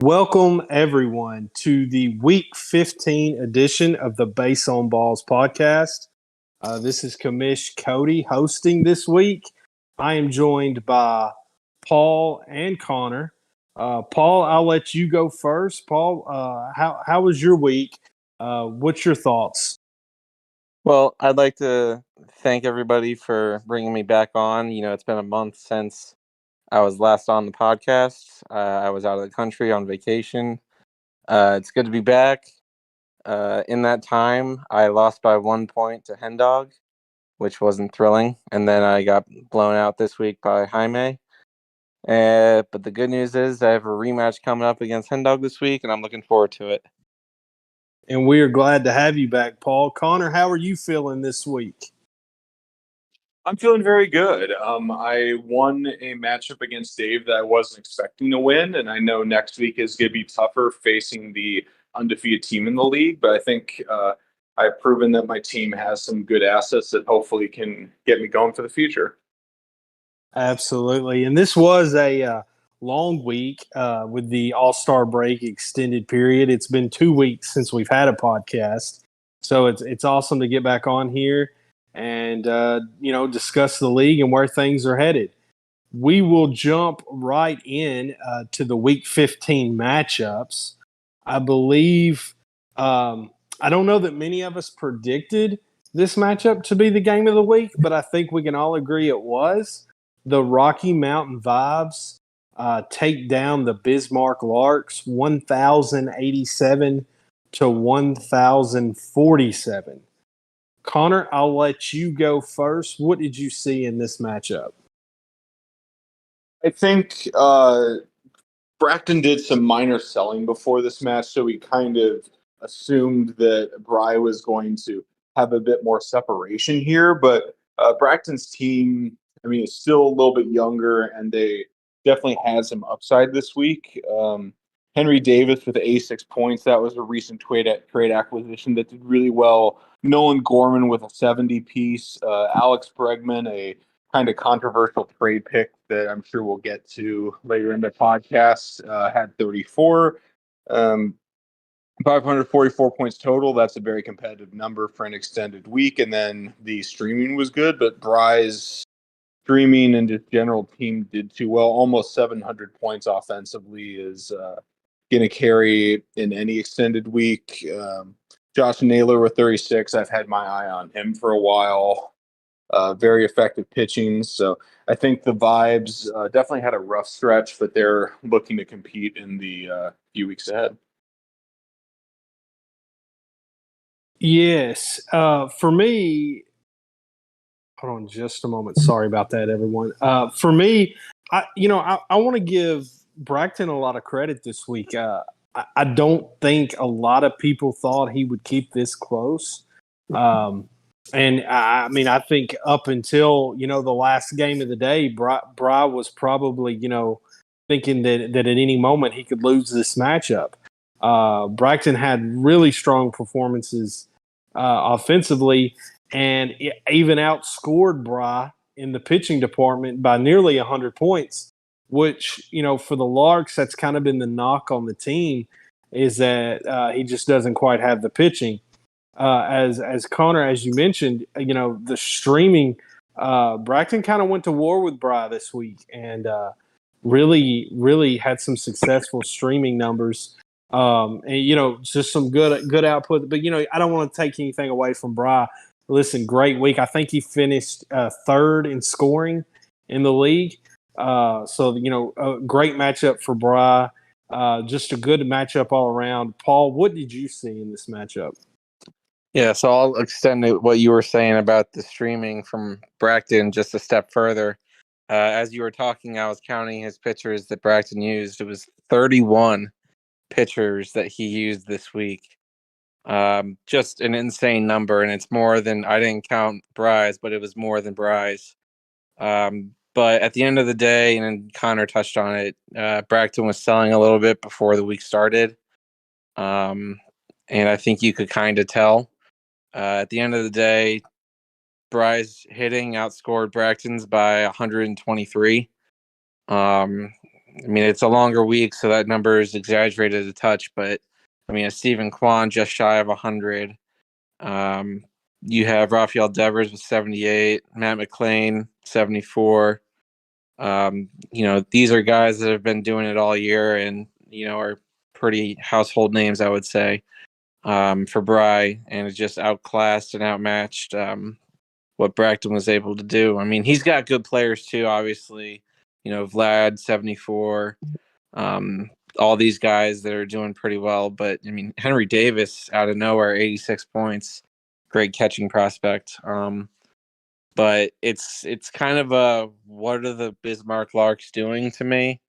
Welcome, everyone, to the Week 15 edition of the Base on Balls podcast. This is Commish Cody hosting this week. I am joined by Paul and Connor. Paul, I'll let you go first. Paul, how was your week? What's your thoughts? Well, I'd like to thank everybody for bringing me back on. It's been a month since I was last on the podcast. I was out of the country on vacation. It's good to be back. In that time, I lost by 1 point to Hendog, which wasn't thrilling. And then I got blown out this week by Jaime. But the good news is I have a rematch coming up against Hendog this week, and I'm looking forward to it. And we are glad to have you back, Paul. Connor, how are you feeling this week? I'm feeling very good. I won a matchup against Dave that I wasn't expecting to win, and I know next week is going to be tougher facing the undefeated team in the league, but I think I've proven that my team has some good assets that hopefully can get me going for the future. Absolutely. And this was a long week with the All-Star break extended period. It's been 2 weeks since we've had a podcast. So it's awesome to get back on here and, discuss the league and where things are headed. We will jump right in to the Week 15 matchups. I believe I don't know that many of us predicted this matchup to be the game of the week, but I think we can all agree it was. The Rocky Mountain Vibes take down the Bismarck Larks 1,087 to 1,047. Connor, I'll let you go first. What did you see in this matchup? I think Bracton did some minor selling before this match, so we kind of assumed that Bry was going to have a bit more separation here, but Bracton's team, is still a little bit younger, and they definitely had some upside this week. Henry Davis with 86 points. That was a recent trade acquisition that did really well. Nolan Gorman with a 70 piece. Alex Bregman, a kind of controversial trade pick that I'm sure we'll get to later in the podcast, had 34. 544 points total. That's a very competitive number for an extended week. And then the streaming was good, but Bry's streaming and just general team did too well. Almost 700 points offensively is going to carry in any extended week. Josh Naylor with 36. I've had my eye on him for a while. Very effective pitching. So I think the Vibes definitely had a rough stretch, but they're looking to compete in the few weeks ahead. Yes. For me, hold on just a moment. Sorry about that, everyone. For me, I want to give Bracton a lot of credit this week. I don't think a lot of people thought he would keep this close. And I think up until, the last game of the day, Bry was probably, thinking that at any moment he could lose this matchup. Bracton had really strong performances offensively and even outscored Bry in the pitching department by nearly 100 points, which, for the Larks, that's kind of been the knock on the team, is that he just doesn't quite have the pitching. As Connor, as you mentioned, the streaming, Bracton kind of went to war with Bry this week and really, really had some successful streaming numbers. And just some good output. But I don't want to take anything away from Bry. Listen, great week. I think he finished third in scoring in the league. So a great matchup for Bry. Just a good matchup all around. Paul, what did you see in this matchup? Yeah, so I'll extend what you were saying about the streaming from Bracton just a step further. As you were talking, I was counting his pitchers that Bracton used. It was 31 pitchers that he used this week. Just an insane number, and it's more than, I didn't count Bry's, but it was more than Bry's. But at the end of the day, and Connor touched on it, Bracton was selling a little bit before the week started. And I think you could kind of tell. At the end of the day, Bry's hitting outscored Bracton's by 123. I mean, it's a longer week, so that number is exaggerated a touch. But I mean, a Stephen Kwan just shy of 100. You have Rafael Devers with 78, Matt McClain 74. These are guys that have been doing it all year and are pretty household names, I would say, for Bry, and it's just outclassed and outmatched what Bracton was able to do. I mean, he's got good players too, obviously. Vlad 74, all these guys that are doing pretty well. But I mean, Henry Davis out of nowhere, 86 points, great catching prospect. But it's kind of what are the Bismarck Larks doing to me?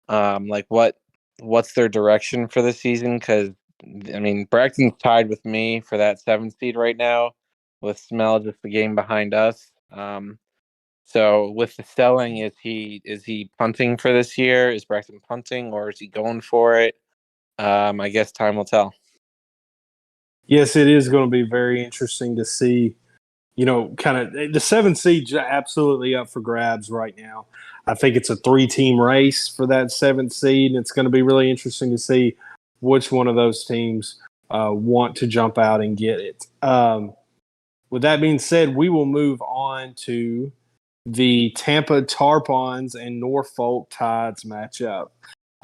Like what's their direction for the season? Because I mean, Bracton's tied with me for that 7th seed right now, with Smell just the game behind us. So with the selling, is he punting for this year? Is Bracton punting, or is he going for it? I guess time will tell. Yes, it is going to be very interesting to see. Kind of the 7th seed absolutely up for grabs right now. I think it's a 3-team race for that 7th seed, and it's going to be really interesting to see which one of those teams want to jump out and get it. With that being said, we will move on to the Tampa Tarpons and Norfolk Tides matchup.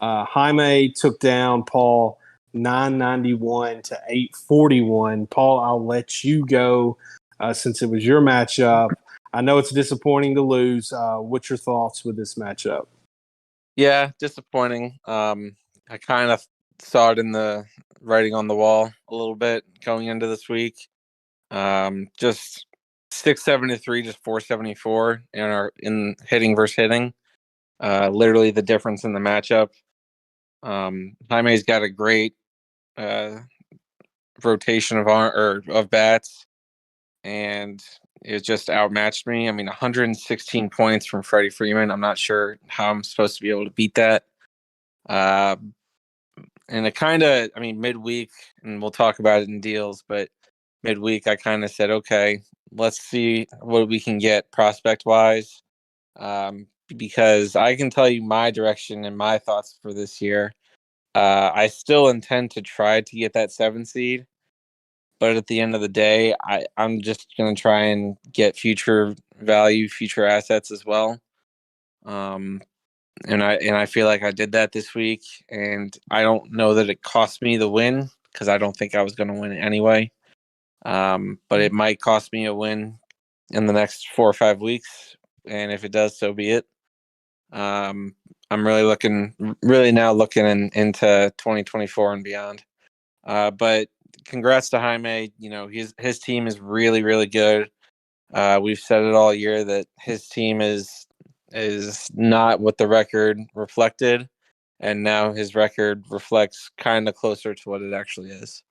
Jaime took down Paul 991 to 841. Paul, I'll let you go since it was your matchup. I know it's disappointing to lose. What's your thoughts with this matchup? Yeah, disappointing. I kind of saw it in the writing on the wall a little bit going into this week. Just 673, just 474 in hitting versus hitting. Literally the difference in the matchup. Jaime's got a great rotation of bats, and it just outmatched me. I mean, 116 points from Freddie Freeman. I'm not sure how I'm supposed to be able to beat that. And it kind of, I mean, midweek, and we'll talk about it in deals, but midweek, I kind of said, okay, let's see what we can get prospect wise. Because I can tell you my direction and my thoughts for this year. I still intend to try to get that 7 seed, but at the end of the day, I'm just going to try and get future value, future assets as well. And I feel like I did that this week, and I don't know that it cost me the win because I don't think I was going to win it anyway. But it might cost me a win in the next 4 or 5 weeks, and if it does, so be it. I'm really now looking into 2024 and beyond. But congrats to Jaime. His team is really, really good. We've said it all year that his team is not what the record reflected, and now his record reflects kind of closer to what it actually is.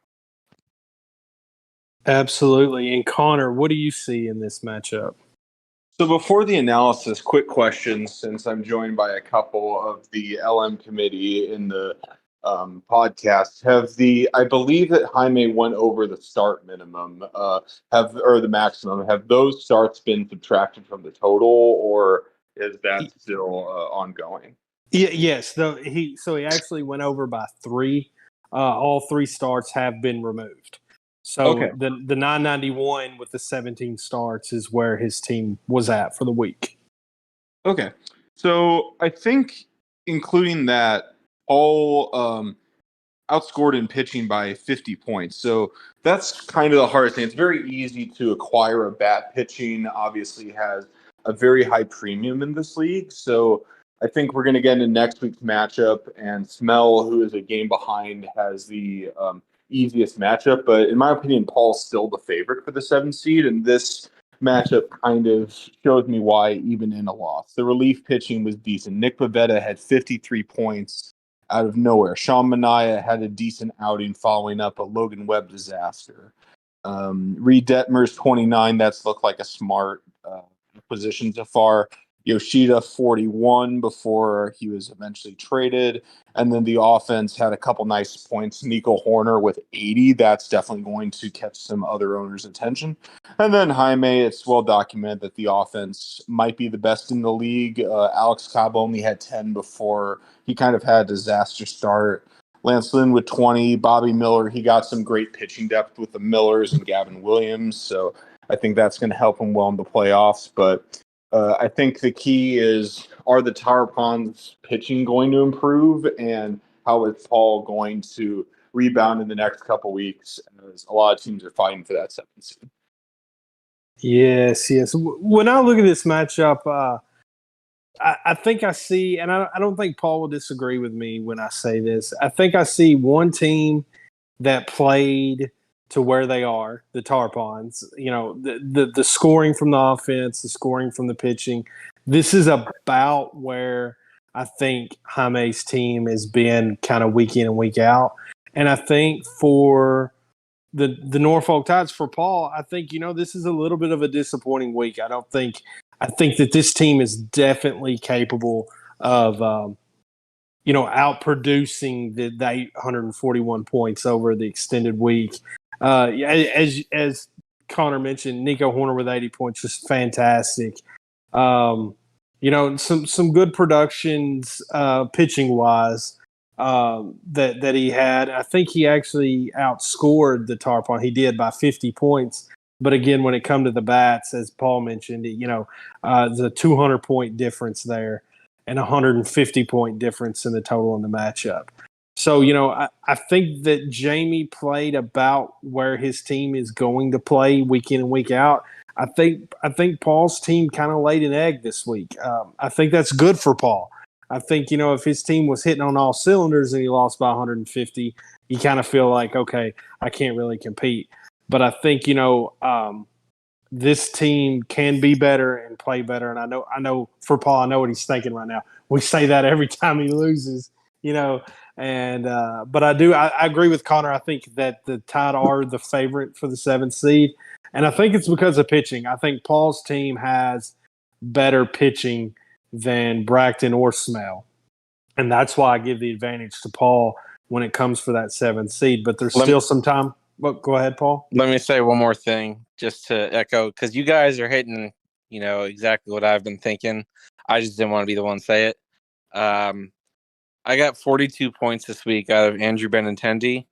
Absolutely. And Connor, what do you see in this matchup? So before the analysis, quick question, since I'm joined by a couple of the LM committee in the podcast. I believe that Jaime went over the start minimum, or the maximum. Have those starts been subtracted from the total, or is that still ongoing? Yes. He actually went over by 3. All 3 starts have been removed. So Okay. the 991 with the 17 starts is where his team was at for the week. Okay. So I think including that, all outscored in pitching by 50 points. So that's kind of the hardest thing. It's very easy to acquire a bat. Pitching obviously has a very high premium in this league. So I think we're going to get into next week's matchup, and Smell, who is a game behind, has the easiest matchup. But in my opinion, Paul's still the favorite for the 7th seed, and this matchup kind of shows me why, even in a loss. The relief pitching was decent. Nick Pivetta had 53 points out of nowhere. Sean Manaea had a decent outing following up a Logan Webb disaster. Reed Detmer's 29. That's looked like a smart acquisition so far. Yoshida 41 before he was eventually traded. And then the offense had a couple nice points. Nico Horner with 80. That's definitely going to catch some other owners' attention. And then Jaime, it's well documented that the offense might be the best in the league. Alex Cobb only had 10 before he kind of had a disaster start. Lance Lynn with 20. Bobby Miller, he got some great pitching depth with the Millers and Gavin Williams. So I think that's going to help him well in the playoffs. But I think the key is, are the Tower Ponds pitching going to improve, and how is Paul going to rebound in the next couple weeks, as a lot of teams are fighting for that 7th seed. Yes. When I look at this matchup, I think I see, and I don't think Paul will disagree with me when I say this. I think I see one team that played to where they are, the Tar Ponds. The scoring from the offense, the scoring from the pitching. This is about where I think Jaime's team has been kind of week in and week out. And I think for the Norfolk Tides, for Paul, I think, this is a little bit of a disappointing week. I think that this team is definitely capable of outproducing the 841 points over the extended week. As Connor mentioned, Nico Horner with 80 points, just fantastic. Some good productions pitching wise that he had. I think he actually outscored the Tar Pawn. He did by 50 points. But again, when it come to the bats, as Paul mentioned, the 200-point difference there and 150-point difference in the total in the matchup. So, I think that Jamie played about where his team is going to play week in and week out. I think Paul's team kind of laid an egg this week. I think that's good for Paul. I think, if his team was hitting on all cylinders and he lost by 150, you kind of feel like, okay, I can't really compete. But I think, this team can be better and play better. And I know for Paul, I know what he's thinking right now. We say that every time he loses, and but I agree with Connor. I think that the Tide are the favorite for the 7th seed. And I think it's because of pitching. I think Paul's team has better pitching than Bracton or Smell. And that's why I give the advantage to Paul when it comes for that 7th seed. But there's still some time. Well, go ahead, Paul. Let me say one more thing just to echo, because you guys are hitting, exactly what I've been thinking. I just didn't want to be the one to say it. I got 42 points this week out of Andrew Benintendi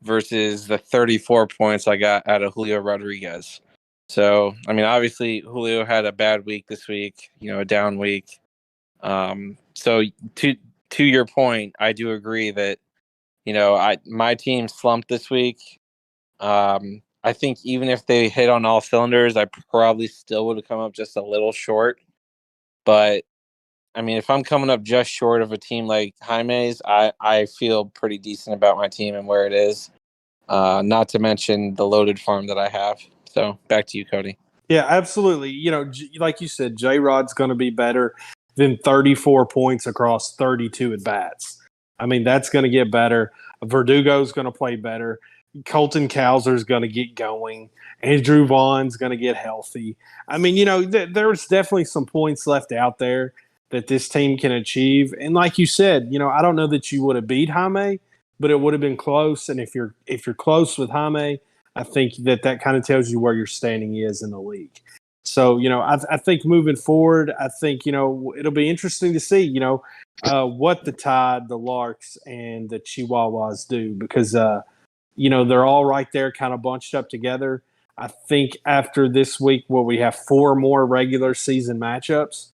versus the 34 points I got out of Julio Rodriguez. So, obviously Julio had a bad week this week, a down week. So to your point, I do agree that, my team slumped this week. I think even if they hit on all cylinders, I probably still would have come up just a little short. But if I'm coming up just short of a team like Jaime's, I feel pretty decent about my team and where it is. Not to mention the loaded farm that I have. So back to you, Cody. Yeah, absolutely. Like you said, J-Rod's going to be better than 34 points across 32 at bats. That's going to get better. Verdugo's going to play better. Colton Cowser's going to get going. Andrew Vaughn's going to get healthy. There's definitely some points left out there that this team can achieve. And like you said, I don't know that you would have beat Jaime, but it would have been close. And if you're close with Jaime, I think that kind of tells you where your standing is in the league. So, I think moving forward, I think, it'll be interesting to see, what the Tide, the Larks, and the Chihuahuas do because, they're all right there kind of bunched up together. I think after this week, we have 4 more regular season matchups.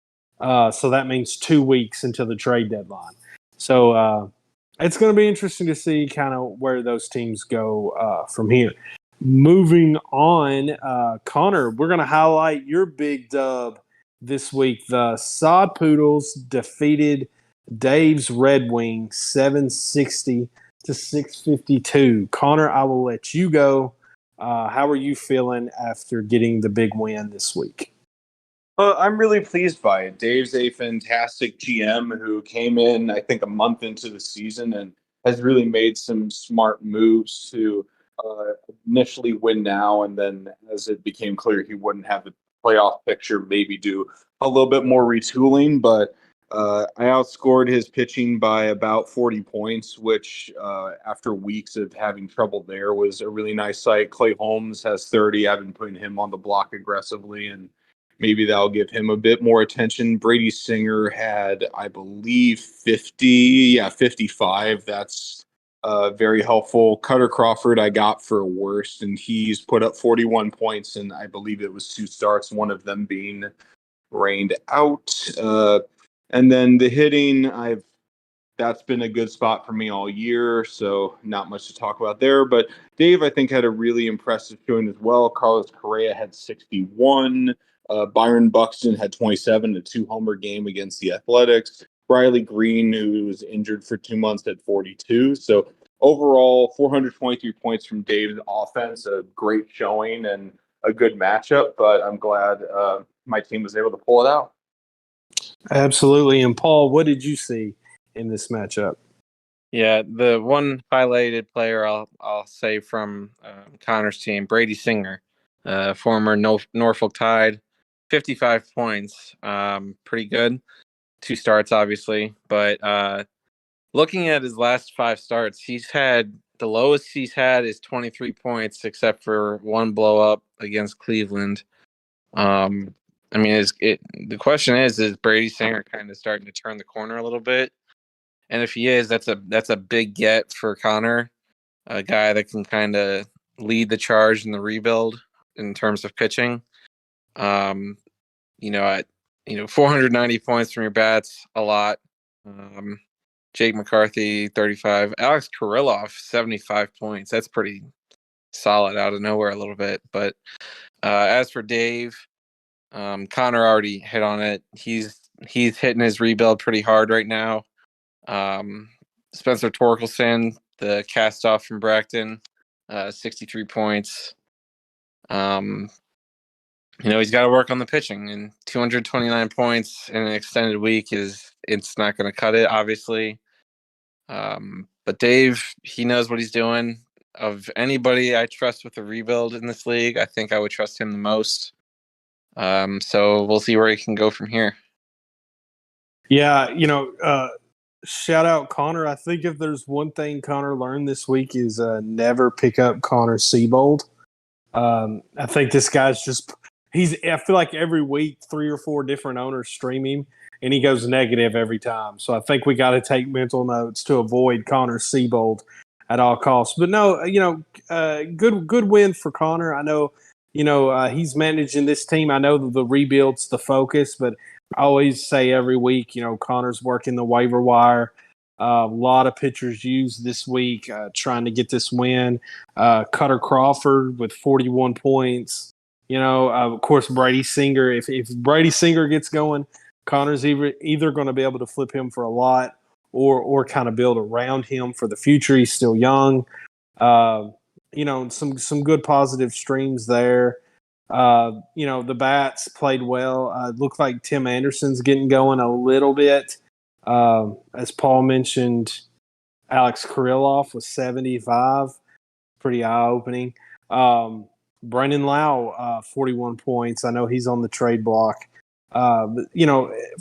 So that means 2 weeks until the trade deadline. So it's going to be interesting to see kind of where those teams go from here. Moving on, Connor, we're going to highlight your big dub this week. The Sod Poodles defeated Dave's Red Wings 760 to 652. Connor, I will let you go. How are you feeling after getting the big win this week? I'm really pleased by it. Dave's a fantastic GM who came in, I think, a month into the season and has really made some smart moves to initially win now. And then as it became clear he wouldn't have the playoff picture, maybe do a little bit more retooling, but I outscored his pitching by about 40 points, which after weeks of having trouble there was a really nice sight. Clay Holmes has 30. I've been putting him on the block aggressively, and maybe that'll give him a bit more attention. Brady Singer had, I believe, 50. Yeah, 55. That's very helpful. Cutter Crawford I got for worst, and he's put up 41 points, and I believe it was 2 starts, one of them being rained out. And then the hitting, that's been a good spot for me all year, so not much to talk about there. But Dave, I think, had a really impressive showing as well. Carlos Correa had 61. Byron Buxton had 27, a 2-homer game against the Athletics. Riley Green, who was injured for 2 months, had 42. So overall, 423 points from Dave's offense, a great showing and a good matchup. But I'm glad my team was able to pull it out. Absolutely. And Paul, what did you see in this matchup? Yeah, the one highlighted player I'll say from Connor's team, Brady Singer, former Norfolk Tide, 55 points, pretty good. 2 starts, obviously, but looking at his last 5 starts, he's had the lowest he's had is 23 points, except for one blow up against Cleveland. I mean, the question is Brady Singer kind of starting to turn the corner a little bit? And if he is, that's a big get for Connor, a guy that can kind of lead the charge in the rebuild in terms of pitching. 490 points from your bats, a lot. Jake McCarthy, 35. Alex Kirilloff, 75 points. That's pretty solid out of nowhere a little bit. But as for Dave, Connor already hit on it. He's hitting his rebuild pretty hard right now. Spencer Torkelson, the cast off from Bracton, 63 points. He's got to work on the pitching, and 229 points in an extended week it's not going to cut it, obviously. But Dave, he knows what he's doing. Of anybody I trust with a rebuild in this league, I think I would trust him the most. So we'll see where he can go from here. Yeah, shout out Connor. I think if there's one thing Connor learned this week is never pick up Connor Seabold. I think this guy's I feel like every week 3 or 4 different owners stream him and he goes negative every time. So I think we got to take mental notes to avoid Connor Seabold at all costs. But no, good win for Connor. I know, he's managing this team. I know the rebuild's the focus, but I always say every week, Connor's working the waiver wire. A lot of pitchers used this week trying to get this win. Cutter Crawford with 41 points. Of course, Brady Singer. If Brady Singer gets going, Connor's either going to be able to flip him for a lot or kind of build around him for the future. He's still young. Some good positive streams there. The bats played well. Looked like Tim Anderson's getting going a little bit. As Paul mentioned, Alex Kirilloff was 75. Pretty eye-opening. Brendan Lau, 41 points. I know he's on the trade block. But,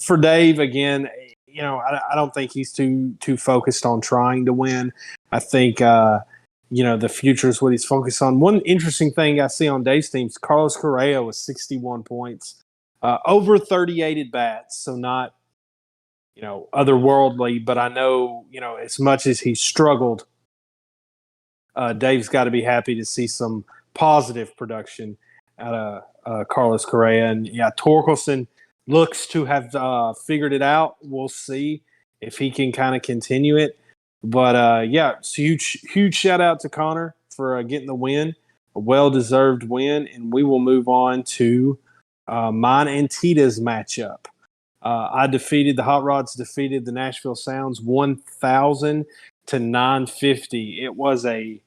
for Dave, again, I don't think he's too focused on trying to win. I think the future is what he's focused on. One interesting thing I see on Dave's teams, Carlos Correa was 61 points, over 38 at bats, so not, otherworldly, but I know, as much as he struggled, Dave's got to be happy to see some positive production out of Carlos Correa. And, Torkelson looks to have figured it out. We'll see if he can kind of continue it. But, huge shout-out to Connor for getting the win, a well-deserved win. And we will move on to mine and Tita's matchup. The Hot Rods defeated the Nashville Sounds 1,000 to 950. It was a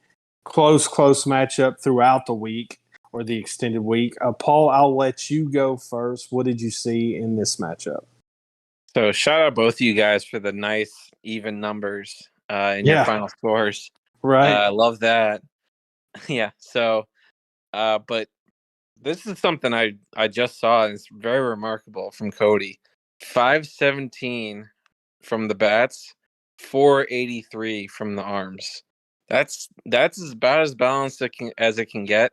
close matchup throughout the week or the extended week. Paul, I'll let you go first. What did you see in this matchup? So shout out both of you guys for the nice even numbers in your final scores. Right. I love that. Yeah. So, but this is something I just saw, and it's very remarkable from Cody. 517 from the bats, 483 from the arms. That's about as balanced as it can get,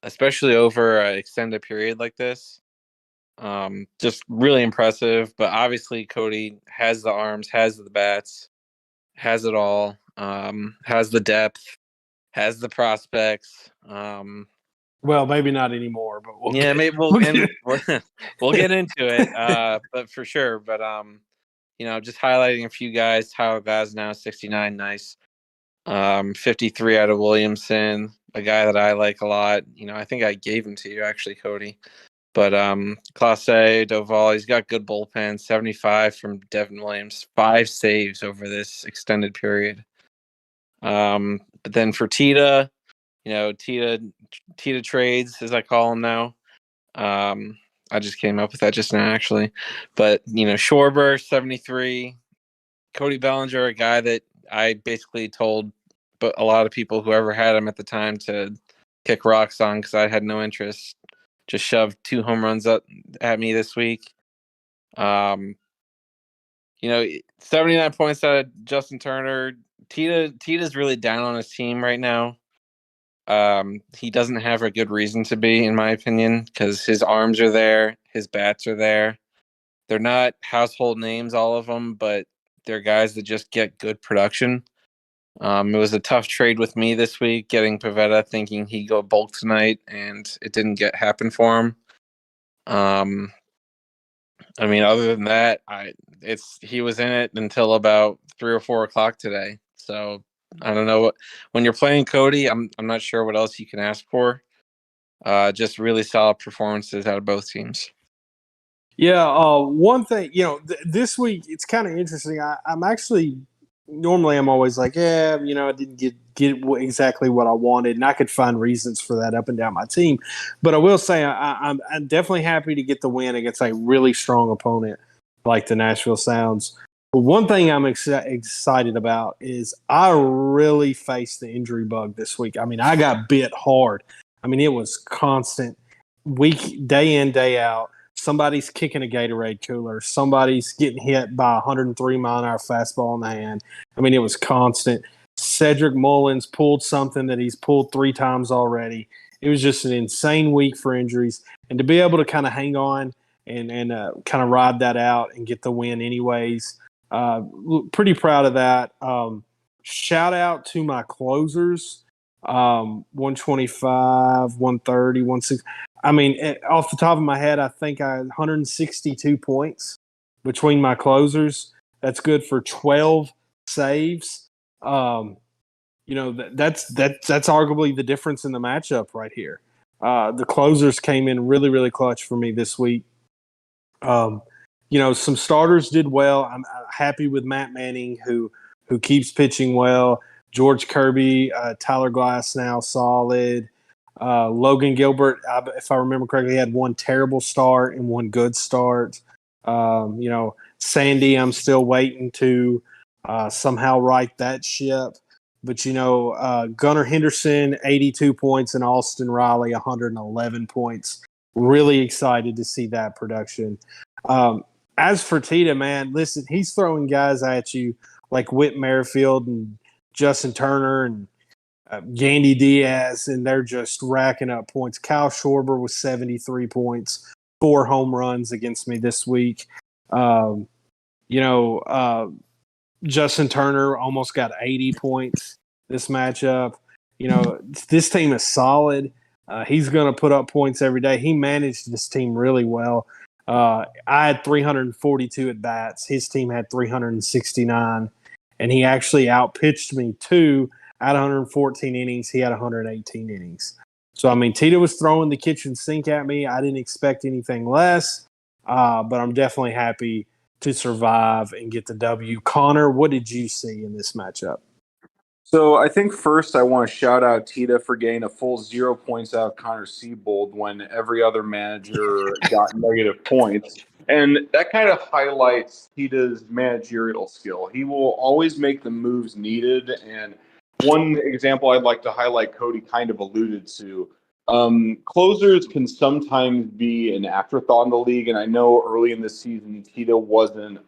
especially over an extended period like this. Just really impressive. But obviously, Cody has the arms, has the bats, has it all. Has the depth, has the prospects. Well, maybe not anymore, but Maybe we'll get into it. But for sure. But just highlighting a few guys. Tyler Glasnow, 69, nice. 53 out of Williamson, a guy that I like a lot. I think I gave him to you actually, Cody. But Clase, Doval, he's got good bullpen. 75 from Devin Williams, 5 saves over this extended period. But then for Tita, Tita trades, as I call them now. I just came up with that just now, actually. But Schwarber, 73. Cody Bellinger, a guy that I basically told a lot of people, whoever had him at the time, to kick rocks on because I had no interest. Just shoved 2 home runs up at me this week. 79 points out of Justin Turner. Tita's really down on his team right now. He doesn't have a good reason to be, in my opinion, because his arms are there, his bats are there. They're not household names, all of them, but they're guys that just get good production. It was a tough trade with me this week, getting Pivetta, thinking he'd go bulk tonight, and it didn't happen for him. Other than that, he was in it until about 3 or 4 o'clock today. So I don't know when you're playing Cody, I'm not sure what else you can ask for. Just really solid performances out of both teams. Yeah, one thing, this week it's kind of interesting. I'm actually normally I'm always like, I didn't get exactly what I wanted, and I could find reasons for that up and down my team. But I will say I'm definitely happy to get the win against a really strong opponent like the Nashville Sounds. But one thing I'm excited about is I really faced the injury bug this week. I got bit hard. It was constant, day in, day out. Somebody's kicking a Gatorade cooler. Somebody's getting hit by a 103-mile-an-hour fastball in the hand. It was constant. Cedric Mullins pulled something that he's pulled 3 times already. It was just an insane week for injuries. And to be able to kind of hang on and kind of ride that out and get the win anyways, pretty proud of that. Shout out to my closers, 125, 130, 160. Off the top of my head, I think I had 162 points between my closers. That's good for 12 saves. That's arguably the difference in the matchup right here. The closers came in really, really clutch for me this week. Some starters did well. I'm happy with Matt Manning, who keeps pitching well. George Kirby, Tyler Glasnow, solid. Logan Gilbert, if I remember correctly, had one terrible start and one good start. Sandy, I'm still waiting to somehow right that ship. But, Gunnar Henderson, 82 points, and Austin Riley, 111 points. Really excited to see that production. As for Tita, man, listen, he's throwing guys at you like Whit Merrifield and Justin Turner and Yandy Diaz, and they're just racking up points. Kyle Schwarber with 73 points, 4 home runs against me this week. Justin Turner almost got 80 points this matchup. This team is solid. He's going to put up points every day. He managed this team really well. I had 342 at bats. His team had 369, and he actually outpitched me 2 out of 114 innings. He had 118 innings. So, Tita was throwing the kitchen sink at me. I didn't expect anything less, but I'm definitely happy to survive and get the W. Connor, what did you see in this matchup? So I think first I want to shout out Tita for getting a full 0 points out of Connor Siebold when every other manager got negative points. And that kind of highlights Tita's managerial skill. He will always make the moves needed. And one example I'd like to highlight, Cody kind of alluded to, Closers can sometimes be an afterthought in the league, and I know early in the season, Tito wasn't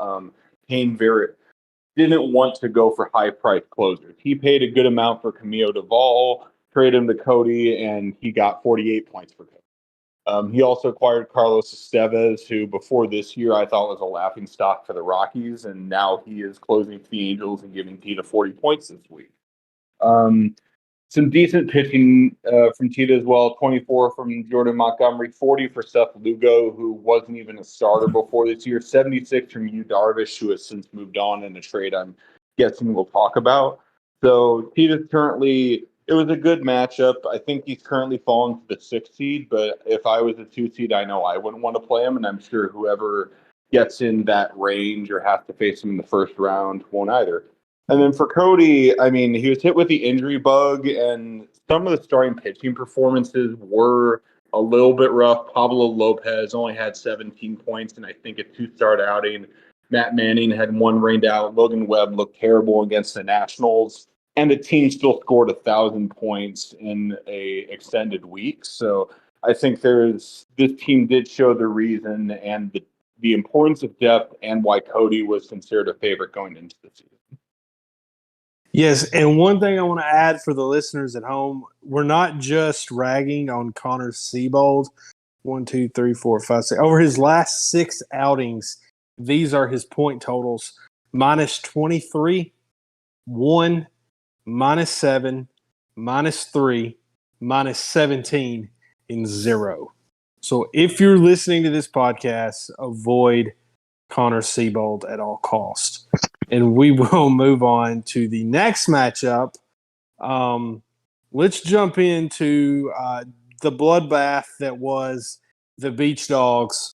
didn't want to go for high-priced closers. He paid a good amount for Camilo Duvall, traded him to Cody, and he got 48 points for Cody. He also acquired Carlos Estevez, who before this year I thought was a laughing stock for the Rockies, and now he is closing for the Angels and giving Tito 40 points this week. Some decent pitching from Tito as well. 24 from Jordan Montgomery, 40 for Seth Lugo, who wasn't even a starter before this year. 76 from Yu Darvish, who has since moved on in a trade I'm guessing we'll talk about. So Tito's currently, it was a good matchup. I think he's currently fallen to the 6th seed, but if I was a 2 seed, I know I wouldn't want to play him, and I'm sure whoever gets in that range or has to face him in the first round won't either. And then for Cody, I mean, he was hit with the injury bug, and some of the starting pitching performances were a little bit rough. Pablo Lopez only had 17 points, and I think a 2-start outing. Matt Manning had 1 rained out. Logan Webb looked terrible against the Nationals, and the team still scored 1,000 points in a extended week. So I think this team did show the reason and the importance of depth and why Cody was considered a favorite going into the season. Yes, and one thing I want to add for the listeners at home, we're not just ragging on Connor Seabold. 1, 2, 3, 4, 5, 6. Over his last 6 outings, these are his point totals: -23, 1, -7, -3, -17, and 0. So if you're listening to this podcast, avoid Connor Seabold at all costs. And we will move on to the next matchup. Let's jump into the bloodbath that was the Beach Dogs.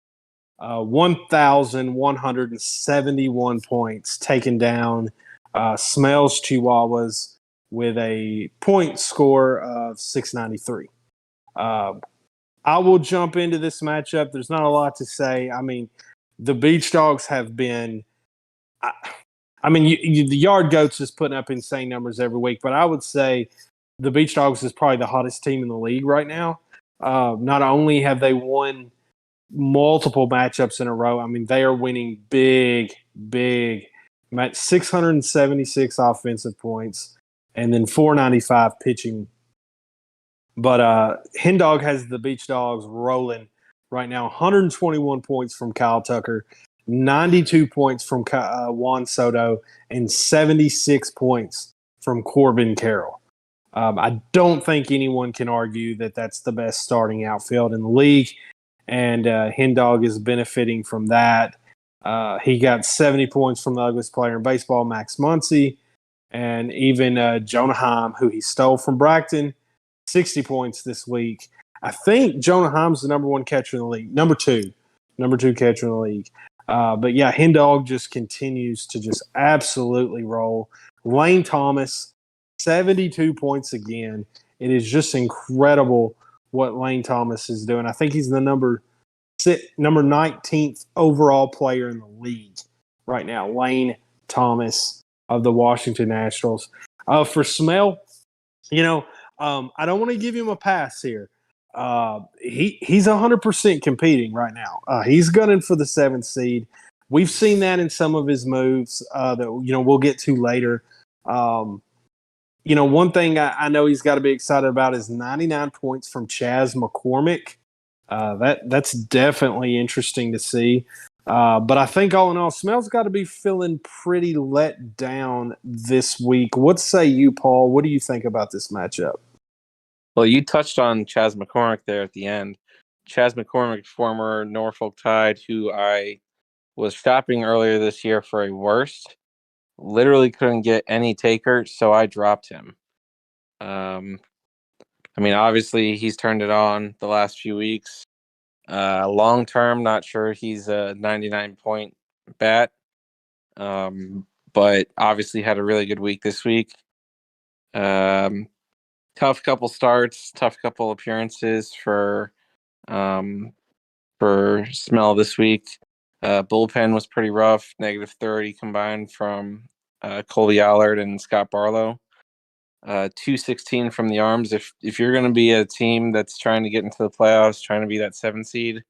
1,171 points taken down Smells Chihuahuas with a point score of 693. I will jump into this matchup. There's not a lot to say. I mean, the Beach Dogs have been the Yard Goats is putting up insane numbers every week, but I would say the Beach Dogs is probably the hottest team in the league right now. Not only have they won multiple matchups in a row, I mean, they are winning big, 676 offensive points and then 495 pitching. But Hen Dog has the Beach Dogs rolling right now. 121 points from Kyle Tucker, 92 points from Juan Soto, and 76 points from Corbin Carroll. I don't think anyone can argue that that's the best starting outfield in the league, and Hen Dog is benefiting from that. He got 70 points from the ugliest player in baseball, Max Muncy, and even Jonah Heim, who he stole from Bracton, 60 points this week. I think Jonah Heim's the number 1 catcher in the league. Number two catcher in the league. But yeah, Hen Dog just continues to just absolutely roll. Lane Thomas, 72 points again. It is just incredible what Lane Thomas is doing. I think he's the number 19th overall player in the league right now. Lane Thomas of the Washington Nationals. For Smell, I don't want to give him a pass here. He's 100% competing right now. He's gunning for the 7th seed. We've seen that in some of his moves that we'll get to later. One thing I know he's got to be excited about is 99 points from Chas McCormick. That's definitely interesting to see. But I think all in all, Smell's got to be feeling pretty let down this week. What say you, Paul? What do you think about this matchup? Well, you touched on Chas McCormick there at the end. Chas McCormick, former Norfolk Tide, who I was shopping earlier this year for a worst. Literally couldn't get any taker, so I dropped him. Obviously, he's turned it on the last few weeks. Long term, not sure he's a 99-point bat, but obviously had a really good week this week. Tough couple starts, tough couple appearances for Smell this week. Bullpen was pretty rough, -30 combined from Colby Allard and Scott Barlow. 216 from the arms. If you're going to be a team that's trying to get into the playoffs, trying to be that 7 seed,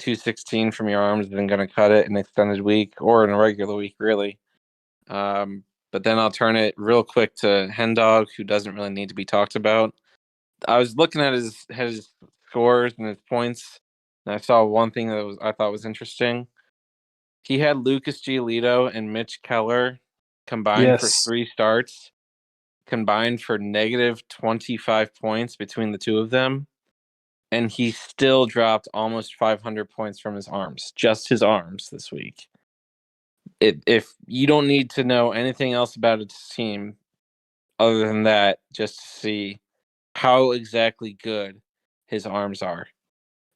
216 from your arms isn't going to cut it in an extended week or in a regular week, really. But then I'll turn it real quick to Hendog, who doesn't really need to be talked about. I was looking at his scores and his points, and I saw one thing that I thought was interesting. He had Lucas Giolito and Mitch Keller combined for Yes. 3 starts, combined for negative 25 points between the two of them, and he still dropped almost 500 points from his arms, just his arms this week. If you don't need to know anything else about his team other than that, just to see how exactly good his arms are.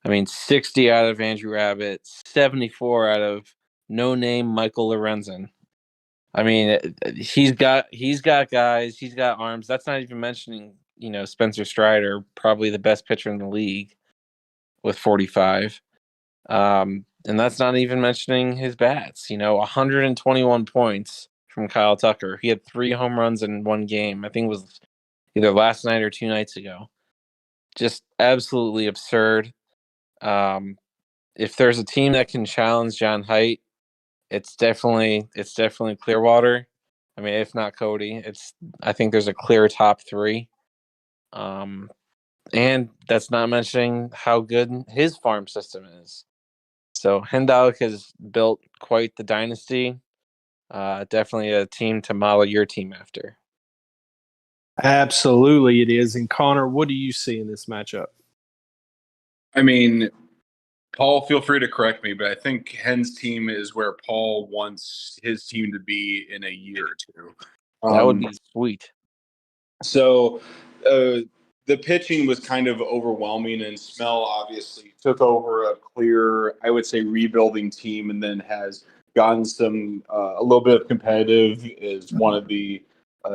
I mean, 60 out of Andrew Abbott, 74 out of no-name Michael Lorenzen. I mean, he's got guys, he's got arms. That's not even mentioning, Spencer Strider, probably the best pitcher in the league with 45. And that's not even mentioning his bats. 121 points from Kyle Tucker. He had 3 home runs in one game. I think it was either last night or 2 nights ago. Just absolutely absurd. If there's a team that can challenge John Haidt, it's definitely Clearwater. I mean, if not Cody, I think there's a clear top 3. And that's not mentioning how good his farm system is. So Hendog has built quite the dynasty. Definitely a team to model your team after. Absolutely, it is. And Connor, what do you see in this matchup? I mean, Paul, feel free to correct me, but I think Hen's team is where Paul wants his team to be in a year or two. That would be sweet. So the pitching was kind of overwhelming, and Smell obviously took over a clear, I would say, rebuilding team, and then has gotten some a little bit of competitive. Is one of the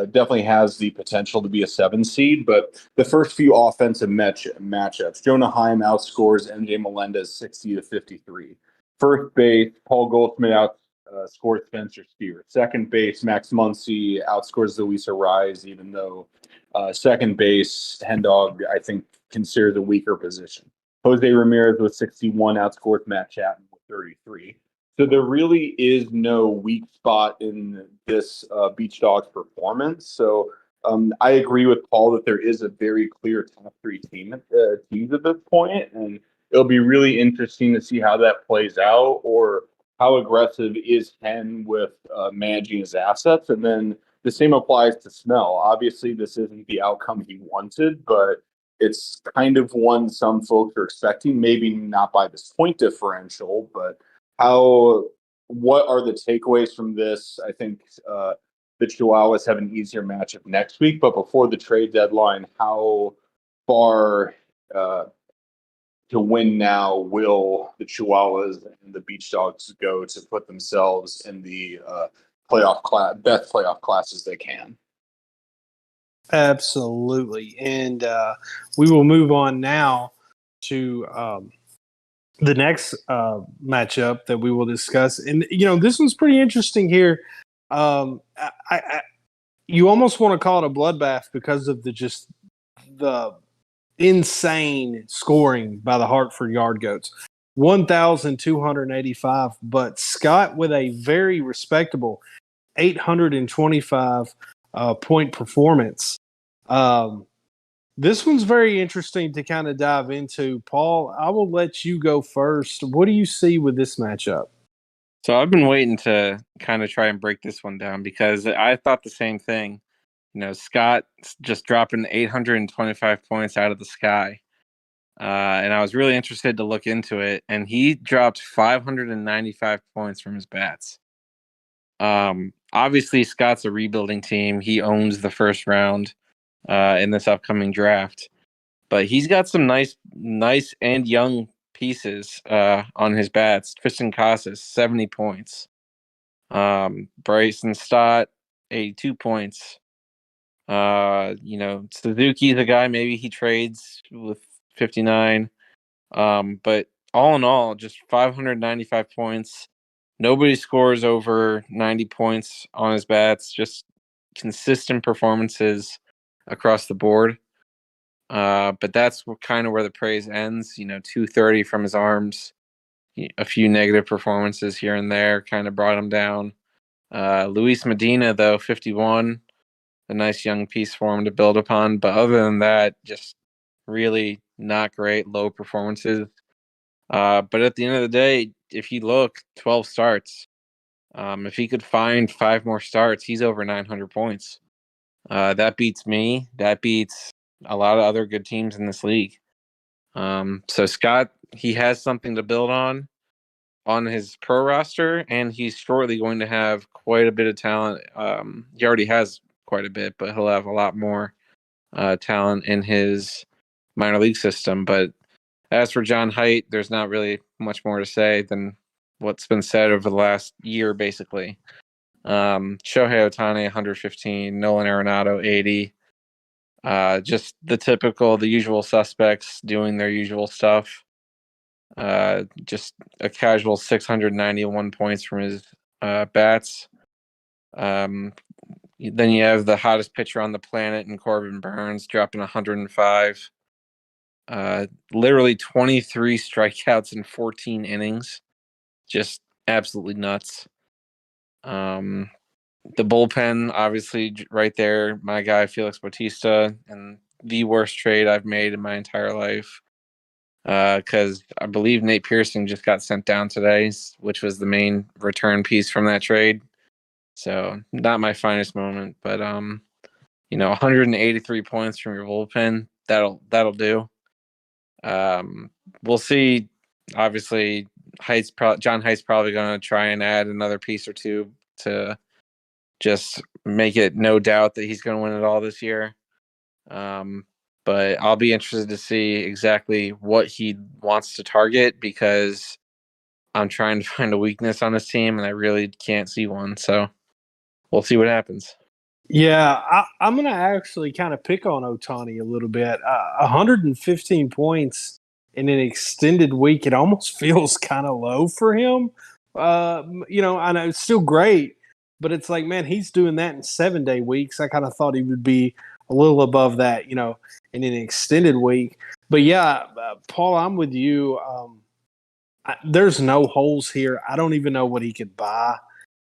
definitely has the potential to be a 7 seed. But the first few offensive matchups, Jonah Heim outscores MJ Melendez 60-53. First base, Paul Goldschmidt outscores Spencer Steer. Second base, Max Muncy outscores Luis Arraez, even though second base, Hendog, I think, considered the weaker position. Jose Ramirez with 61 outscored Matt Chapman with 33. So there really is no weak spot in this Beach Dogs performance. So I agree with Paul that there is a very clear top 3 teams at this point, and it'll be really interesting to see how that plays out, or how aggressive is Hen with managing his assets. And then the same applies to Snell. Obviously, this isn't the outcome he wanted, but it's kind of one some folks are expecting, maybe not by this point differential, but what are the takeaways from this? I think the Chihuahuas have an easier matchup next week, but before the trade deadline, how far to win now will the Chihuahuas and the Beach Dogs go to put themselves in the best playoff classes they can? Absolutely. And we will move on now to the next matchup that we will discuss. And, this one's pretty interesting here. You almost want to call it a bloodbath because of the insane scoring by the Hartford Yard Goats. 1,285, but Scott with a very respectable 825 point performance. This one's very interesting to kind of dive into. Paul, I will let you go first. What do you see with this matchup? So I've been waiting to kind of try and break this one down because I thought the same thing. Scott just dropping 825 points out of the sky. And I was really interested to look into it. And he dropped 595 points from his bats. Obviously, Scott's a rebuilding team. He owns the first round in this upcoming draft. But he's got some nice and young pieces on his bats. Tristan Casas, 70 points. Bryson Stott, 82 points. Suzuki's a guy maybe he trades with 59. But all in all, just 595 points. Nobody scores over 90 points on his bats. Just consistent performances across the board. But that's kind of where the praise ends. 230 from his arms, a few negative performances here and there kind of brought him down. Luis Medina, though, 51, a nice young piece for him to build upon. But other than that, just really not great, low performances. But at the end of the day, if you look, 12 starts. If he could find 5 more starts, he's over 900 points. That beats me. That beats a lot of other good teams in this league. So Scott, he has something to build on his pro roster, and he's shortly going to have quite a bit of talent. He already has quite a bit, but he'll have a lot more talent in his minor league system. But as for John Haidt, there's not really much more to say than what's been said over the last year, basically. Shohei Ohtani, 115, Nolan Arenado, 80. Just the usual suspects doing their usual stuff. Just a casual 691 points from his bats. Then you have the hottest pitcher on the planet in Corbin Burnes dropping 105. Literally 23 strikeouts in 14 innings. Just absolutely nuts. The bullpen, obviously, right there, my guy Felix Bautista, and the worst trade I've made in my entire life. Because I believe Nate Pearson just got sent down today, which was the main return piece from that trade. So not my finest moment, but 183 points from your bullpen, that'll do. We'll see. Obviously, John Haidt's probably going to try and add another piece or two to just make it no doubt that he's going to win it all this year. But I'll be interested to see exactly what he wants to target, because I'm trying to find a weakness on his team and I really can't see one. So we'll see what happens. Yeah, I'm going to actually kind of pick on Ohtani a little bit. 115 points in an extended week, it almost feels kind of low for him. I know it's still great, but it's like, man, he's doing that in 7-day weeks. I kind of thought he would be a little above that, in an extended week. But yeah, Paul, I'm with you. There's no holes here. I don't even know what he could buy.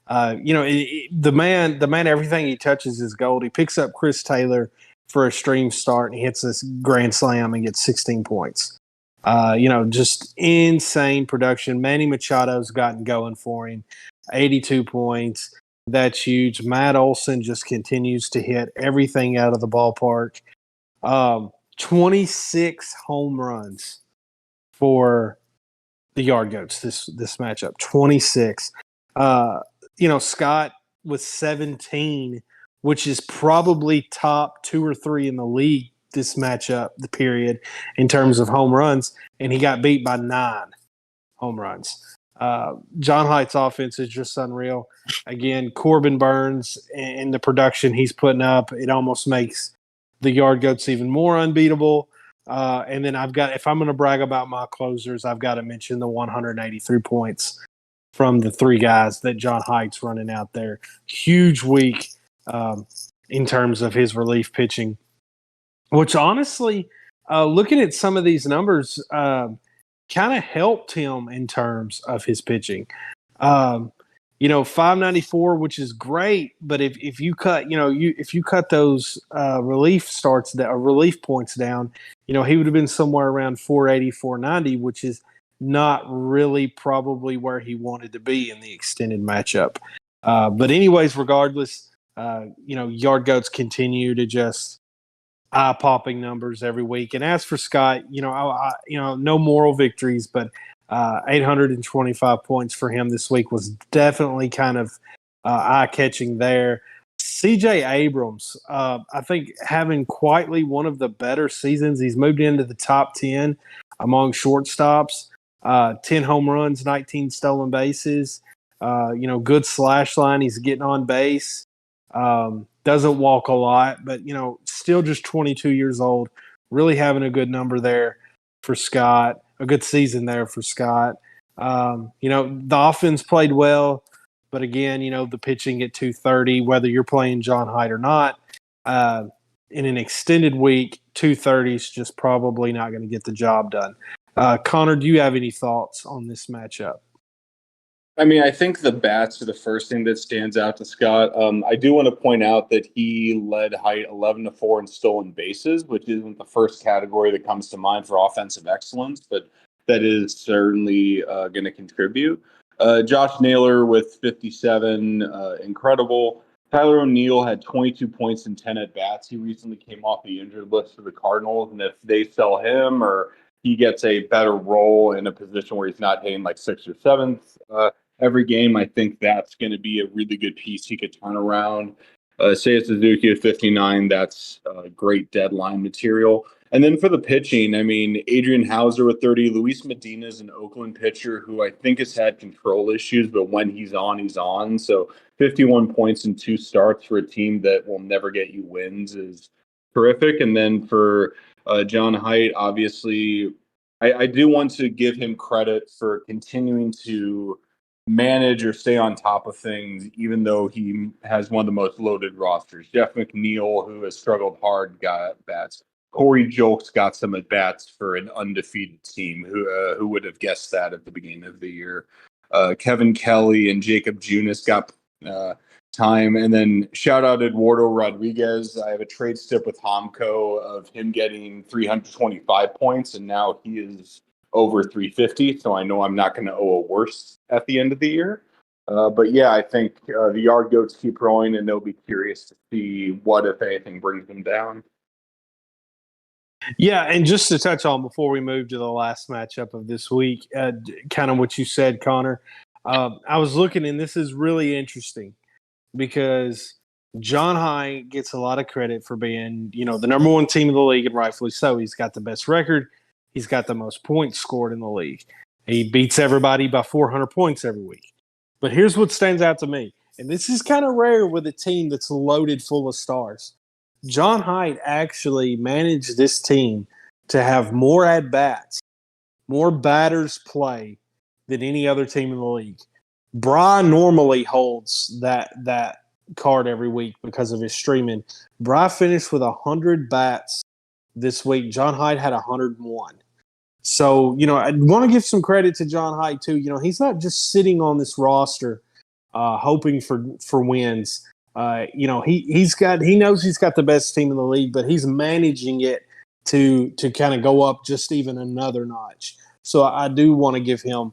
The man, everything he touches is gold. He picks up Chris Taylor for a stream start and he hits this grand slam and gets 16 points. Just insane production. Manny Machado's gotten going for him, 82 points. That's huge. Matt Olson just continues to hit everything out of the ballpark. 26 home runs for the Yard Goats this matchup. 26. Scott with 17, which is probably top 2 or 3 in the league this matchup, the period, in terms of home runs, and he got beat by 9 home runs. John Haidt's offense is just unreal. Again, Corbin Burnes and the production he's putting up, it almost makes the Yard Goats even more unbeatable. And then if I'm going to brag about my closers, I've got to mention the 183 points from the 3 guys that John Haidt's running out there. Huge week in terms of his relief pitching, which honestly, looking at some of these numbers, kind of helped him in terms of his pitching. 594, which is great, but if you cut, if you cut those relief points down, he would have been somewhere around 480, 490, which is not really probably where he wanted to be in the extended matchup. But anyways, regardless, Yard Goats continue to just eye-popping numbers every week. And as for Scott, no moral victories, but 825 points for him this week was definitely kind of eye-catching there. CJ Abrams, I think having quietly one of the better seasons. He's moved into the top 10 among shortstops. 10 home runs, 19 stolen bases. Good slash line. He's getting on base. Doesn't walk a lot, but still just 22 years old. Really having a good number there for Scott. A good season there for Scott. The offense played well, but again, the pitching at 230, whether you're playing John Haidt or not, in an extended week, 230s just probably not going to get the job done. Connor, do you have any thoughts on this matchup? I mean, I think the bats are the first thing that stands out to Scott. I do want to point out that he led Height 11-4 in stolen bases, which isn't the first category that comes to mind for offensive excellence, but that is certainly going to contribute. Josh Naylor with 57, incredible. Tyler O'Neill had 22 points in 10 at bats. He recently came off the injured list for the Cardinals, and if they sell him or he gets a better role in a position where he's not hitting like sixth or seventh every game, I think that's going to be a really good piece he could turn around. Seiya Suzuki at 59, that's great deadline material. And then for the pitching, I mean, Adrian Hauser with 30, Luis Medina is an Oakland pitcher who I think has had control issues, but when he's on, he's on. So 51 points in 2 starts for a team that will never get you wins is terrific. And then for John Height, obviously, I do want to give him credit for continuing to manage or stay on top of things, even though he has one of the most loaded rosters. Jeff McNeil, who has struggled hard, got at bats. Corey Julks got some at bats for an undefeated team. Who would have guessed that at the beginning of the year? Kevin Kelly and Jacob Junis got time. And then shout out Eduardo Rodriguez. I have a trade stip with Homco of him getting 325 points, and now he is over 350. So I know I'm not going to owe a worse at the end of the year. But yeah, I think the yard goats keep growing, and they'll be curious to see what, if anything, brings them down. Yeah, and just to touch on before we move to the last matchup of this week, kind of what you said, Connor. I was looking, and this is really interesting because John Height gets a lot of credit for being, the number one team in the league, and rightfully so. He's got the best record. He's got the most points scored in the league. He beats everybody by 400 points every week. But here's what stands out to me, and this is kind of rare with a team that's loaded full of stars. John Height actually managed this team to have more at-bats, more batters play than any other team in the league. Bry normally holds that card every week because of his streaming. Bry finished with 100 bats this week. John Height had 101. So, I want to give some credit to John Height, too. He's not just sitting on this roster hoping for wins. He knows he's got the best team in the league, but he's managing it to kind of go up just even another notch. So I do want to give him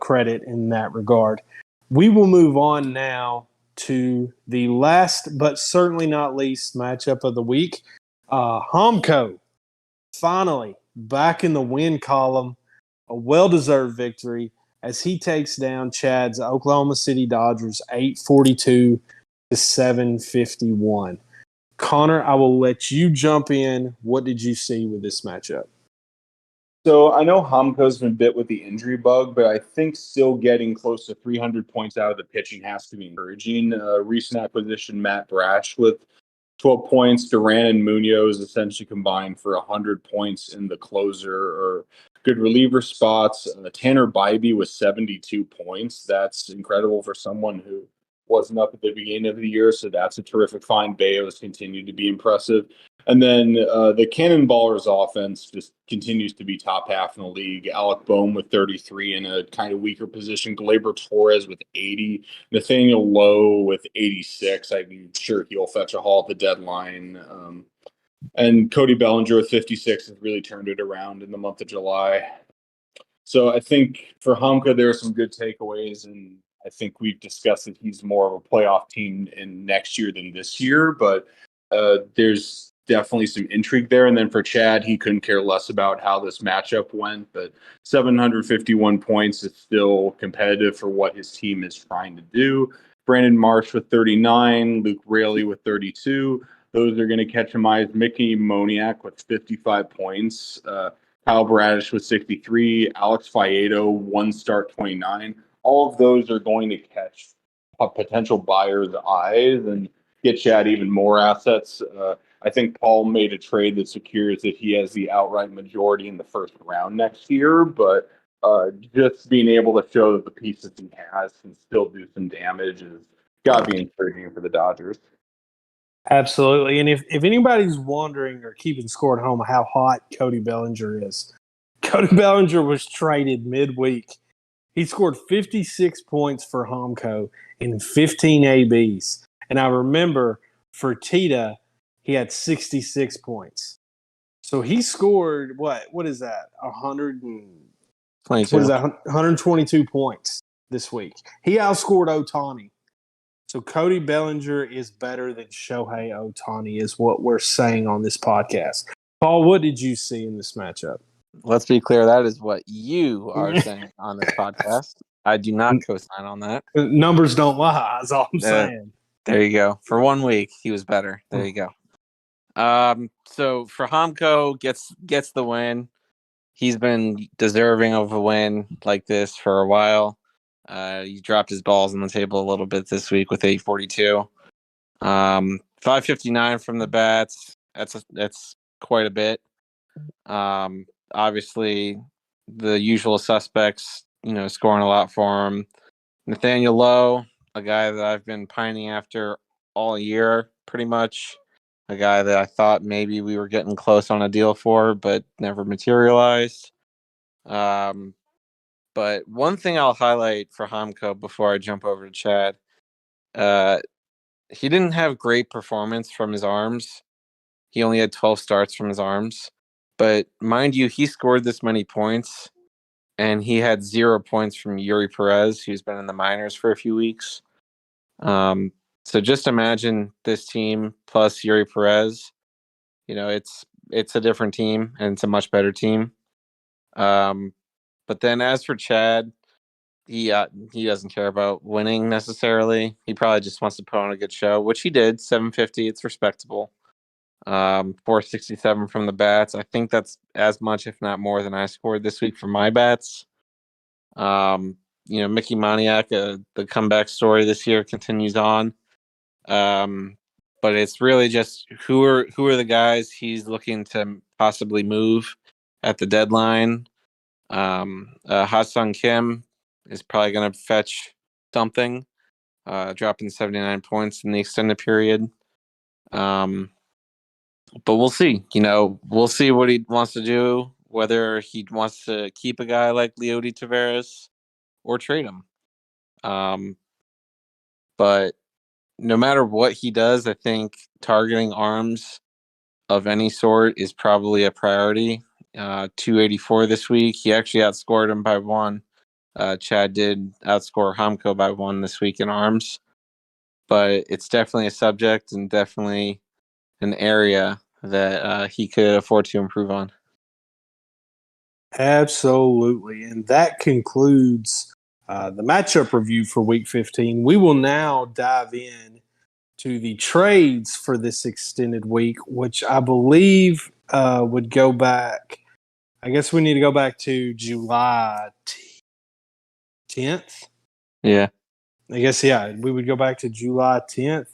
credit in that regard. We will move on now to the last, but certainly not least, matchup of the week. Homco, finally back in the win column, a well-deserved victory as he takes down Chad's Oklahoma City Dodgers 842 to 751. Connor, I will let you jump in. What did you see with this matchup? So I know Homco's been bit with the injury bug, but I think still getting close to 300 points out of the pitching has to be encouraging. Recent acquisition, Matt Brash with 12 points. Duran and Munoz essentially combined for 100 points in the closer or good reliever spots. Tanner Bybee with 72 points. That's incredible for someone who wasn't up at the beginning of the year, so that's a terrific find. Bayo's continued to be impressive. And then the Cannonballers offense just continues to be top half in the league. Alec Boehm with 33 in a kind of weaker position. Gleyber Torres with 80. Nathaniel Lowe with 86. I'm sure he'll fetch a haul at the deadline. And Cody Bellinger with 56 has really turned it around in the month of July. So I think for Homka, there are some good takeaways, and I think we've discussed that he's more of a playoff team in next year than this year, but there's definitely some intrigue there. And then for Chad, he couldn't care less about how this matchup went, but 751 points is still competitive for what his team is trying to do. Brandon Marsh with 39, Luke Raley with 32. Those are going to catch him eyes. Mickey Moniak with 55 points. Kyle Bradish with 63. Alex Faedo, 1 start, 29. All of those are going to catch a potential buyer's eyes and get Chad even more assets. I think Paul made a trade that secures that he has the outright majority in the first round next year, but just being able to show that the pieces he has can still do some damage has got to be encouraging for the Dodgers. Absolutely. And if anybody's wondering or keeping score at home how hot Cody Bellinger is, Cody Bellinger was traded midweek. He scored 56 points for Homco in 15 ABs. And I remember for Tita, he had 66 points. So he scored what is that? 122 points this week. He outscored Ohtani. So Cody Bellinger is better than Shohei Ohtani is what we're saying on this podcast. Paul, what did you see in this matchup? Let's be clear. That is what you are saying on this podcast. I do not co-sign on that. Numbers don't lie. That's all I'm saying. There you go. For 1 week, he was better. There you go. So for Homco, gets the win. He's been deserving of a win like this for a while. He dropped his balls on the table a little bit this week with 842. 559 from the bats. That's quite a bit. Obviously, the usual suspects, scoring a lot for him. Nathaniel Lowe, a guy that I've been pining after all year, pretty much. A guy that I thought maybe we were getting close on a deal for, but never materialized. But one thing I'll highlight for Homco before I jump over to Chad, he didn't have great performance from his arms. He only had 12 starts from his arms. But mind you, he scored this many points, and he had 0 points from Yuri Perez, who's been in the minors for a few weeks. So just imagine this team plus Yuri Perez. It's a different team, and it's a much better team. But then as for Chad, he doesn't care about winning necessarily. He probably just wants to put on a good show, which he did. 750, it's respectable. 467 from the bats. I think that's as much, if not more, than I scored this week for my bats. Mickey Moniak, the comeback story this year continues on. But it's really just who are the guys he's looking to possibly move at the deadline. Ha-Seong Kim is probably going to fetch something, dropping 79 points in the extended period. But we'll see. We'll see what he wants to do, whether he wants to keep a guy like Leody Taveras or trade him. But no matter what he does, I think targeting arms of any sort is probably a priority. 284 this week. He actually outscored him by 1. Chad did outscore Homco by 1 this week in arms. But it's definitely a subject and definitely an area that he could afford to improve on. Absolutely. And that concludes the matchup review for Week 15. We will now dive in to the trades for this extended week, which I believe would go back. I guess we need to go back to July 10th. Yeah. I guess, we would go back to July 10th.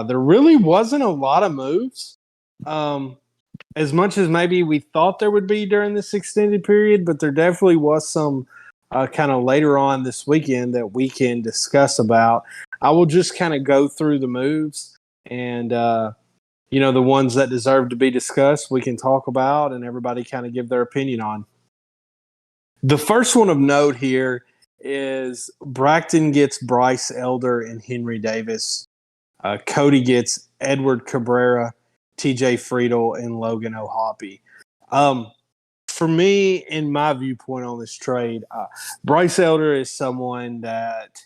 There really wasn't a lot of moves, as much as maybe we thought there would be during this extended period, but there definitely was some kind of later on this weekend that we can discuss about. I will just kind of go through the moves and, the ones that deserve to be discussed, we can talk about and everybody kind of give their opinion on. The first one of note here is Bracton gets Bryce Elder and Henry Davis. Cody gets Edward Cabrera, TJ Friedel, and Logan O'Hoppe. For me, in my viewpoint on this trade, Bryce Elder is someone that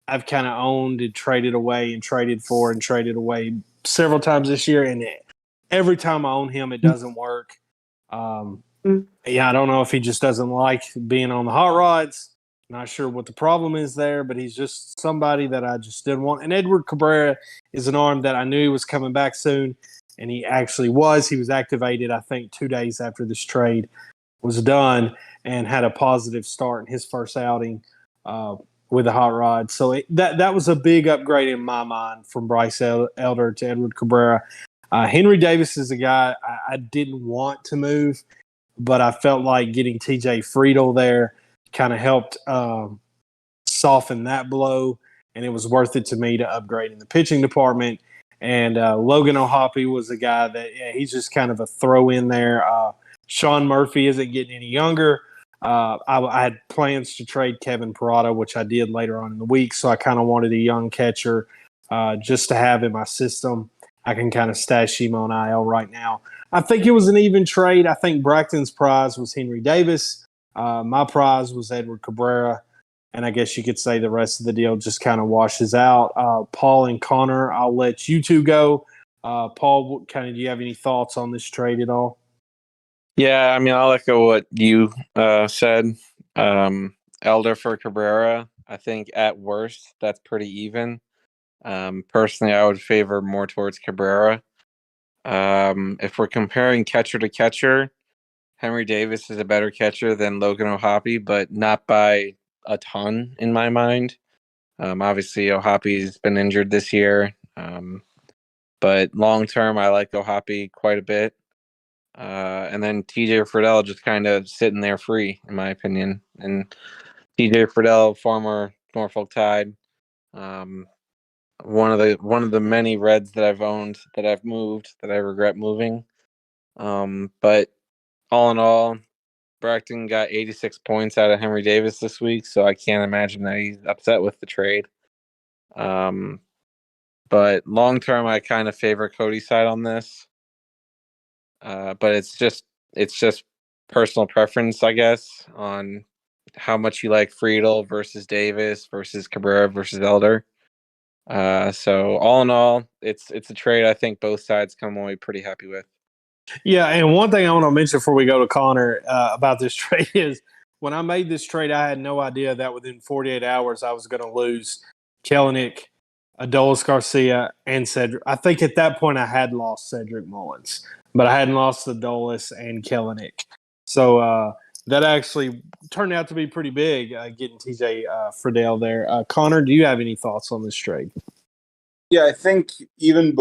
I've kind of owned and traded away and traded for and traded away several times this year. And every time I own him, it doesn't work. I don't know if he just doesn't like being on the hot rods. Not sure what the problem is there, but he's just somebody that I just didn't want. And Edward Cabrera is an arm that I knew he was coming back soon, and he actually was. He was activated, I think, 2 days after this trade was done and had a positive start in his first outing with the hot rod. So that was a big upgrade in my mind from Bryce Elder to Edward Cabrera. Henry Davis is a guy I didn't want to move, but I felt like getting TJ Friedel there kind of helped soften that blow, and it was worth it to me to upgrade in the pitching department. And Logan O'Hoppe was a guy that he's just kind of a throw in there. Sean Murphy isn't getting any younger. I had plans to trade Kevin Parada, which I did later on in the week. So I kind of wanted a young catcher just to have in my system. I can kind of stash him on IL right now. I think it was an even trade. I think Bracton's prize was Henry Davis. My prize was Edward Cabrera. And I guess you could say the rest of the deal just kind of washes out. Paul and Connor, I'll let you two go. Paul, do you have any thoughts on this trade at all? Yeah, I mean, I'll echo what you said. Elder for Cabrera, I think at worst, that's pretty even. Personally, I would favor more towards Cabrera. If we're comparing catcher to catcher, Henry Davis is a better catcher than Logan O'Hoppe, but not by a ton in my mind. Obviously, O'Hoppe's been injured this year, but long term, I like O'Hoppe quite a bit. And then TJ Friedl just kind of sitting there free, in my opinion. And TJ Friedl, former Norfolk Tide, one of the many Reds that I've owned, that I've moved, that I regret moving. But all in all, Bracton got 86 points out of Henry Davis this week, so I can't imagine that he's upset with the trade. But long term, I kind of favor Cody's side on this. But it's just personal preference, I guess, on how much you like Friedl versus Davis versus Cabrera versus Elder. So all in all, it's a trade I think both sides come away pretty happy with. Yeah, and one thing I want to mention before we go to Connor about this trade is when I made this trade, I had no idea that within 48 hours I was going to lose Kelenic, Adolis Garcia, and Cedric. I think at that point I had lost Cedric Mullins, but I hadn't lost Adolis and Kelenic. So that actually turned out to be pretty big, getting TJ Friedl there. Connor, do you have any thoughts on this trade? Yeah, I think even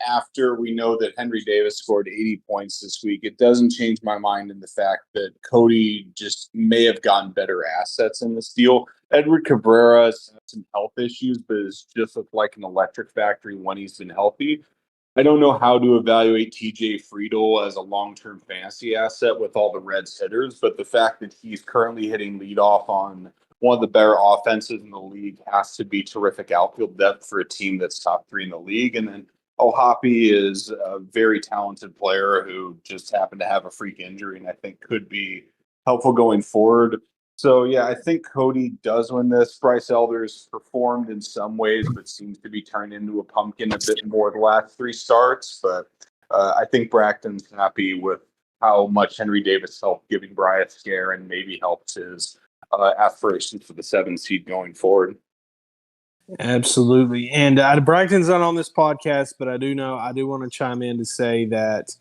after we know that Henry Davis scored 80 points this week, it doesn't change my mind in the fact that Cody just may have gotten better assets in this deal. Edward Cabrera has some health issues, but is just looked like an electric factory when he's been healthy. I don't know how to evaluate TJ Friedl as a long-term fantasy asset with all the Reds hitters, but the fact that he's currently hitting leadoff on one of the better offenses in the league has to be terrific outfield depth for a team that's top 3 in the league. And then O'Hoppe is a very talented player who just happened to have a freak injury and I think could be helpful going forward. So, yeah, I think Cody does win this. Bryce Elder's performed in some ways, but seems to be turned into a pumpkin a bit more the last 3 starts. But I think Bracton's happy with how much Henry Davis helped giving Bryce a scare and maybe helped his aspirations for the 7 seed going forward. Absolutely. And Bracton's not on this podcast, but I do want to chime in to say that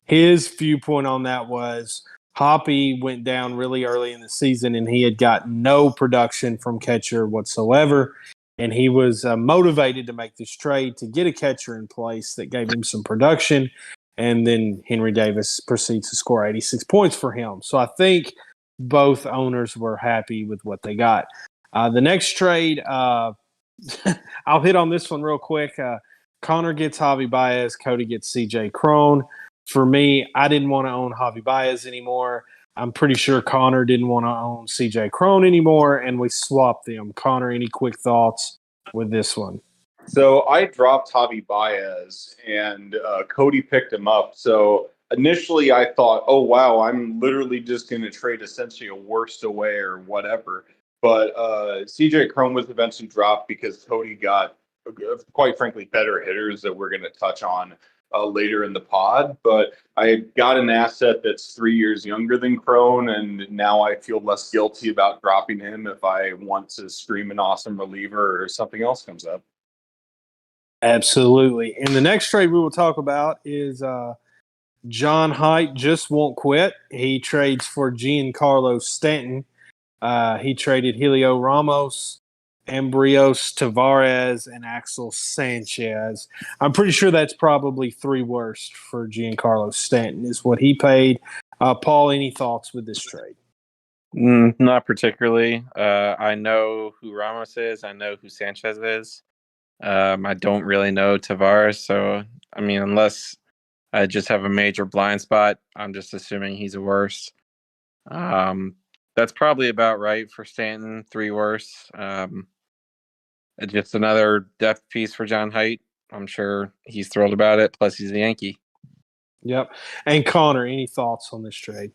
his viewpoint on that was Hoppe went down really early in the season and he had gotten no production from catcher whatsoever. And he was motivated to make this trade to get a catcher in place that gave him some production. And then Henry Davis proceeds to score 86 points for him. So I think both owners were happy with what they got. The next trade, I'll hit on this one real quick. Connor gets Javi Baez. Cody gets CJ Cron. For me, I didn't want to own Javi Baez anymore. I'm pretty sure Connor didn't want to own CJ Cron anymore, and we swapped them. Connor, any quick thoughts with this one? So I dropped Javi Baez, and Cody picked him up. So initially I thought, oh, wow, I'm literally just going to trade essentially a worst away or whatever. But CJ Cron was eventually dropped because Cody got, quite frankly, better hitters that we're going to touch on later in the pod. But I got an asset that's 3 years younger than Cron, and now I feel less guilty about dropping him if I want to stream an awesome reliever or something else comes up. Absolutely. And the next trade we will talk about is John Haidt just won't quit. He trades for Giancarlo Stanton. He traded Helio Ramos, Ambrios Tavares, and Axel Sanchez. I'm pretty sure that's probably 3 worst for Giancarlo Stanton is what he paid. Paul, any thoughts with this trade? Not particularly. I know who Ramos is. I know who Sanchez is. I don't really know Tavares, so I mean, unless I just have a major blind spot, I'm just assuming he's a worse. That's probably about right for Stanton. 3 worse. Just another depth piece for John Haidt. I'm sure he's thrilled about it. Plus, he's a Yankee. Yep. And Connor, any thoughts on this trade?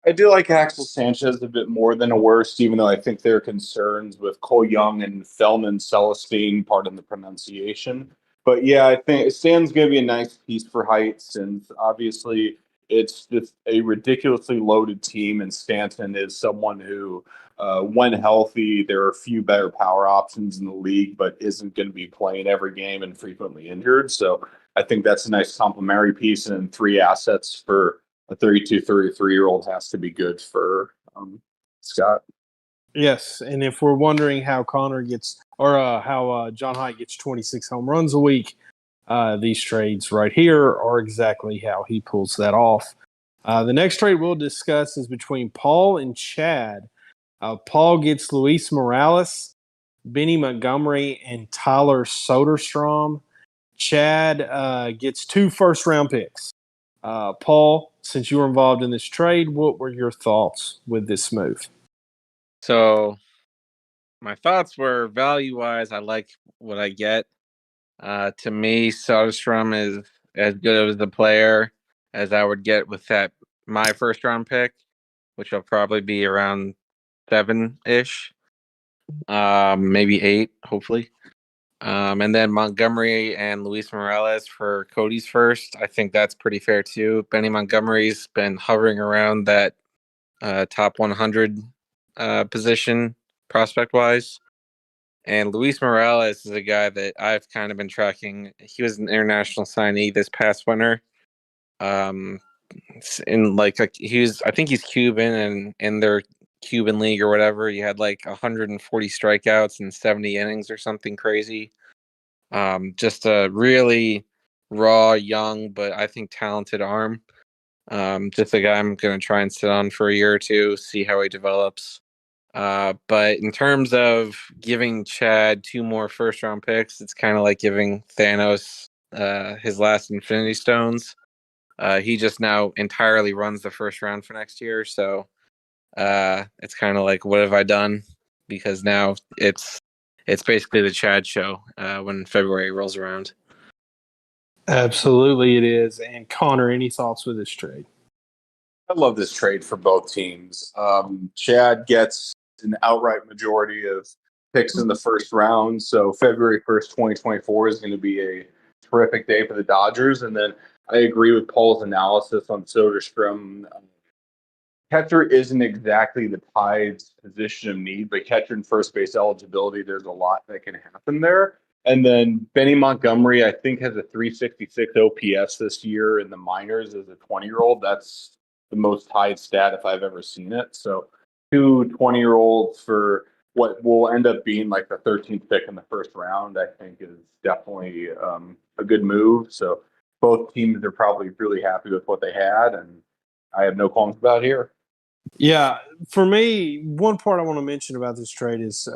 I do like Axel Sanchez a bit more than a worst, even though I think there are concerns with Cole Young and Felman Celestine, pardon the pronunciation. But yeah, I think Stan's going to be a nice piece for Heights, since obviously it's just a ridiculously loaded team, and Stanton is someone who, when healthy, there are a few better power options in the league, but isn't going to be playing every game and frequently injured. So I think that's a nice complementary piece, and 3 assets for a 32, 33-year-old has to be good for Scott. Yes, and if we're wondering how Connor gets, or how John Haidt gets 26 home runs a week, these trades right here are exactly how he pulls that off. The next trade we'll discuss is between Paul and Chad. Paul gets Luis Morales, Benny Montgomery, and Tyler Soderstrom. Chad gets 2 first-round picks. Paul, since you were involved in this trade, what were your thoughts with this move? So my thoughts were value-wise, I like what I get. To me, Soderstrom is as good as the player as I would get with my first-round pick, which will probably be around 7-ish, maybe 8, hopefully. And then Montgomery and Luis Morales for Cody's first. I think that's pretty fair too. Benny Montgomery's been hovering around that top 100 position prospect wise. And Luis Morales is a guy that I've kind of been tracking. He was an international signee this past winter. In I think he's Cuban, and in their Cuban league or whatever, he had like 140 strikeouts in 70 innings or something crazy. Just a really raw, young, but I think talented arm. Just a guy I'm going to try and sit on for a year or two, see how he develops. But in terms of giving Chad 2 more first round picks, it's kind of like giving Thanos his last Infinity Stones. He just now entirely runs the first round for next year. So it's kind of like, what have I done? Because now it's basically the Chad show when February rolls around. Absolutely, it is. And Connor, any thoughts with this trade? I love this trade for both teams. Chad gets an outright majority of picks in the first round. So February 1st, 2024 is going to be a terrific day for the Dodgers. And then I agree with Paul's analysis on Soderstrom. Catcher isn't exactly the Tide's position of need, but catcher and first base eligibility, there's a lot that can happen there. And then Benny Montgomery, I think, has a 366 OPS this year in the minors as a 20-year-old. That's the most Tide stat if I've ever seen it. So 2 20-year-olds for what will end up being like the 13th pick in the first round, I think is definitely a good move. So both teams are probably really happy with what they had, and I have no qualms about here. Yeah, for me, one part I want to mention about this trade is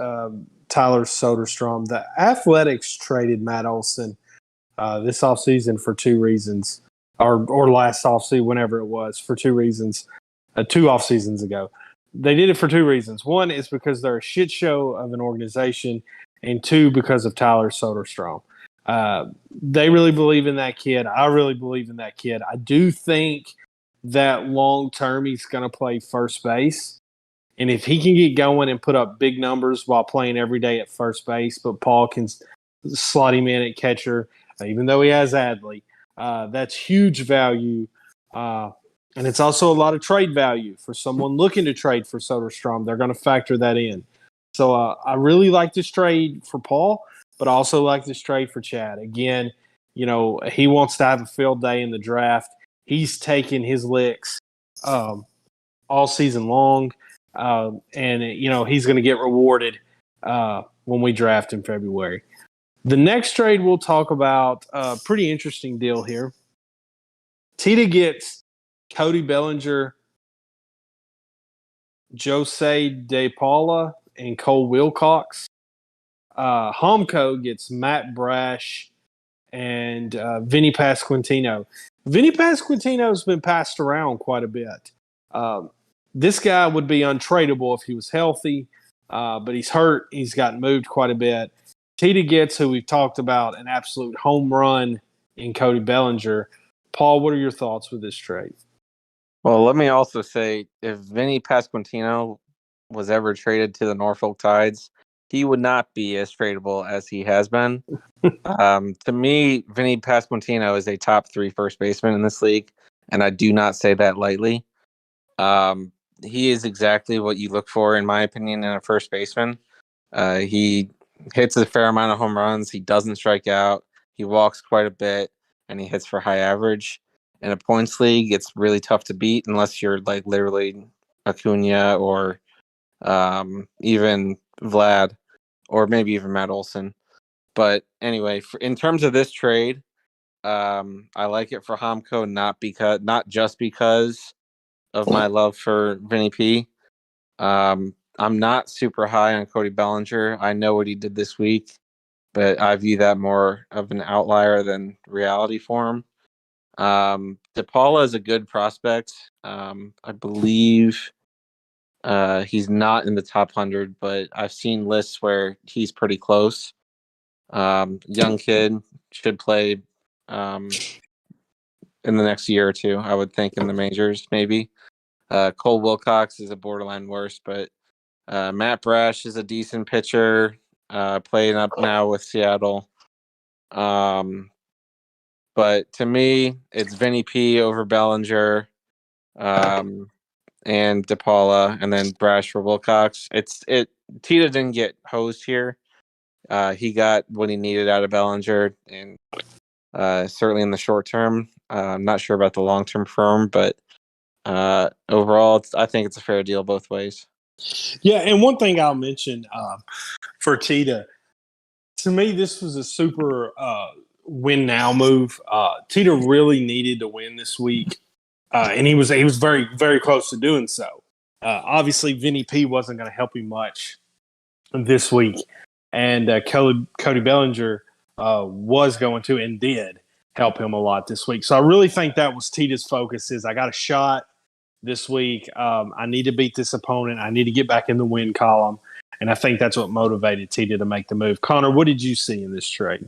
Tyler Soderstrom. The Athletics traded Matt Olson this offseason for 2 reasons, or last offseason, whenever it was, for 2 reasons, 2 off seasons ago. They did it for 2 reasons. One is because they're a shit show of an organization, and 2, because of Tyler Soderstrom. They really believe in that kid. I really believe in that kid. I do think that long term he's going to play first base. And if he can get going and put up big numbers while playing every day at first base, but Paul can slot him in at catcher, even though he has Adley, that's huge value. And it's also a lot of trade value for someone looking to trade for Soderstrom. They're going to factor that in. So I really like this trade for Paul, but I also like this trade for Chad. Again, he wants to have a field day in the draft. He's taken his licks all season long, and he's going to get rewarded when we draft in February. The next trade we'll talk about, a pretty interesting deal here. Tita gets Cody Bellinger, Jose De Paula, and Cole Wilcox. Homco gets Matt Brash and Vinny Pasquantino. Vinny Pasquantino has been passed around quite a bit. This guy would be untradeable if he was healthy, but he's hurt. He's gotten moved quite a bit. Tita gets, who we've talked about, an absolute home run in Cody Bellinger. Paul, what are your thoughts with this trade? Well, let me also say, if Vinny Pasquantino was ever traded to the Norfolk Tides, he would not be as tradable as he has been. To me, Vinny Pasquantino is a top 3 first baseman in this league, and I do not say that lightly. He is exactly what you look for, in my opinion, in a first baseman. He hits a fair amount of home runs. He doesn't strike out. He walks quite a bit, and he hits for high average. In a points league, it's really tough to beat unless you're like literally Acuna or even Vlad, or maybe even Matt Olson. But anyway, in terms of this trade, I like it for Homco, not just because of my love for Vinny P. I'm not super high on Cody Bellinger. I know what he did this week, but I view that more of an outlier than reality for him. DePaula is a good prospect. I believe he's not in the top 100, but I've seen lists where he's pretty close. Young kid, should play in the next year or two, I would think, in the majors, maybe. Cole Wilcox is a borderline worse, but Matt Brash is a decent pitcher, playing up now with Seattle. But to me, it's Vinny P over Bellinger, and DePaula, and then Brash for Wilcox. Tita didn't get hosed here. He got what he needed out of Bellinger, and certainly in the short term. I'm not sure about the long term for him, but overall, I think it's a fair deal both ways. Yeah, and one thing I'll mention for Tita, to me, this was a super win now move. Tita really needed to win this week, and he was very, very close to doing so. Obviously, Vinny P wasn't going to help him much this week, and Cody Bellinger was going to and did help him a lot this week. So I really think that was Tita's focus: is I got a shot this week. I need to beat this opponent. I need to get back in the win column. And I think that's what motivated Tita to make the move. Connor, what did you see in this trade?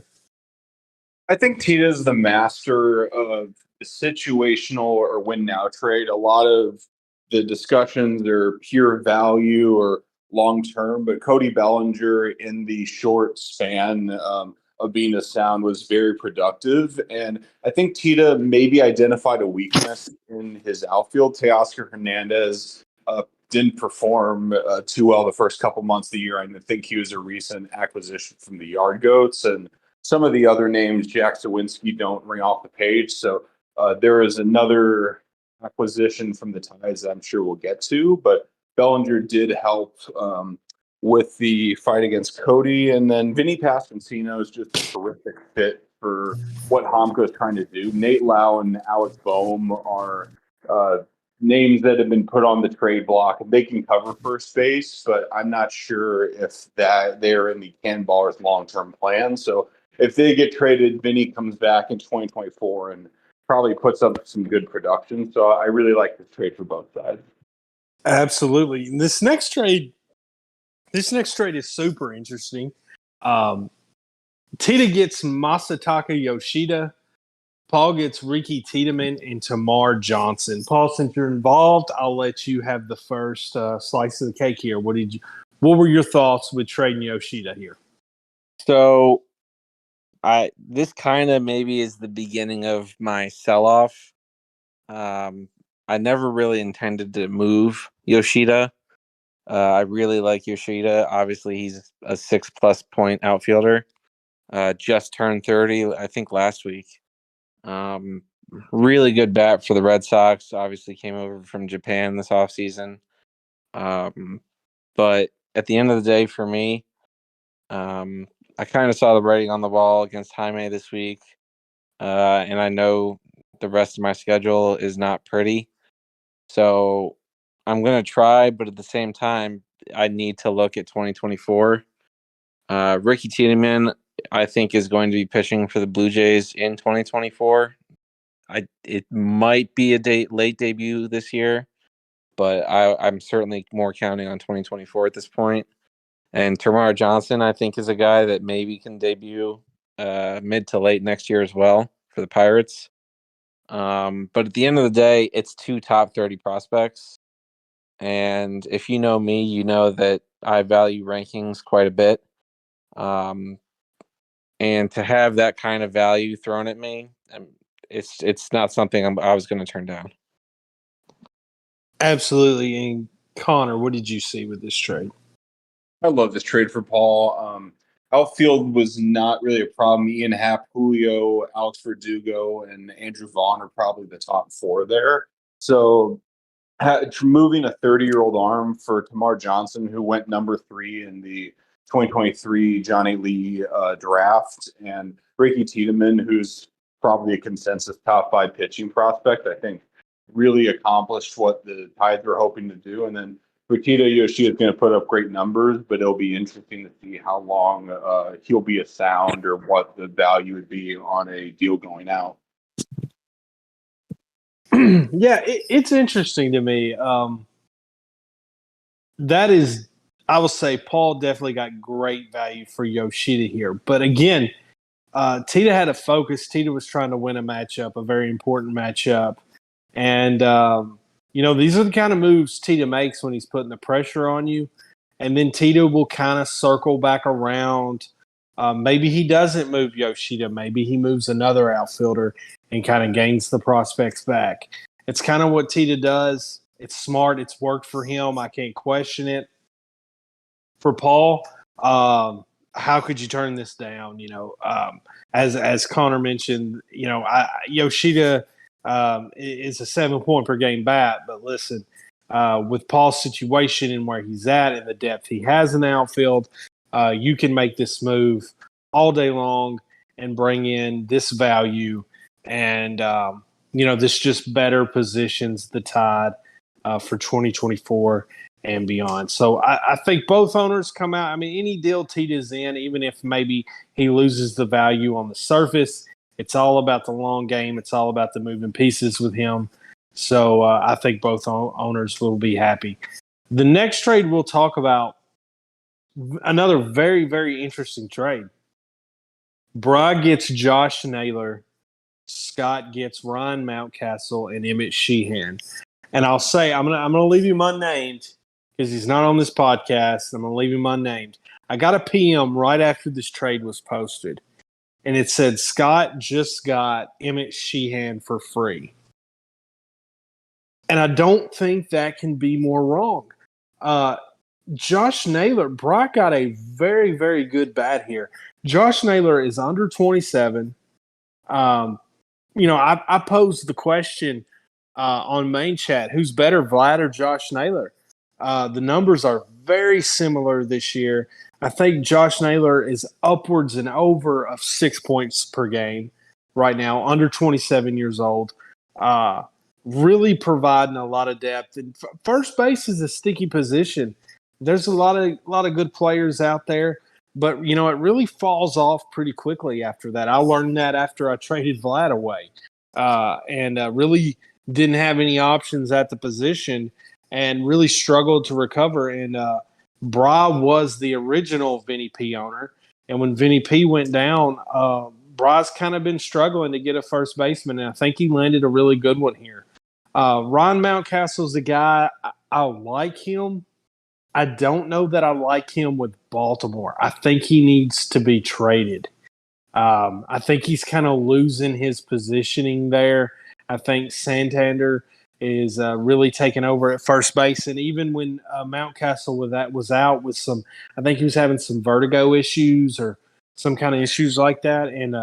I think Tita's the master of the situational or win now trade. A lot of the discussions are pure value or long term, but Cody Bellinger in the short span of being a sound was very productive. And I think Tita maybe identified a weakness in his outfield. Teoscar Hernandez didn't perform too well the first couple months of the year. I think he was a recent acquisition from the Yard Goats, and some of the other names, Jack Sawinski, don't ring off the page. So there is another acquisition from the Tides that I'm sure we'll get to, but Bellinger did help with the fight against Cody. And then Vinny Pasquantino is just a terrific fit for what Homco is trying to do. Nate Lau and Alex Boehm are names that have been put on the trade block, and they can cover first base, but I'm not sure if that they're in the Can Ballers long-term plan. So if they get traded, Vinny comes back in 2024 and probably puts up some good production. So I really like this trade for both sides. Absolutely. And this next trade is super interesting. Tita gets Masataka Yoshida. Paul gets Ricky Tiedemann and Tamar Johnson. Paul, since you're involved, I'll let you have the first slice of the cake here. What were your thoughts with trading Yoshida here? So this kind of maybe is the beginning of my sell-off. I never really intended to move Yoshida. I really like Yoshida. Obviously, he's a 6+ point outfielder. Just turned 30, I think, last week. Really good bat for the Red Sox. Obviously came over from Japan this offseason. But at the end of the day, for me, I kind of saw the writing on the wall against Jaime this week. And I know the rest of my schedule is not pretty. So I'm going to try, but at the same time, I need to look at 2024. Ricky Tiedemann, I think, is going to be pitching for the Blue Jays in 2024. It might be a late debut this year, but I'm certainly more counting on 2024 at this point. And Termarr Johnson, I think, is a guy that maybe can debut mid to late next year as well for the Pirates. But at the end of the day, it's 2 top 30 prospects. And if you know me, you know that I value rankings quite a bit. And to have that kind of value thrown at me, it's not something I was going to turn down. Absolutely. And Connor, what did you see with this trade? I love this trade for Paul. Outfield was not really a problem. Ian Happ, Julio, Alex Verdugo, and Andrew Vaughn are probably the top 4 there. So moving a 30-year-old arm for Termarr Johnson, who went number 3 in the 2023 Johnny Lee draft, and Ricky Tiedemann, who's probably a consensus top 5 pitching prospect, I think really accomplished what the Tides were hoping to do. And then Akito Yoshida is going to put up great numbers, but it'll be interesting to see how long he'll be a sound or what the value would be on a deal going out. Yeah, it's interesting to me. That is, I will say, Paul definitely got great value for Yoshida here. But again, Tita had a focus. Tita was trying to win a matchup, a very important matchup. And, these are the kind of moves Tita makes when he's putting the pressure on you. And then Tita will kind of circle back around. Maybe he doesn't move Yoshida. Maybe he moves another outfielder and kind of gains the prospects back. It's kind of what Tita does. It's smart. It's worked for him. I can't question it. For Paul, how could you turn this down? As Connor mentioned, Yoshida is a 7-point per game bat. But listen, with Paul's situation and where he's at and the depth he has in the outfield, you can make this move all day long and bring in this value. And, this just better positions the Tide for 2024 and beyond. So I think both owners come out. I mean, any deal Tita's in, even if maybe he loses the value on the surface, it's all about the long game. It's all about the moving pieces with him. So I think both owners will be happy. The next trade we'll talk about, another very, very interesting trade. Bry gets Josh Naylor. Scott gets Ryan Mountcastle and Emmett Sheehan. And I'll say, I'm gonna leave him unnamed because he's not on this podcast. I'm gonna leave him unnamed. I got a PM right after this trade was posted, and it said Scott just got Emmett Sheehan for free. And I don't think that can be more wrong. Josh Naylor, Brock got a very, very good bat here. Josh Naylor is under 27. I posed the question on main chat, who's better, Vlad or Josh Naylor? The numbers are very similar this year. I think Josh Naylor is upwards and over of 6 points per game right now, under 27 years old. Really providing a lot of depth. And first base is a sticky position. There's a lot of good players out there, but it really falls off pretty quickly after that. I learned that after I traded Vlad away, and really didn't have any options at the position, and really struggled to recover. And Bry was the original Vinny P owner, and when Vinny P went down, Bry's kind of been struggling to get a first baseman, and I think he landed a really good one here. Ron Mountcastle's a guy I like him. I don't know that I like him with Baltimore. I think he needs to be traded. I think he's kind of losing his positioning there. I think Santander is really taking over at first base. And even when Mountcastle was out with some, I think he was having some vertigo issues or some kind of issues like that. And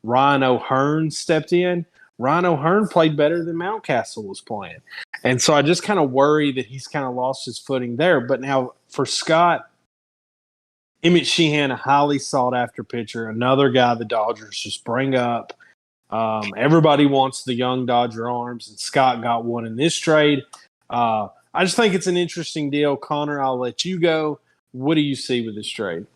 Ryan O'Hearn stepped in. Ryan O'Hearn played better than Mountcastle was playing. And so I just kind of worry that he's kind of lost his footing there. But now for Scott, Emmett Sheehan, a highly sought-after pitcher, another guy the Dodgers just bring up. Everybody wants the young Dodger arms, and Scott got one in this trade. I just think it's an interesting deal. Connor, I'll let you go. What do you see with this trade?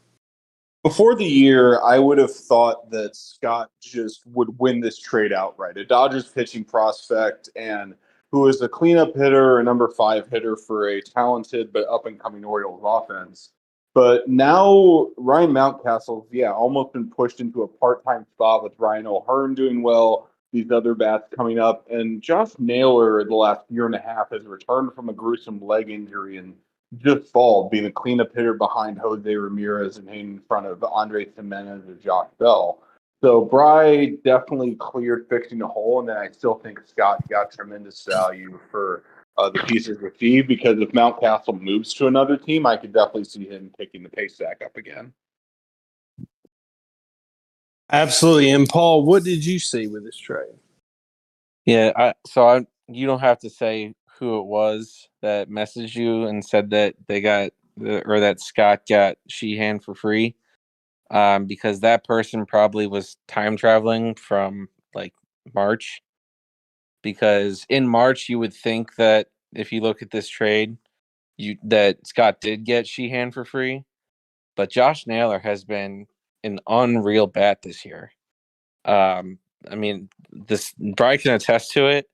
Before the year, I would have thought that Scott just would win this trade outright. A Dodgers pitching prospect and who is a cleanup hitter, a number 5 hitter for a talented but up and coming Orioles offense. But now Ryan Mountcastle's, almost been pushed into a part-time spot with Ryan O'Hearn doing well, these other bats coming up. And Josh Naylor, the last year and a half, has returned from a gruesome leg injury and just fall, being a cleanup hitter behind Jose Ramirez and in front of Andres Gimenez and Josh Bell. So Bry definitely cleared fixing the hole, and then I still think Scott got tremendous value for the pieces received, because if Mountcastle moves to another team, I could definitely see him picking the pace back up again. Absolutely. And Paul, what did you see with this trade? Yeah, you don't have to say who it was that messaged you and said that they got or that Scott got Sheehan for free, because that person probably was time traveling from like March. Because in March, you would think that if you look at this trade, that Scott did get Sheehan for free, but Josh Naylor has been an unreal bat this year. I mean, this Brian can attest to it.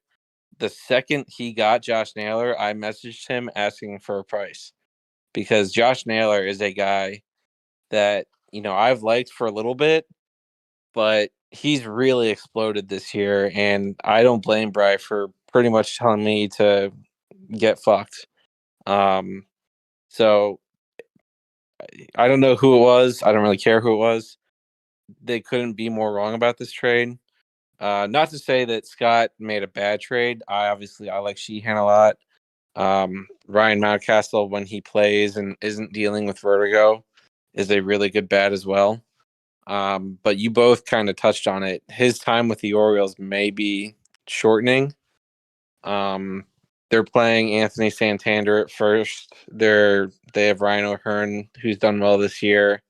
The second he got Josh Naylor, I messaged him asking for a price, because Josh Naylor is a guy that, I've liked for a little bit, but he's really exploded this year, and I don't blame Bry for pretty much telling me to get fucked. So I don't know who it was. I don't really care who it was. They couldn't be more wrong about this trade. Not to say that Scott made a bad trade. I like Sheehan a lot. Ryan Mountcastle, when he plays and isn't dealing with vertigo, is a really good bat as well. But you both kind of touched on it. His time with the Orioles may be shortening. They're playing Anthony Santander at first. They have Ryan O'Hearn, who's done well this year.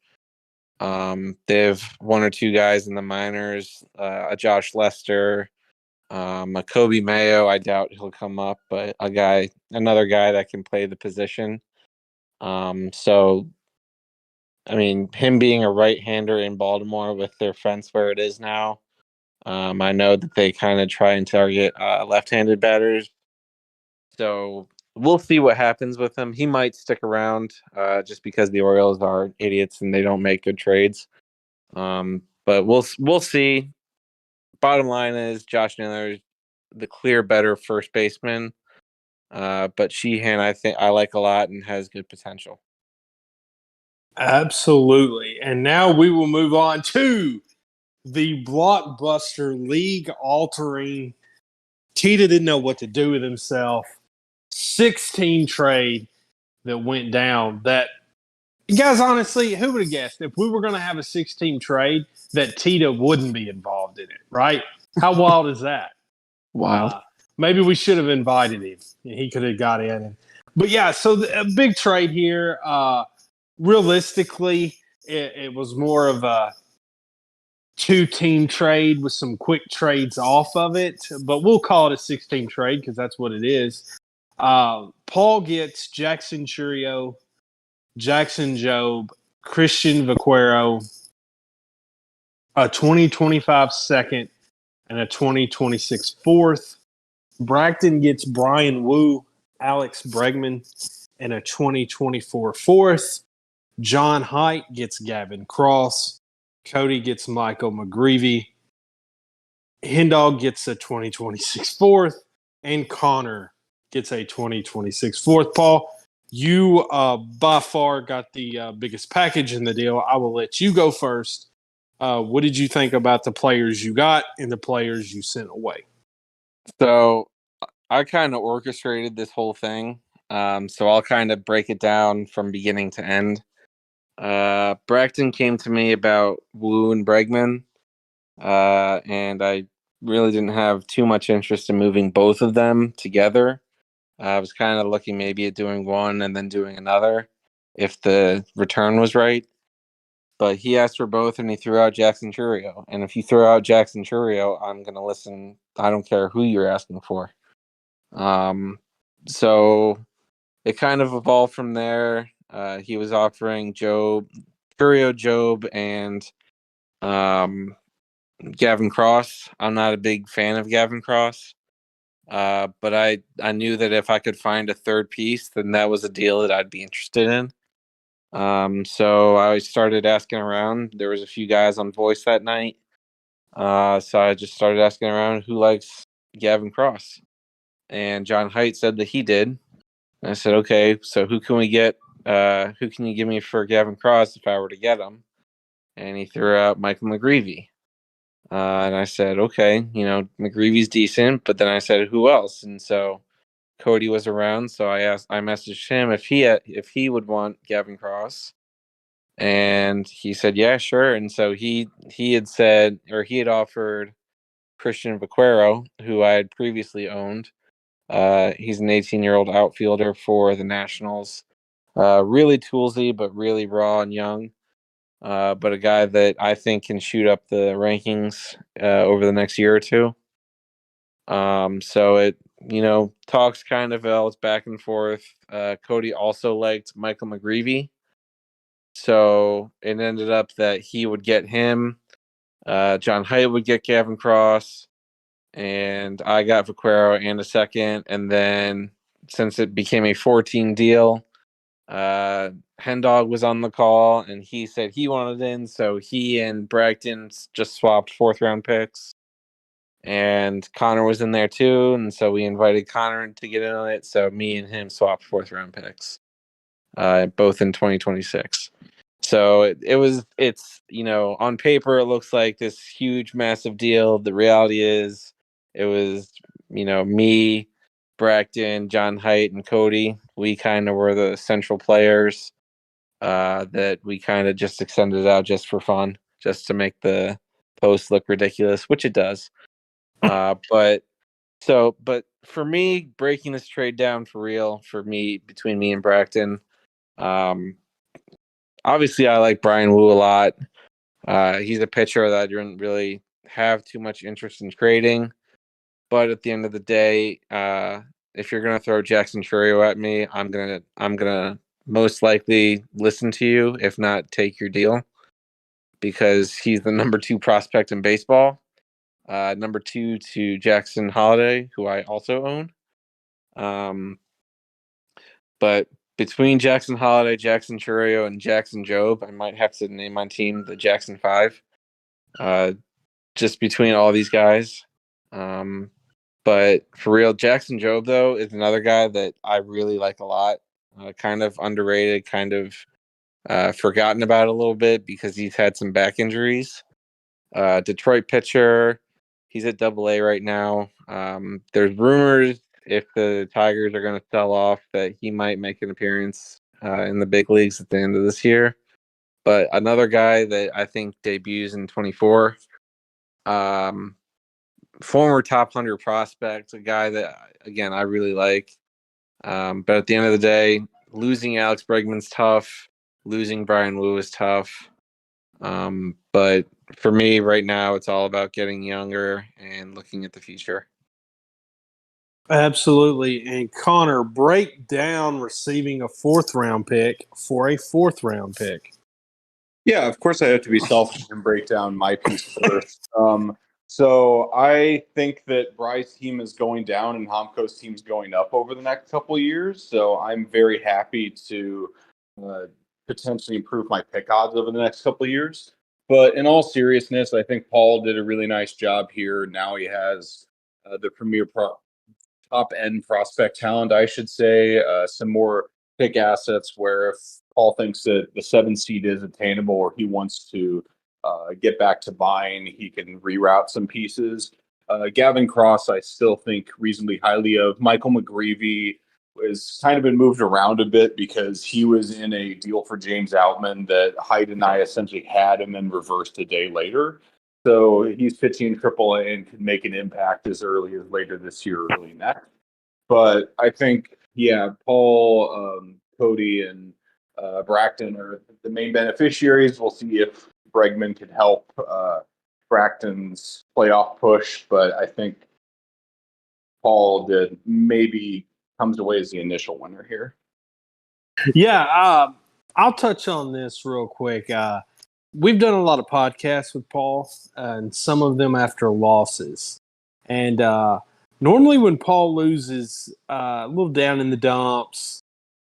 They have one or two guys in the minors, a Josh Lester, a Kobe Mayo. I doubt he'll come up, but another guy that can play the position. So, I mean, him being a right-hander in Baltimore with their fence where it is now, I know that they kind of try and target left-handed batters. So we'll see what happens with him. He might stick around just because the Orioles are idiots and they don't make good trades. But we'll see. Bottom line is Josh Naylor is the clear better first baseman. But Sheehan, I think I like a lot and has good potential. Absolutely. And now we will move on to the blockbuster league-altering. Tita didn't know what to do with himself. 16 trade that went down. That, guys, honestly, who would have guessed if we were going to have a 16 trade that Tita wouldn't be involved in it, right? How wild is that? Wild. Maybe we should have invited him. He could have got in. But yeah, so a big trade here. Realistically, it was more of a 2-team trade with some quick trades off of it, but we'll call it a 6-team trade because that's what it is. Paul gets Jackson Chourio, Jackson Jobe, Christian Vaquero, a 2025 second, and a 2026 fourth. Bracton gets Brian Wu, Alex Bregman, and a 2024 fourth. John Haidt gets Gavin Cross. Cody gets Michael McGreevy. Hendog gets a 2026 fourth. And Connor gets a 2026 fourth. Paul, you by far got the biggest package in the deal. I will let you go first. What did you think about the players you got and the players you sent away? So I kind of orchestrated this whole thing. So I'll kind of break it down from beginning to end. Bracton came to me about Wu and Bregman, and I really didn't have too much interest in moving both of them together. I was kind of looking maybe at doing one and then doing another if the return was right. But he asked for both, and he threw out Jackson Chourio. And if you throw out Jackson Chourio, I'm going to listen. I don't care who you're asking for. So it kind of evolved from there. He was offering Churio, Job, and Gavin Cross. I'm not a big fan of Gavin Cross, but I knew that if I could find a third piece, then that was a deal that I'd be interested in. So I started asking around. There was a few guys on Voice that night. So I just started asking around who likes Gavin Cross. And John Haidt said that he did. And I said, okay, so who can we get? Who can you give me for Gavin Cross if I were to get him? And he threw out Michael McGreevy. And I said, okay, McGreevy's decent. But then I said, who else? And so Cody was around. So I messaged him if he would want Gavin Cross. And he said, yeah, sure. And so he had offered Christian Vaquero, who I had previously owned. He's an 18-year-old outfielder for the Nationals. Really toolsy, but really raw and young. But a guy that I think can shoot up the rankings over the next year or two. So it, talks kind of fell back and forth. Cody also liked Michael McGreevy. So it ended up that he would get him. John Haidt would get Gavin Cross. And I got Vaquero and a second. And then since it became a 14 deal, Hendog was on the call and he said he wanted in. So he and Bragton just swapped 4th-round picks. And Connor was in there too. And so we invited Connor to get in on it. So me and him swapped 4th-round picks, both in 2026. So it's on paper, it looks like this huge, massive deal. The reality is it was, me, Bragton, John Haidt, and Cody. We kind of were the central players that we kind of just extended out just for fun, just to make the post look ridiculous, which it does. But for me, breaking this trade down for real, between me and Bragton, obviously I like Bryan Woo a lot. He's a pitcher that I didn't really have too much interest in trading. But at the end of the day, if you're gonna throw Jackson Chourio at me, I'm gonna most likely listen to you, if not take your deal, because he's the number 2 prospect in baseball. Number 2 to Jackson Holliday, who I also own. But between Jackson Holliday, Jackson Chourio, and Jackson Job, I might have to name my team the Jackson 5. Just between all these guys. But for real, Jackson Job, though, is another guy that I really like a lot. Kind of underrated, kind of forgotten about a little bit because he's had some back injuries. Detroit pitcher. He's at AA right now. There's rumors if the Tigers are going to sell off that he might make an appearance in the big leagues at the end of this year. But another guy that I think debuts in 24. Former top 100 prospect, a guy that, again, I really like. But at the end of the day, losing Alex Bregman's tough. Losing Bryan Woo is tough. But for me right now, it's all about getting younger and looking at the future. Absolutely. And Connor, break down receiving a 4th-round pick for a 4th-round pick. Yeah, of course I have to be selfish and break down my piece first. So I think that Bry's team is going down and Homko's team's going up over the next couple of years. So I'm very happy to potentially improve my pick odds over the next couple of years. But in all seriousness, I think Paul did a really nice job here. Now he has the premier top end prospect talent, I should say, some more pick assets where if Paul thinks that the 7 seed is attainable or he wants to get back to buying, he can reroute some pieces. Gavin Cross, I still think reasonably highly of. Michael McGreevy has kind of been moved around a bit because he was in a deal for James Outman that Haidt and I essentially had and then reversed a day later. So he's pitching AAA and can make an impact as early as later this year, early next. But I think, yeah, Paul, Cody, and Bragton are the main beneficiaries. We'll see if Bregman could help Bragton's playoff push, but I think Paul did maybe comes away as the initial winner here. Yeah, I'll touch on this real quick. We've done a lot of podcasts with Paul, and some of them after losses. And normally, when Paul loses, a little down in the dumps,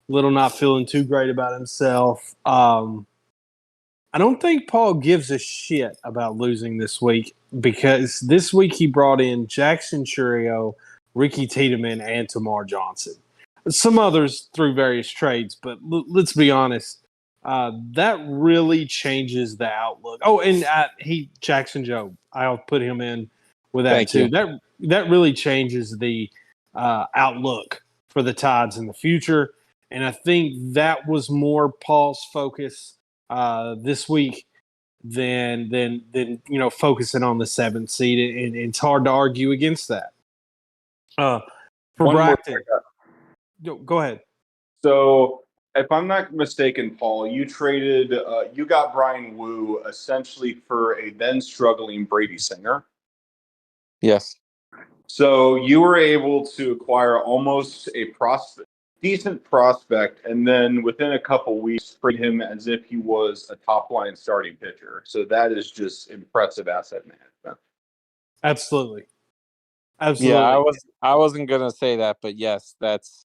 a little not feeling too great about himself. I don't think Paul gives a shit about losing this week because this week he brought in Jackson Churio, Ricky Tiedemann, and Tamar Johnson. Some others through various trades, but let's be honest, that really changes the outlook. Oh, and Jackson Jobe, I'll put him in with that Thank too. you. That really changes the outlook for the Tides in the future, and I think that was more Paul's focus this week than focusing on the 7th seed, and it's hard to argue against that. For One more Bracton, go ahead. So, if I'm not mistaken, Paul, you got Brian Wu essentially for a then struggling Brady Singer. Yes. So you were able to acquire almost a decent prospect, and then within a couple weeks, treat him as if he was a top line starting pitcher. So that is just impressive asset management. Absolutely. Yeah, I wasn't gonna say that, but yes, that's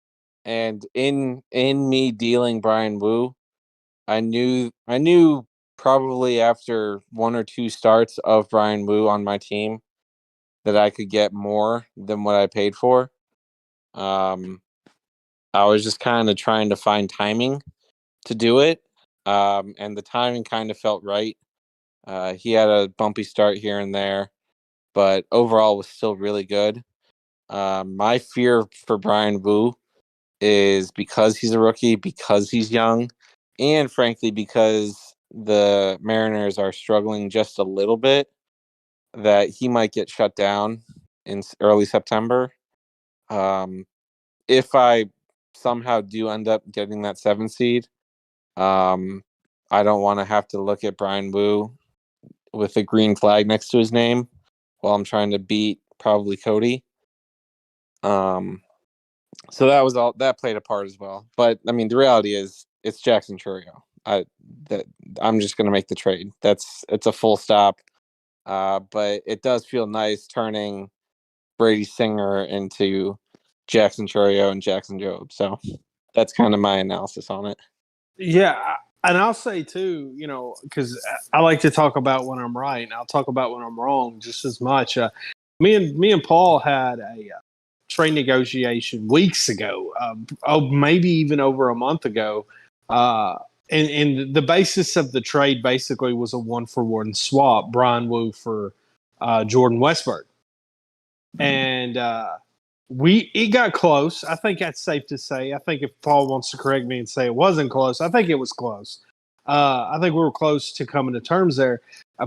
and in me dealing Brian Wu, I knew probably after 1 or 2 starts of Brian Wu on my team that I could get more than what I paid for. I was just kind of trying to find timing to do it. And the timing kind of felt right. He had a bumpy start here and there, but overall was still really good. My fear for Brian Wu is because he's a rookie, because he's young, and frankly, because the Mariners are struggling just a little bit, that he might get shut down in early September. If I somehow do end up getting that 7 seed, I don't want to have to look at Brian Wu with a green flag next to his name while I'm trying to beat probably Cody. So that played a part as well. But I mean, the reality is it's Jackson Churio. I'm just going to make the trade. It's a full stop. But it does feel nice turning Brady Singer into Jackson Churio and Jackson Jobe. So that's kind of my analysis on it. Yeah, and I'll say too, because I like to talk about when I'm right, and I'll talk about when I'm wrong just as much. Me and Paul had a trade negotiation weeks ago. Maybe even over a month ago. And the basis of the trade basically was a 1-for-1 swap: Brian Wu for Jordan Westburg, and it got close. I think that's safe to say. I think if Paul wants to correct me and say it wasn't close, I think it was close. I think we were close to coming to terms there.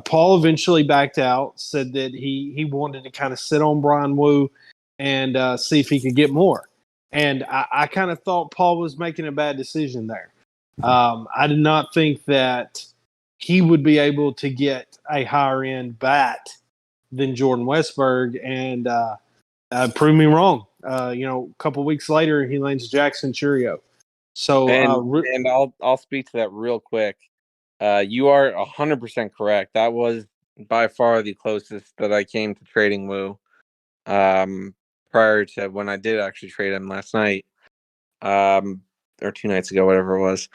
Paul eventually backed out, said that he wanted to kind of sit on Brian Wu and see if he could get more. And I kind of thought Paul was making a bad decision there. I did not think that he would be able to get a higher end bat than Jordan Westburg, and proved me wrong. A couple weeks later, he lands Jackson Churio. So, and I'll speak to that real quick. You are 100% correct. That was by far the closest that I came to trading Wu. Prior to when I did actually trade him last night, or 2 nights ago, whatever it was.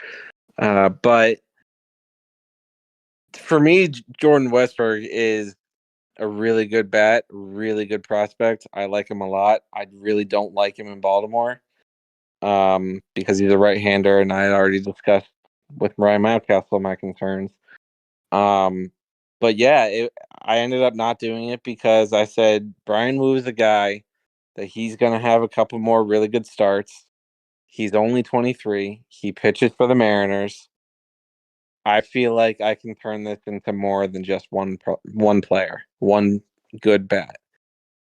But for me, Jordan Westburg is a really good bat, really good prospect. I like him a lot. I really don't like him in Baltimore because he's a right-hander, and I had already discussed with Ryan Mountcastle my concerns. But yeah, I ended up not doing it because I said Brian Wu is a guy that he's going to have a couple more really good starts. He's only 23. He pitches for the Mariners. I feel like I can turn this into more than just one player, one good bat.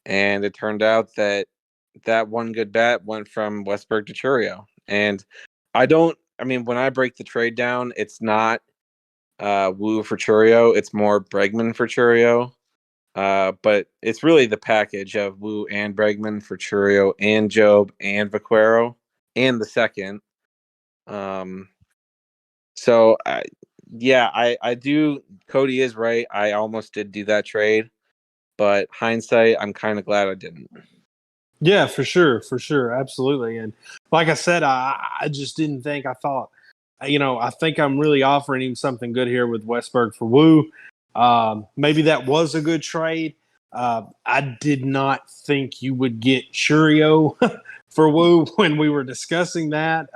And it turned out that one good bat went from Westburg to Churio. And when I break the trade down, it's not Wu for Churio. It's more Bregman for Churio. But it's really the package of Wu and Bregman for Churio and Jobe and Vaquero and the second. So, I do. Cody is right. I almost did do that trade, but hindsight, I'm kind of glad I didn't. Yeah, for sure, absolutely. And like I said, I just didn't think. I thought, I think I'm really offering him something good here with Westberg for Woo. Maybe that was a good trade. I did not think you would get Churio for Woo when we were discussing that.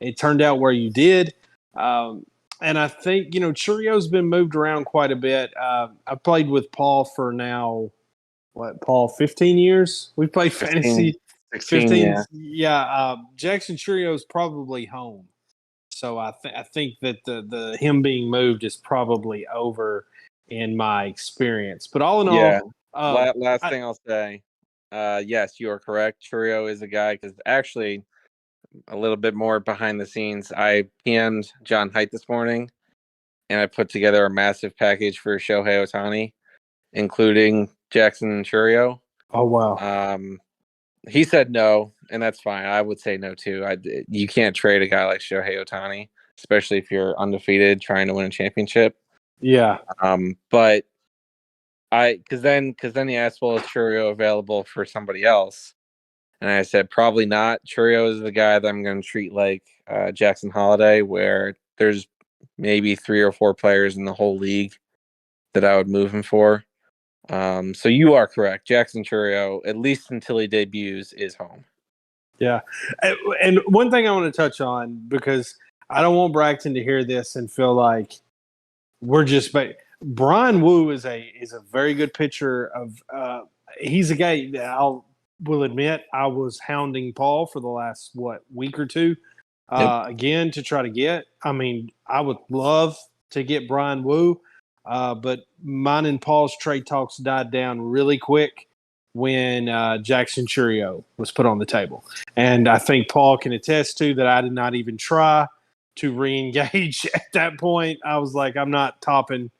It turned out where you did. And I think, Churio's been moved around quite a bit. I played with Paul for now, Paul, 15 years? We played 15, fantasy 16, 15. yeah. Yeah. Jackson Churio's probably home. So I think that the him being moved is probably over in my experience. But all in Yeah. all, Last thing I'll say, yes, you are correct. Churio is a guy because actually a little bit more behind the scenes. I PM'd John Height this morning, and I put together a massive package for Shohei Ohtani, including Jackson Churio. oh wow. He said no, and that's fine. I would say no too. You can't trade a guy like Shohei Ohtani, especially if you're undefeated trying to win a championship. Yeah. But because then he asked, well, is Churio available for somebody else? And I said, probably not. Churio is the guy that I'm going to treat like Jackson Holiday, where there's maybe 3 or 4 players in the whole league that I would move him for. So you are correct. Jackson Churio, at least until he debuts, is home. Yeah. And one thing I want to touch on, because I don't want Braxton to hear this and feel like we're just Brian Wu is a very good pitcher of he's a guy that will admit I was hounding Paul for the last week or two again to try to get. I mean, I would love to get Brian Wu, but mine and Paul's trade talks died down really quick when Jackson Churio was put on the table. And I think Paul can attest to that I did not even try to re-engage at that point. I was like, I'm not topping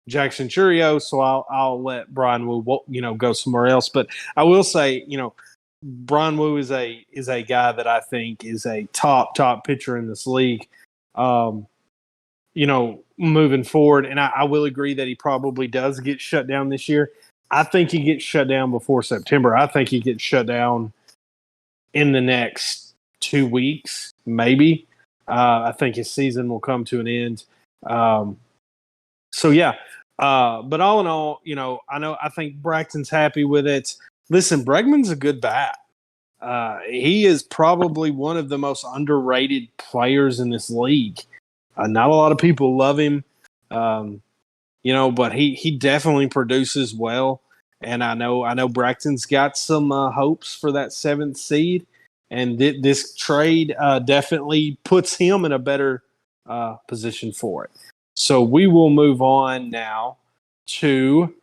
Jackson Churio, so I'll let Brian Wu, go somewhere else. But I will say, Brian Wu is a guy that I think is a top pitcher in this league. Moving forward, and I will agree that he probably does get shut down this year. I think he gets shut down before September. I think he gets shut down in the next 2 weeks, maybe. I think his season will come to an end. So yeah, but all in all, I think Braxton's happy with it. Listen, Bregman's a good bat. He is probably one of the most underrated players in this league. Not a lot of people love him, but he definitely produces well. And I know Braxton's got some hopes for that 7th seed, and this trade definitely puts him in a better position for it. So we will move on now to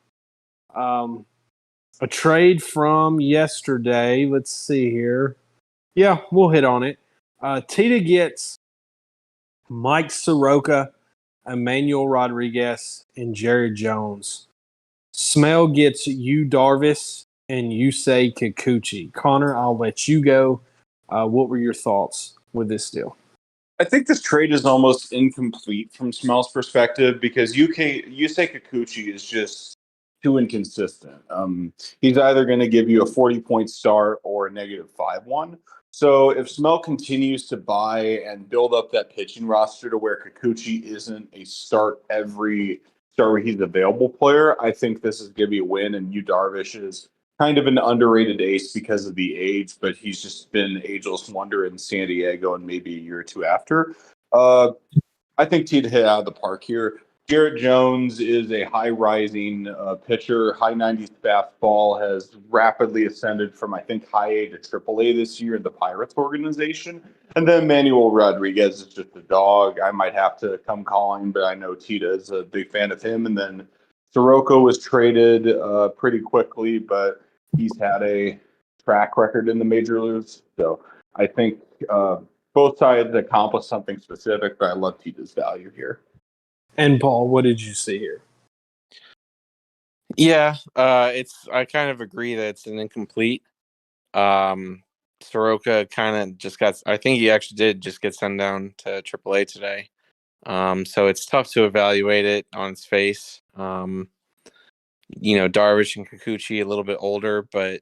a trade from yesterday. Let's see here. Yeah, we'll hit on it. Tita gets Mike Soroka, Emmanuel Rodriguez, and Jared Jones. Smell gets Yu Darvish and Yusei Kikuchi. Connor, I'll let you go. What were your thoughts with this deal? I think this trade is almost incomplete from Smell's perspective because Yusei Kikuchi is just too inconsistent. He's either going to give you a 40-point start or a -5-1. So if Smell continues to buy and build up that pitching roster to where Kikuchi isn't a start every start where he's an available player, I think this is going to be a win. And Yu Darvish is kind of an underrated ace because of the age, but he's just been an ageless wonder in San Diego and maybe a year or two after. I think Tita hit out of the park here. Garrett Jones is a high-rising pitcher. High 90s fastball has rapidly ascended from, I think, high A to triple A this year in the Pirates organization. And then Manuel Rodriguez is just a dog. I might have to come calling, but I know Tita is a big fan of him. And then Soroka was traded pretty quickly, but he's had a track record in the major leagues. So I think both sides accomplished something specific, but I love Tita's value here. And Paul, what did you see here? Yeah, I kind of agree that it's an incomplete. Soroka kind of just got. I think he actually did just get sent down to AAA today. So it's tough to evaluate it on its face. Darvish and Kikuchi a little bit older, but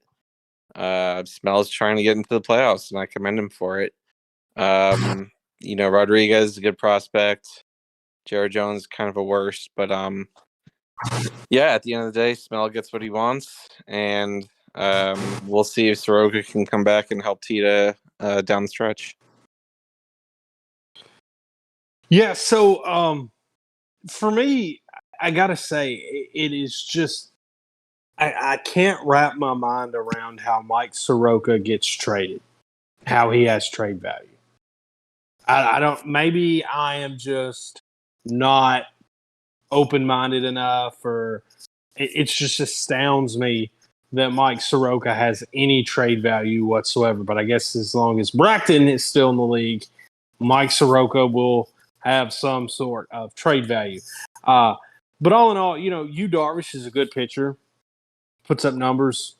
Smel's trying to get into the playoffs, and I commend him for it. Rodriguez is a good prospect. Jared Jones kind of a worst, but at the end of the day, Smell gets what he wants, and we'll see if Soroka can come back and help Tita down the stretch. Yeah, so for me, I gotta say, it is just I can't wrap my mind around how Mike Soroka gets traded, how he has trade value. I don't. Maybe I am just not open-minded enough, or it just astounds me that Mike Soroka has any trade value whatsoever. But I guess as long as Bracton is still in the league, Mike Soroka will have some sort of trade value. But all in all, Yu Darvish is a good pitcher, puts up numbers,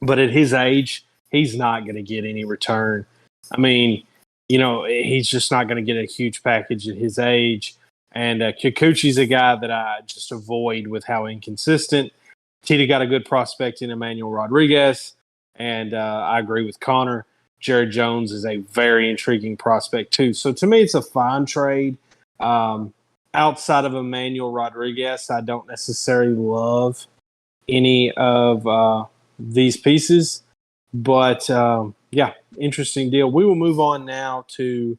but at his age, he's not going to get any return. I mean, he's just not going to get a huge package at his age. And Kikuchi's a guy that I just avoid with how inconsistent. Tita got a good prospect in Emmanuel Rodriguez, and I agree with Connor. Jared Jones is a very intriguing prospect too. So to me, it's a fine trade. Outside of Emmanuel Rodriguez, I don't necessarily love any of these pieces, but interesting deal. We will move on now to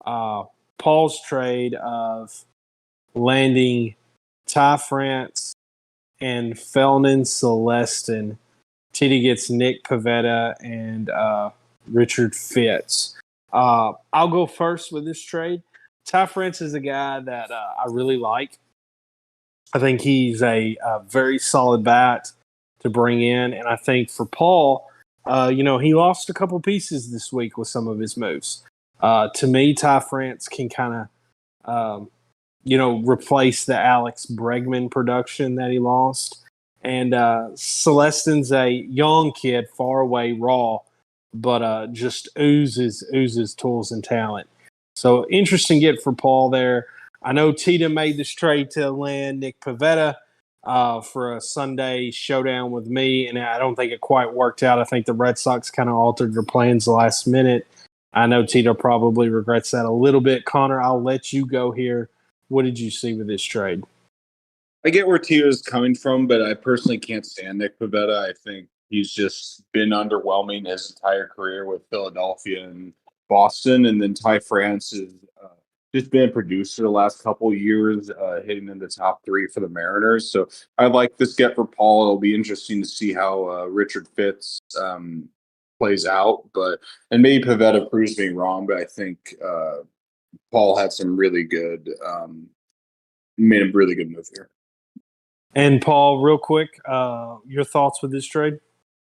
Paul's trade of landing Ty France and Felnin Celestin. Titi gets Nick Pivetta and Richard Fitz. I'll go first with this trade. Ty France is a guy that I really like. I think he's a very solid bat to bring in. And I think for Paul, he lost a couple pieces this week with some of his moves. To me, Ty France can kind of, replace the Alex Bregman production that he lost. And Celestin's a young kid, far away, raw, but just oozes tools and talent. So interesting get for Paul there. I know Tita made this trade to land Nick Pivetta for a Sunday showdown with me, and I don't think it quite worked out. I think the Red Sox kind of altered their plans last minute. I know Tito probably regrets that a little bit. Connor, I'll let you go here. What did you see with this trade? I get where Tito's coming from, but I personally can't stand Nick Pivetta. I think he's just been underwhelming his entire career with Philadelphia and Boston, and then Ty France is just been a producer the last couple of years, hitting in the top 3 for the Mariners. So I like this get for Paul. It'll be interesting to see how Richard Fitz plays out, and maybe Pivetta proves me wrong, but I think Paul had some really good, made a really good move here. And Paul, real quick, your thoughts with this trade?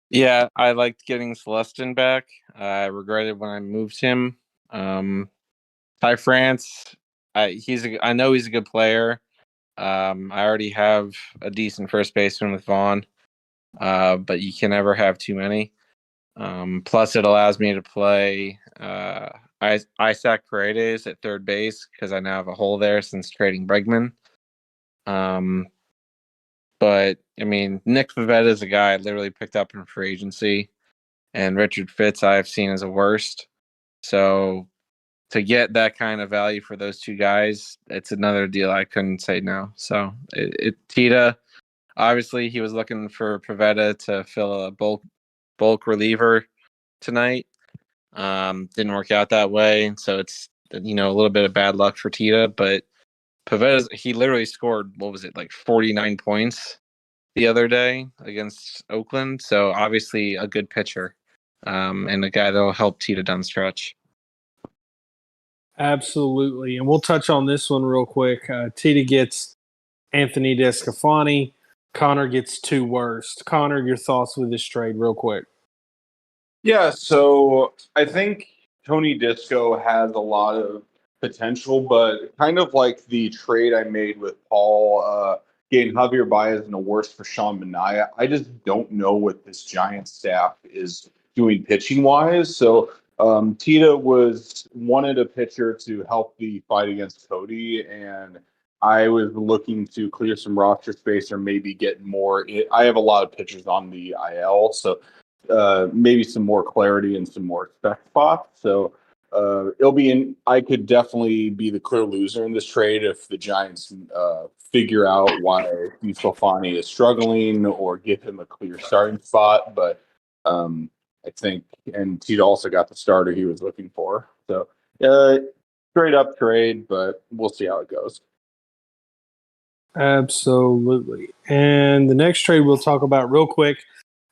Yeah, I liked getting Celestin back. I regretted when I moved him. Ty France, I know he's a good player. I already have a decent first baseman with Vaughn, but you can never have too many. Plus, it allows me to play Isaac Paredes at third base because I now have a hole there since trading Bregman. But I mean, Nick Pivetta is a guy I literally picked up in free agency, and Richard Fitz I've seen as a worst. So to get that kind of value for those two guys, it's another deal I couldn't say no. So Tita, obviously he was looking for Pivetta to fill a bulk reliever tonight. Didn't work out that way, so it's a little bit of bad luck for Tita. But Pivetta, he literally scored 49 points the other day against Oakland. So obviously a good pitcher, and a guy that'll help Tita down the stretch. Absolutely. And we'll touch on this one real quick. Tita gets Anthony Descafani. Connor gets 2 worst. Connor, your thoughts with this trade real quick. Yeah, so I think Tony Disco has a lot of potential, but kind of like the trade I made with Paul, getting Javier Baez and a worst for Sean Manaea, I just don't know what this Giant staff is doing pitching-wise. So Tita wanted a pitcher to help the fight against Cody, and I was looking to clear some roster space or maybe get more. I have a lot of pitchers on the IL, so maybe some more clarity and some more spec spots. So it'll be in. I could definitely be the clear loser in this trade if the Giants figure out why DeSclafani is struggling or give him a clear starting spot. But I think, and Tito also got the starter he was looking for. So straight up trade, but we'll see how it goes. Absolutely. And the next trade we'll talk about real quick.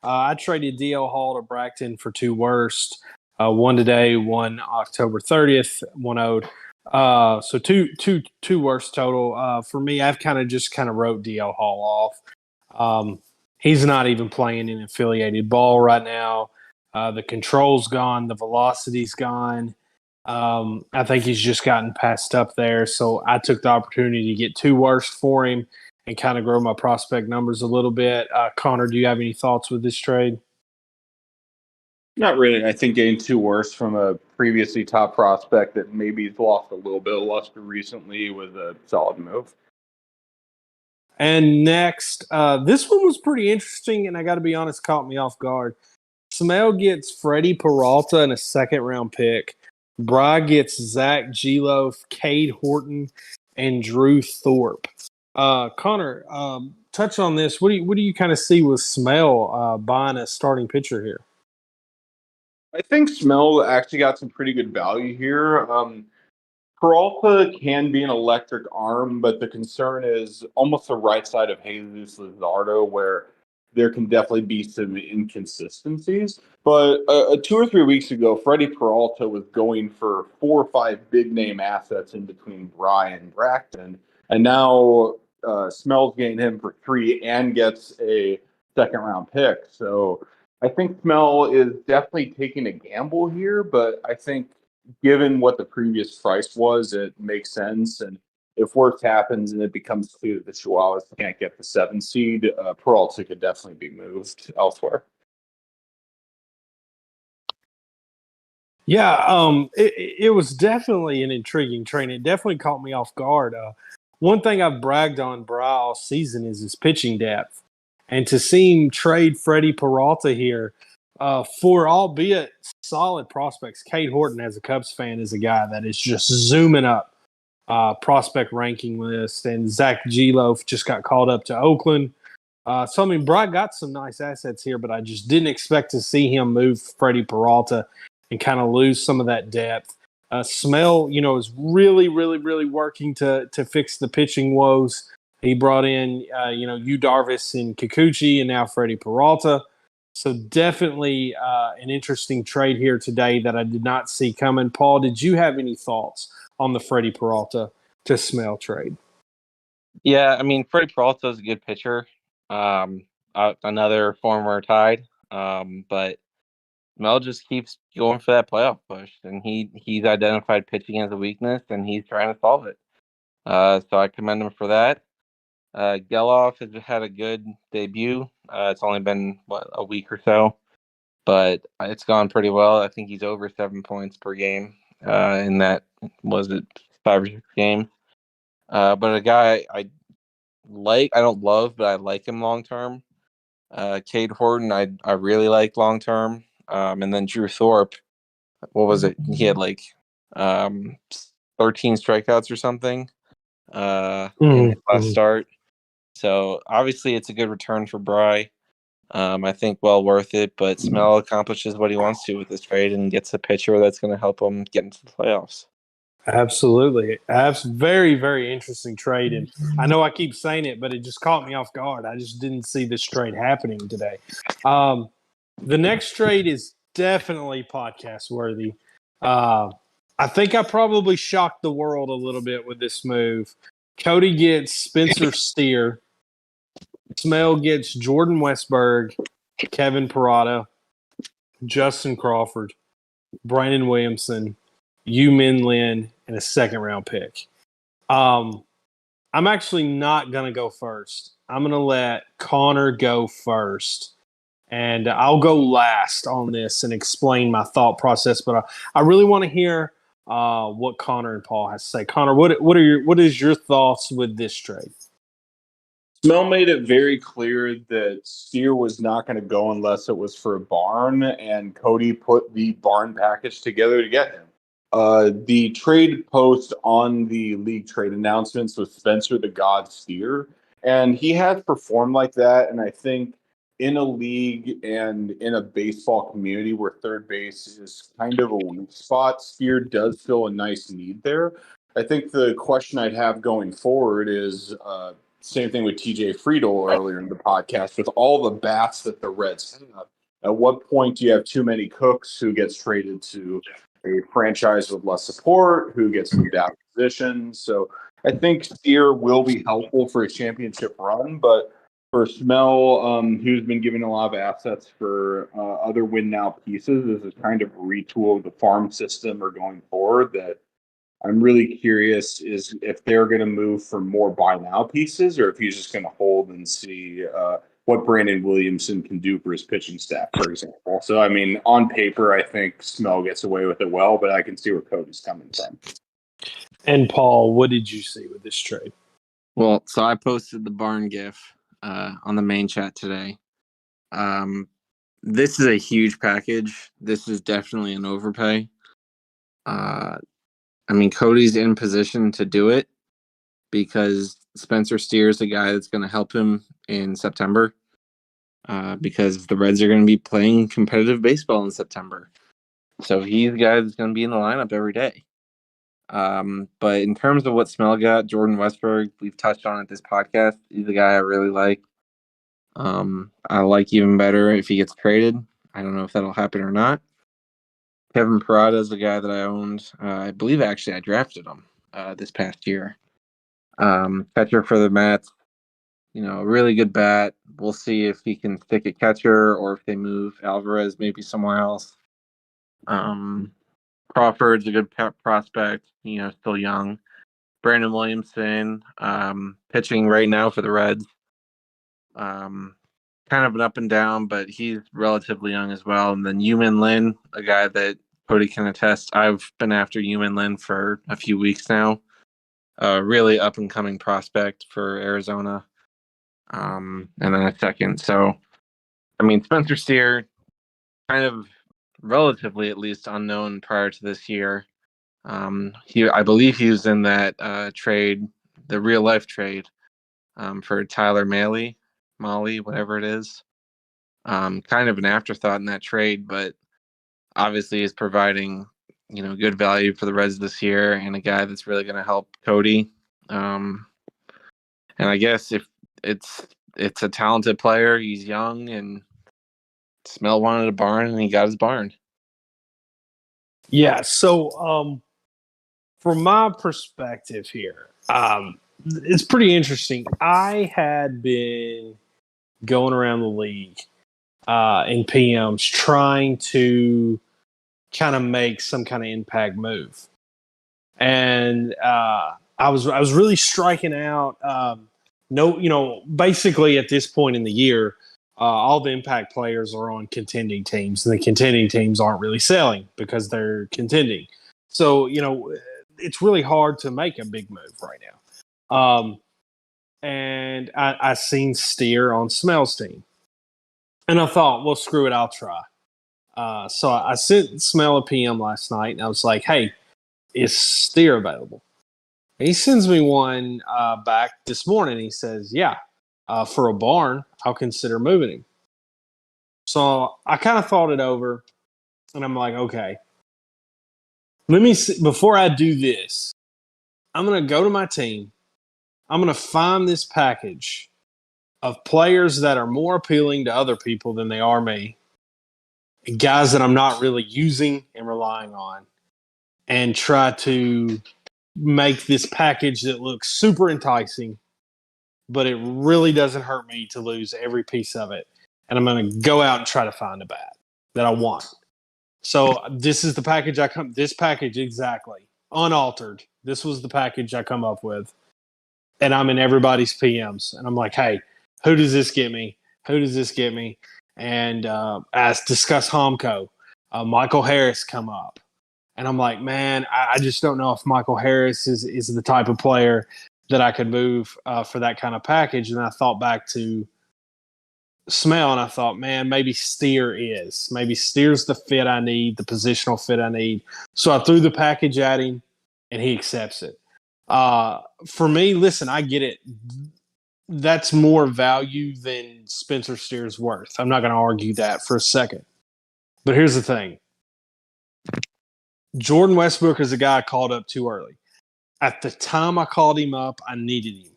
I traded DL Hall to Bracton for two worst. One today, one October 30th, one owed. So two worst total. For me, I've kind of wrote DL Hall off. He's not even playing in affiliated ball right now. The control's gone. The velocity's gone. I think he's just gotten passed up there. So I took the opportunity to get two worst for him and kind of grow my prospect numbers a little bit. Connor, do you have any thoughts with this trade? Not really. I think getting two worse from a previously top prospect that maybe he's lost a little bit of luster recently was a solid move. And next, this one was pretty interesting, and I got to be honest, caught me off guard. Smell gets Freddie Peralta and a second-round pick. Bry gets Zach Gelof, Cade Horton, and Drew Thorpe. Connor, touch on this. What do you kind of see with Smell buying a starting pitcher here? I think Smell actually got some pretty good value here. Peralta can be an electric arm, but the concern is almost the right side of Jesus Luzardo, where there can definitely be some inconsistencies. But 2 or 3 weeks ago, Freddie Peralta was going for 4 or 5 big name assets in between Bry and Bracton, and now Smell's getting him for 3 and gets a second round pick. So I think Smell is definitely taking a gamble here, but I think given what the previous price was, it makes sense. And if worse happens and it becomes clear that the Chihuahuas can't get the 7 seed, Peralta could definitely be moved elsewhere. Yeah, it was definitely an intriguing trade. It definitely caught me off guard. One thing I've bragged on Bry all season is his pitching depth. And to see him trade Freddie Peralta here for albeit solid prospects, Cade Horton, as a Cubs fan, is a guy that is just zooming up prospect ranking list. And Zach Gelof just got called up to Oakland. So, I mean, Bry got some nice assets here, but I just didn't expect to see him move Freddie Peralta and kind of lose some of that depth. Smell, is really, really, really working to fix the pitching woes. He brought in, Yu Darvish and Kikuchi and now Freddie Peralta. So definitely an interesting trade here today that I did not see coming. Paul, did you have any thoughts on the Freddie Peralta to Smell trade? Yeah, I mean, Freddie Peralta is a good pitcher. Another former Tide. But Mel just keeps going for that playoff push, and he's identified pitching as a weakness, and he's trying to solve it. So I commend him for that. Gelof has had a good debut. It's only been a week or so, but it's gone pretty well. I think he's over 7 points per game. In that, was it 5 or 6 games? But a guy I don't love, but I like him long term. Cade Horton, I really like long term. And then Drew Thorpe, what was it? He had 13 strikeouts or something in his last start. So obviously it's a good return for Bry. I think well worth it, but Smell accomplishes what he wants to with this trade and gets a pitcher that's going to help him get into the playoffs. Absolutely. That's very, very interesting trade. And I know I keep saying it, but it just caught me off guard. I just didn't see this trade happening today. The next trade is definitely podcast worthy. I think I probably shocked the world a little bit with this move. Cody gets Spencer Steer. Smell gets Jordan Westberg, Kevin Parada, Justin Crawford, Brandon Williamson, Yu-Min Lin, and a second-round pick. I'm actually not going to go first. I'm going to let Connor go first. And I'll go last on this and explain my thought process. But I really want to hear what Connor and Paul has to say. Connor, what is your thoughts with this trade? Smell made it very clear that Steer was not going to go unless it was for a barn, and Cody put the barn package together to get him. The trade post on the league trade announcements was Spencer the God Steer, and he has performed like that. And I think in a league and in a baseball community where third base is kind of a weak spot, Steer does fill a nice need there. I think the question I'd have going forward is same thing with TJ Friedel earlier in the podcast. With all the bats that the Reds have, at what point do you have too many cooks who gets traded to a franchise with less support, who gets moved out of position? So I think Steer will be helpful for a championship run, but for Smell, who's been given a lot of assets for other win now pieces, this is kind of a retool of the farm system or going forward that I'm really curious is if they're going to move for more buy now pieces or if he's just going to hold and see what Brandon Williamson can do for his pitching staff, for example. So, I mean, on paper, I think Smell gets away with it well, but I can see where Cody's coming from. And Paul, what did you see with this trade? Well, so I posted the barn GIF on the main chat today. This is a huge package. This is definitely an overpay. I mean, Cody's in position to do it because Spencer Steer is the guy that's going to help him in September because the Reds are going to be playing competitive baseball in September. So he's the guy that's going to be in the lineup every day. But in terms of what Smell got, Jordan Westburg, we've touched on it this podcast. He's the guy I really like. I like even better if he gets traded. I don't know if that'll happen or not. Kevin Parada is the guy that I owned. I believe actually I drafted him this past year. Catcher for the Mets, really good bat. We'll see if he can stick at catcher or if they move Alvarez maybe somewhere else. Crawford's a good prospect, still young. Brandon Williamson, pitching right now for the Reds. Kind of an up and down, but he's relatively young as well. And then Yumin Lin, a guy that Cody can attest. I've been after Yumin Lin for a few weeks now. Really up and coming prospect for Arizona. And then a second. So, I mean, Spencer Steer, kind of relatively at least unknown prior to this year. I believe he was in that trade, the real life trade, for Tyler Mahle, whatever it is. Kind of an afterthought in that trade, but obviously is providing, good value for the Reds this year and a guy that's really going to help Cody. And I guess if it's a talented player, he's young, and Smell wanted a barn and he got his barn. Yeah. So, from my perspective here, it's pretty interesting. I had been going around the league in PMs trying to kind of make some kind of impact move, and I was really striking out. Basically at this point in the year, all the impact players are on contending teams, and the contending teams aren't really selling because they're contending. So it's really hard to make a big move right now. And I seen Steer on Smell's team. And I thought, well, screw it, I'll try. So I sent Smell a PM last night, and I was like, hey, is Steer available? And he sends me one back this morning. He says, yeah, for a barn, I'll consider moving him. So I kind of thought it over, and I'm like, okay, let me see. Before I do this, I'm going to go to my team. I'm going to find this package of players that are more appealing to other people than they are me, and guys that I'm not really using and relying on, and try to make this package that looks super enticing, but it really doesn't hurt me to lose every piece of it. And I'm going to go out and try to find a bat that I want. So this is the package this package exactly, unaltered. This was the package I come up with. And I'm in everybody's PMs. And I'm like, hey, who does this get me? Who does this get me? and as discuss Homco, Michael Harris come up. And I'm like, man, I just don't know if Michael Harris is the type of player that I could move for that kind of package. And I thought back to Smell, and I thought, man, maybe Steer is. Maybe Steer's the fit I need, the positional fit I need. So I threw the package at him, and he accepts it. For me, listen, I get it. That's more value than Spencer Steer's worth. I'm not going to argue that for a second. But here's the thing. Jordan Westbrook is a guy I called up too early. At the time I called him up, I needed him.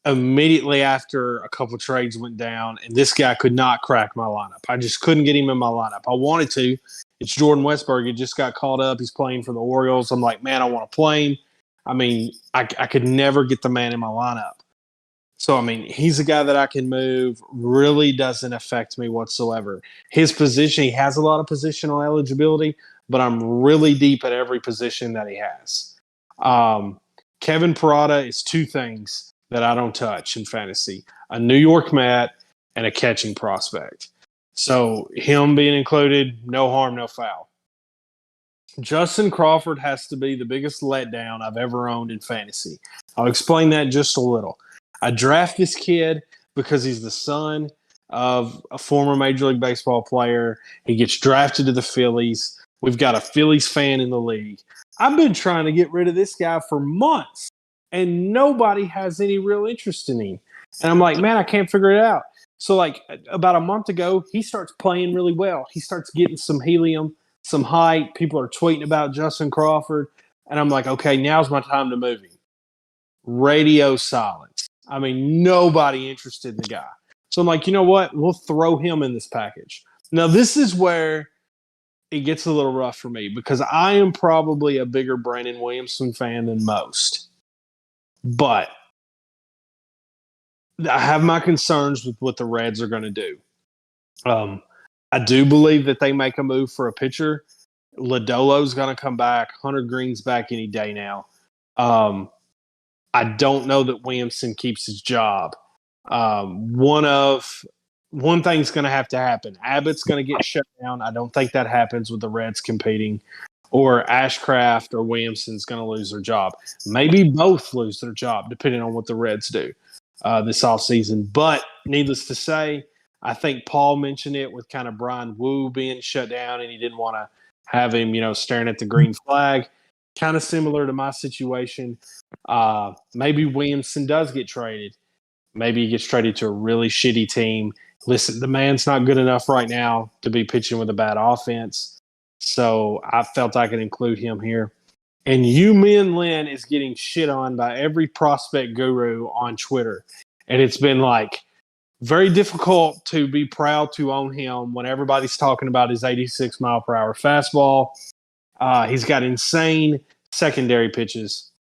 Immediately after a couple of trades went down, and this guy could not crack my lineup. I just couldn't get him in my lineup. I wanted to. It's Jordan Westbrook. He just got called up. He's playing for the Orioles. I'm like, man, I want to play him. I mean, I could never get the man in my lineup. So, I mean, he's a guy that I can move. Really doesn't affect me whatsoever. His position, he has a lot of positional eligibility, but I'm really deep at every position that he has. Kevin Parada is two things that I don't touch in fantasy: a New York Met and a catching prospect. So him being included, no harm, no foul. Justin Crawford has to be the biggest letdown I've ever owned in fantasy. I'll explain that just a little. I draft this kid because he's the son of a former Major League Baseball player. He gets drafted to the Phillies. We've got a Phillies fan in the league. I've been trying to get rid of this guy for months, and nobody has any real interest in him. And I'm like, man, I can't figure it out. So, like, about a month ago, he starts playing really well. He starts getting some helium, some height. People are tweeting about Justin Crawford. And I'm like, okay, now's my time to move him. Radio silence. I mean, nobody interested in the guy. So I'm like, you know what? We'll throw him in this package. Now, this is where it gets a little rough for me because I am probably a bigger Brandon Williamson fan than most. But I have my concerns with what the Reds are going to do. I do believe that they make a move for a pitcher. Lodolo's going to come back. Hunter Green's back any day now. I don't know that Williamson keeps his job. One thing's going to have to happen. Abbott's going to get shut down. I don't think that happens with the Reds competing. Or Ashcraft or Williamson's going to lose their job. Maybe both lose their job, depending on what the Reds do this offseason. But needless to say, I think Paul mentioned it with kind of Brian Wu being shut down, and he didn't want to have him, staring at the green flag. Kind of similar to my situation. Maybe Williamson does get traded. Maybe he gets traded to a really shitty team. Listen, the man's not good enough right now to be pitching with a bad offense. So I felt I could include him here. And Yu-Min Lin is getting shit on by every prospect guru on Twitter. And it's been like very difficult to be proud to own him when everybody's talking about his 86 mile per hour fastball. He's got insane secondary pitches,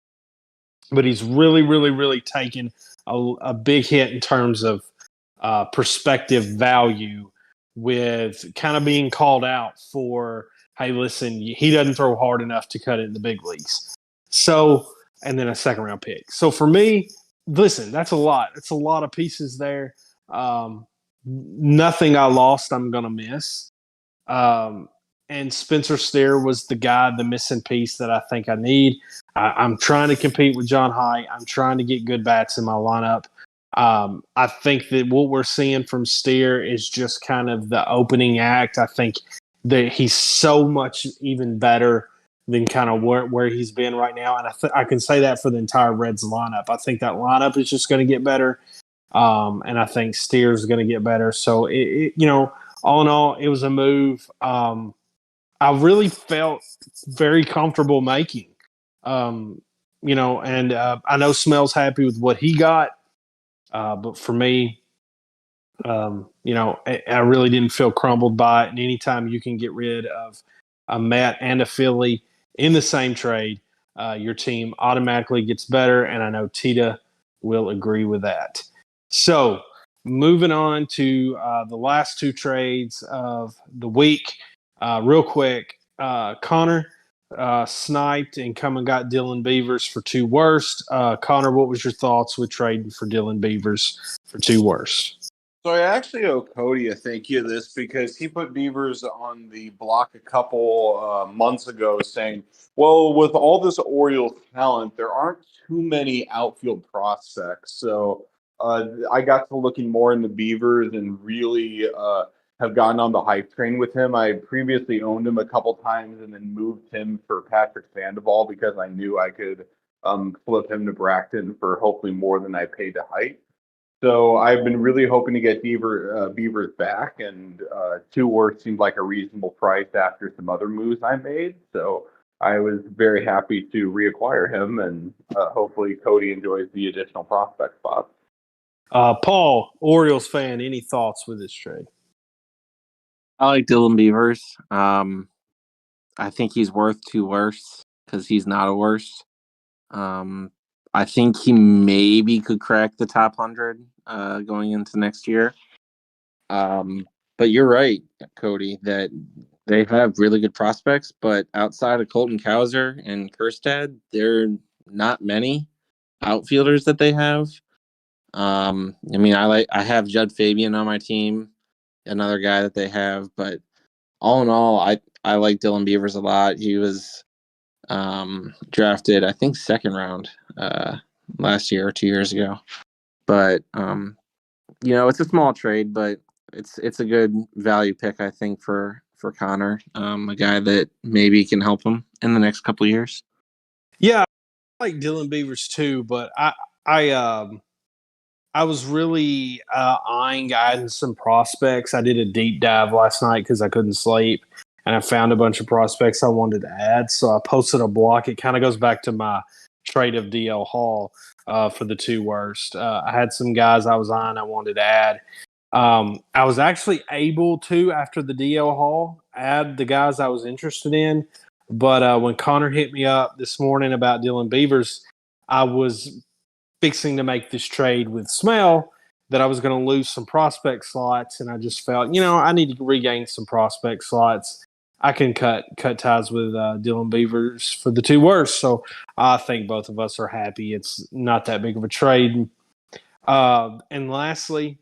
but he's really, really, really taken a big hit in terms of perspective value with kind of being called out for, hey, listen, he doesn't throw hard enough to cut it in the big leagues. So, and then a second round pick. So for me, listen, that's a lot. It's a lot of pieces there. Nothing I lost I'm going to miss. And Spencer Steer was the missing piece that I think I need. I'm trying to compete with John Haidt. I'm trying to get good bats in my lineup. I think that what we're seeing from Steer is just kind of the opening act. I think that he's so much even better than kind of where he's been right now. And I can say that for the entire Reds lineup. I think that lineup is just going to get better. And I think Steer's going to get better. So, all in all, it was a move I really felt very comfortable making. And I know Smell's happy with what he got. But for me, I really didn't feel crumbled by it. And anytime you can get rid of a Met and a Philly in the same trade, your team automatically gets better. And I know Tita will agree with that. So moving on to the last two trades of the week, real quick, Connor sniped and come and got Dylan Beavers for 2 worst. Connor, what was your thoughts with trading for Dylan Beavers for 2 worst? So I actually owe Cody a thank you this because he put Beavers on the block a couple months ago saying, well, with all this Orioles talent, there aren't too many outfield prospects. So I got to looking more into Beavers and really have gotten on the hype train with him. I previously owned him a couple times and then moved him for Patrick Sandoval because I knew I could flip him to Bracton for hopefully more than I paid to hype. So I've been really hoping to get Beavers back, and 2 worth seemed like a reasonable price after some other moves I made. So I was very happy to reacquire him, and hopefully Cody enjoys the additional prospect spot. Paul, Orioles fan, any thoughts with this trade? I like Dylan Beavers. I think he's worth 2 worse because he's not a worse. I think he maybe could crack the top 100 going into next year. But you're right, Cody, that they have really good prospects, but outside of Colton Cowser and Kjerstad, there are not many outfielders that they have. I mean, I have Judd Fabian on my team, another guy that they have, but all in all, I like Dylan Beavers a lot. He was drafted, I think, 2nd round last year or 2 years ago. But it's a small trade, but it's a good value pick, I think, for Connor, a guy that maybe can help him in the next couple of years. Yeah, I like Dylan Beavers too, but I was really eyeing some prospects. I did a deep dive last night because I couldn't sleep, and I found a bunch of prospects I wanted to add. So I posted a block. It kind of goes back to my trade of DL Hall for the 2 worst. I had some guys I was eyeing I wanted to add. I was actually able to, after the DL Hall, add the guys I was interested in. But when Connor hit me up this morning about Dylan Beavers, I was fixing to make this trade with Smell that I was going to lose some prospect slots, and I just felt, I need to regain some prospect slots. I can cut ties with Dylan Beavers for the 2 worst, so I think both of us are happy. It's not that big of a trade. And lastly,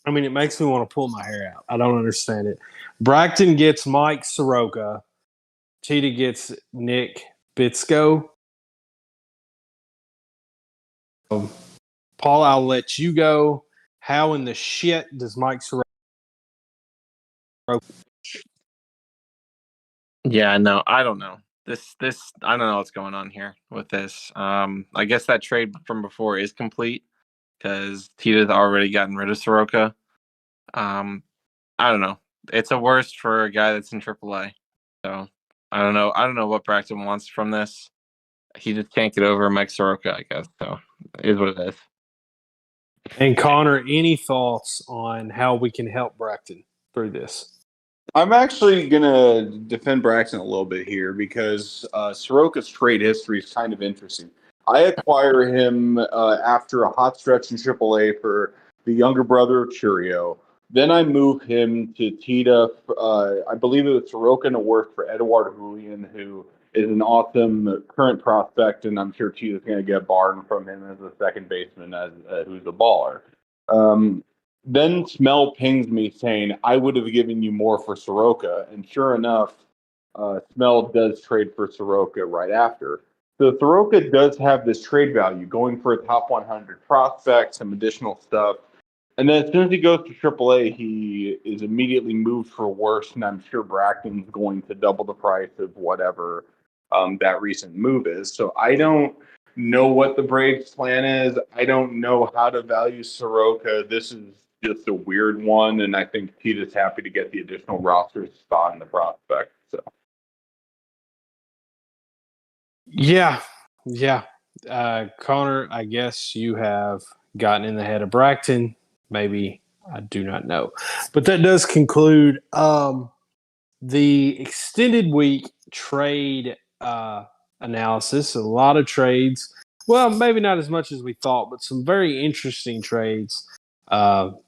I mean, it makes me want to pull my hair out. I don't understand it. Bracton gets Mike Soroka. Tita gets Nick Bitsko. Paul, I'll let you go. How in the shit does Mike Soroka? Yeah, no, I don't know. This I don't know what's going on here with this. I guess that trade from before is complete because Tita's already gotten rid of Soroka. I don't know. It's a worst for a guy that's in AAA. So I don't know. I don't know what Bracton wants from this. He just can't get over Mike Soroka, I guess. So it is what it is. And Connor, any thoughts on how we can help Bracton through this? I'm actually going to defend Braxton a little bit here because Soroka's trade history is kind of interesting. I acquire him after a hot stretch in AAA for the younger brother of Churio. Then I move him to Tita. I believe it was Soroka and a work for Edouard Julian, who is an awesome current prospect, and I'm sure Tita's going to get barred from him as a second baseman who's a baller. Then Smell pings me saying, I would have given you more for Soroka. And sure enough, Smell does trade for Soroka right after. So Soroka does have this trade value, going for a top 100 prospect, some additional stuff. And then as soon as he goes to AAA, he is immediately moved for worse. And I'm sure Bracton's going to double the price of whatever that recent move is. So I don't know what the Braves' plan is. I don't know how to value Soroka. This is just a weird one, and I think Tita's happy to get the additional roster spot in the prospect. So, yeah. Connor, I guess you have gotten in the head of Bracton. Maybe, I do not know. But that does conclude the extended week trade analysis. A lot of trades. Well, maybe not as much as we thought, but some very interesting trades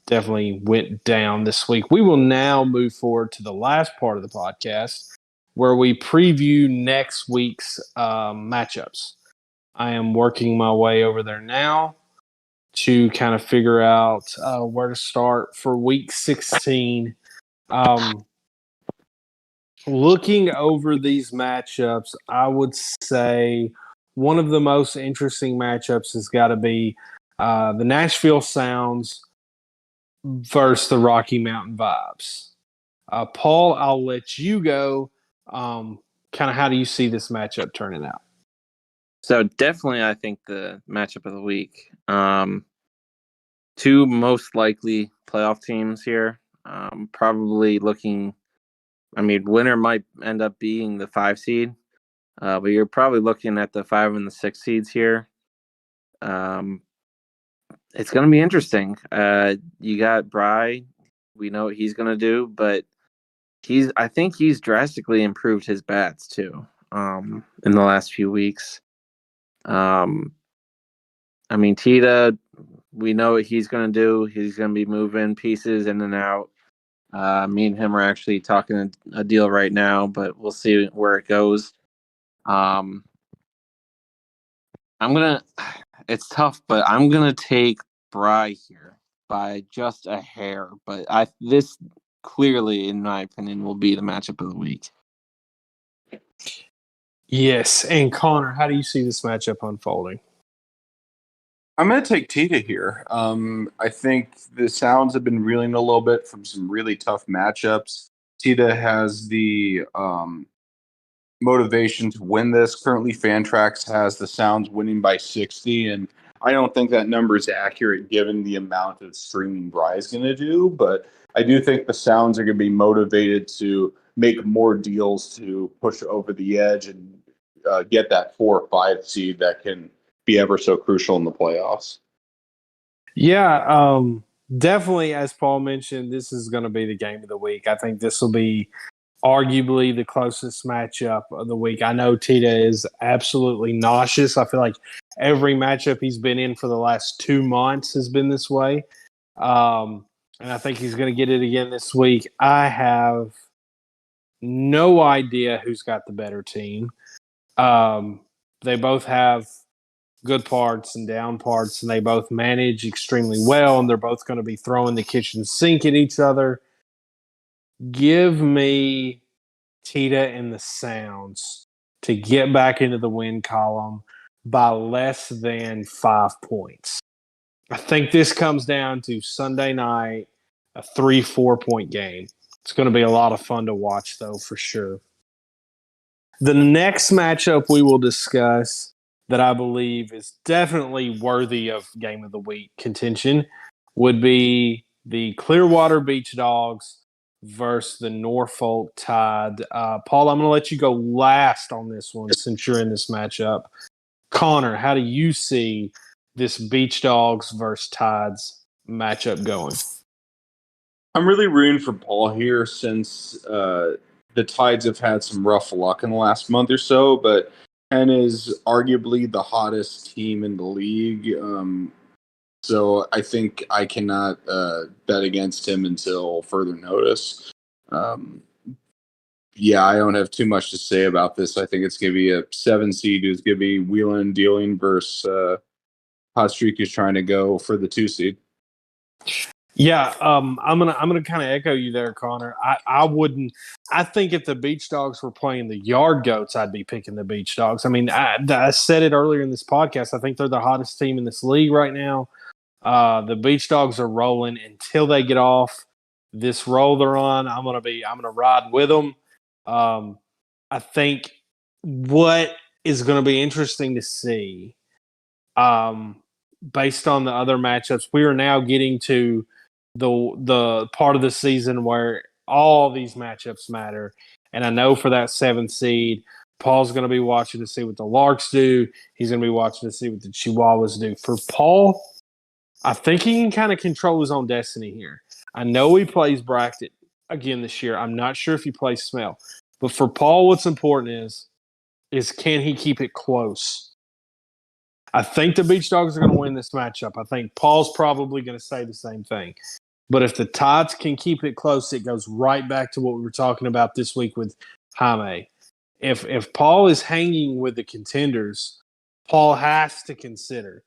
definitely went down this week. We will now move forward to the last part of the podcast where we preview next week's matchups. I am working my way over there now to kind of figure out where to start for Week 16. Looking over these matchups, I would say one of the most interesting matchups has got to be the Nashville Sounds versus the Rocky Mountain Vibes. Paul, I'll let you go. Kind of how do you see this matchup turning out? So definitely, I think the matchup of the week. Two most likely playoff teams here. Probably looking. I mean, winner might end up being the 5 seed, but you're probably looking at the 5 and the 6 seeds here. It's going to be interesting. You got Bry. We know what he's going to do, but I think he's drastically improved his bats too. In the last few weeks. I mean, Tita, we know what he's going to do. He's going to be moving pieces in and out. Me and him are actually talking a deal right now, but we'll see where it goes. It's tough, but I'm going to take Bry here by just a hair. But this clearly, in my opinion, will be the matchup of the week. Yes, and Connor, how do you see this matchup unfolding? I'm going to take Tita here. I think the Sounds have been reeling a little bit from some really tough matchups. Tita has the motivation to win this. Currently, Fantrax has the Sounds winning by 60, and I don't think that number is accurate given the amount of streaming Bry's going to do, but I do think the Sounds are going to be motivated to make more deals to push over the edge and get that 4 or 5 seed that can be ever so crucial in the playoffs. Yeah, definitely, as Paul mentioned, this is going to be the game of the week. I think this will be arguably the closest matchup of the week. I know Tita is absolutely nauseous. I feel like every matchup he's been in for the last 2 months has been this way. And I think he's going to get it again this week. I have no idea who's got the better team. They both have good parts and down parts, and they both manage extremely well, and they're both going to be throwing the kitchen sink at each other. Give me Tita and the Sounds to get back into the win column by less than 5 points. I think this comes down to Sunday night, a 3-4 point game. It's going to be a lot of fun to watch, though, for sure. The next matchup we will discuss that I believe is definitely worthy of Game of the Week contention would be the Clearwater Beach Dogs versus the Norfolk Tide. Paul, I'm going to let you go last on this one since you're in this matchup. Connor, how do you see this Beach Dogs versus Tides matchup going? I'm really rooting for Paul here since the Tides have had some rough luck in the last month or so, but Penn is arguably the hottest team in the league. So I think I cannot bet against him until further notice. Yeah, I don't have too much to say about this. I think it's going to be a 7 seed who's going to be wheeling and dealing versus Hot Streak who's trying to go for the 2 seed. Yeah, I'm gonna kind of echo you there, Connor. I wouldn't. I think if the Beach Dogs were playing the Yard Goats, I'd be picking the Beach Dogs. I mean, I said it earlier in this podcast. I think they're the hottest team in this league right now. The Beach Dogs are rolling until they get off this roll they're on. I'm gonna ride with them. I think what is going to be interesting to see, based on the other matchups, we are now getting to the part of the season where all these matchups matter. And I know for that 7th seed, Paul's going to be watching to see what the Larks do. He's going to be watching to see what the Chihuahuas do. For Paul, I think he can kind of control his own destiny here. I know he plays Bracket again this year. I'm not sure if he plays Smell. But for Paul, what's important is can he keep it close? I think the Beach Dogs are going to win this matchup. I think Paul's probably going to say the same thing. But if the Tides can keep it close, it goes right back to what we were talking about this week with Jaime. If Paul is hanging with the contenders, Paul has to consider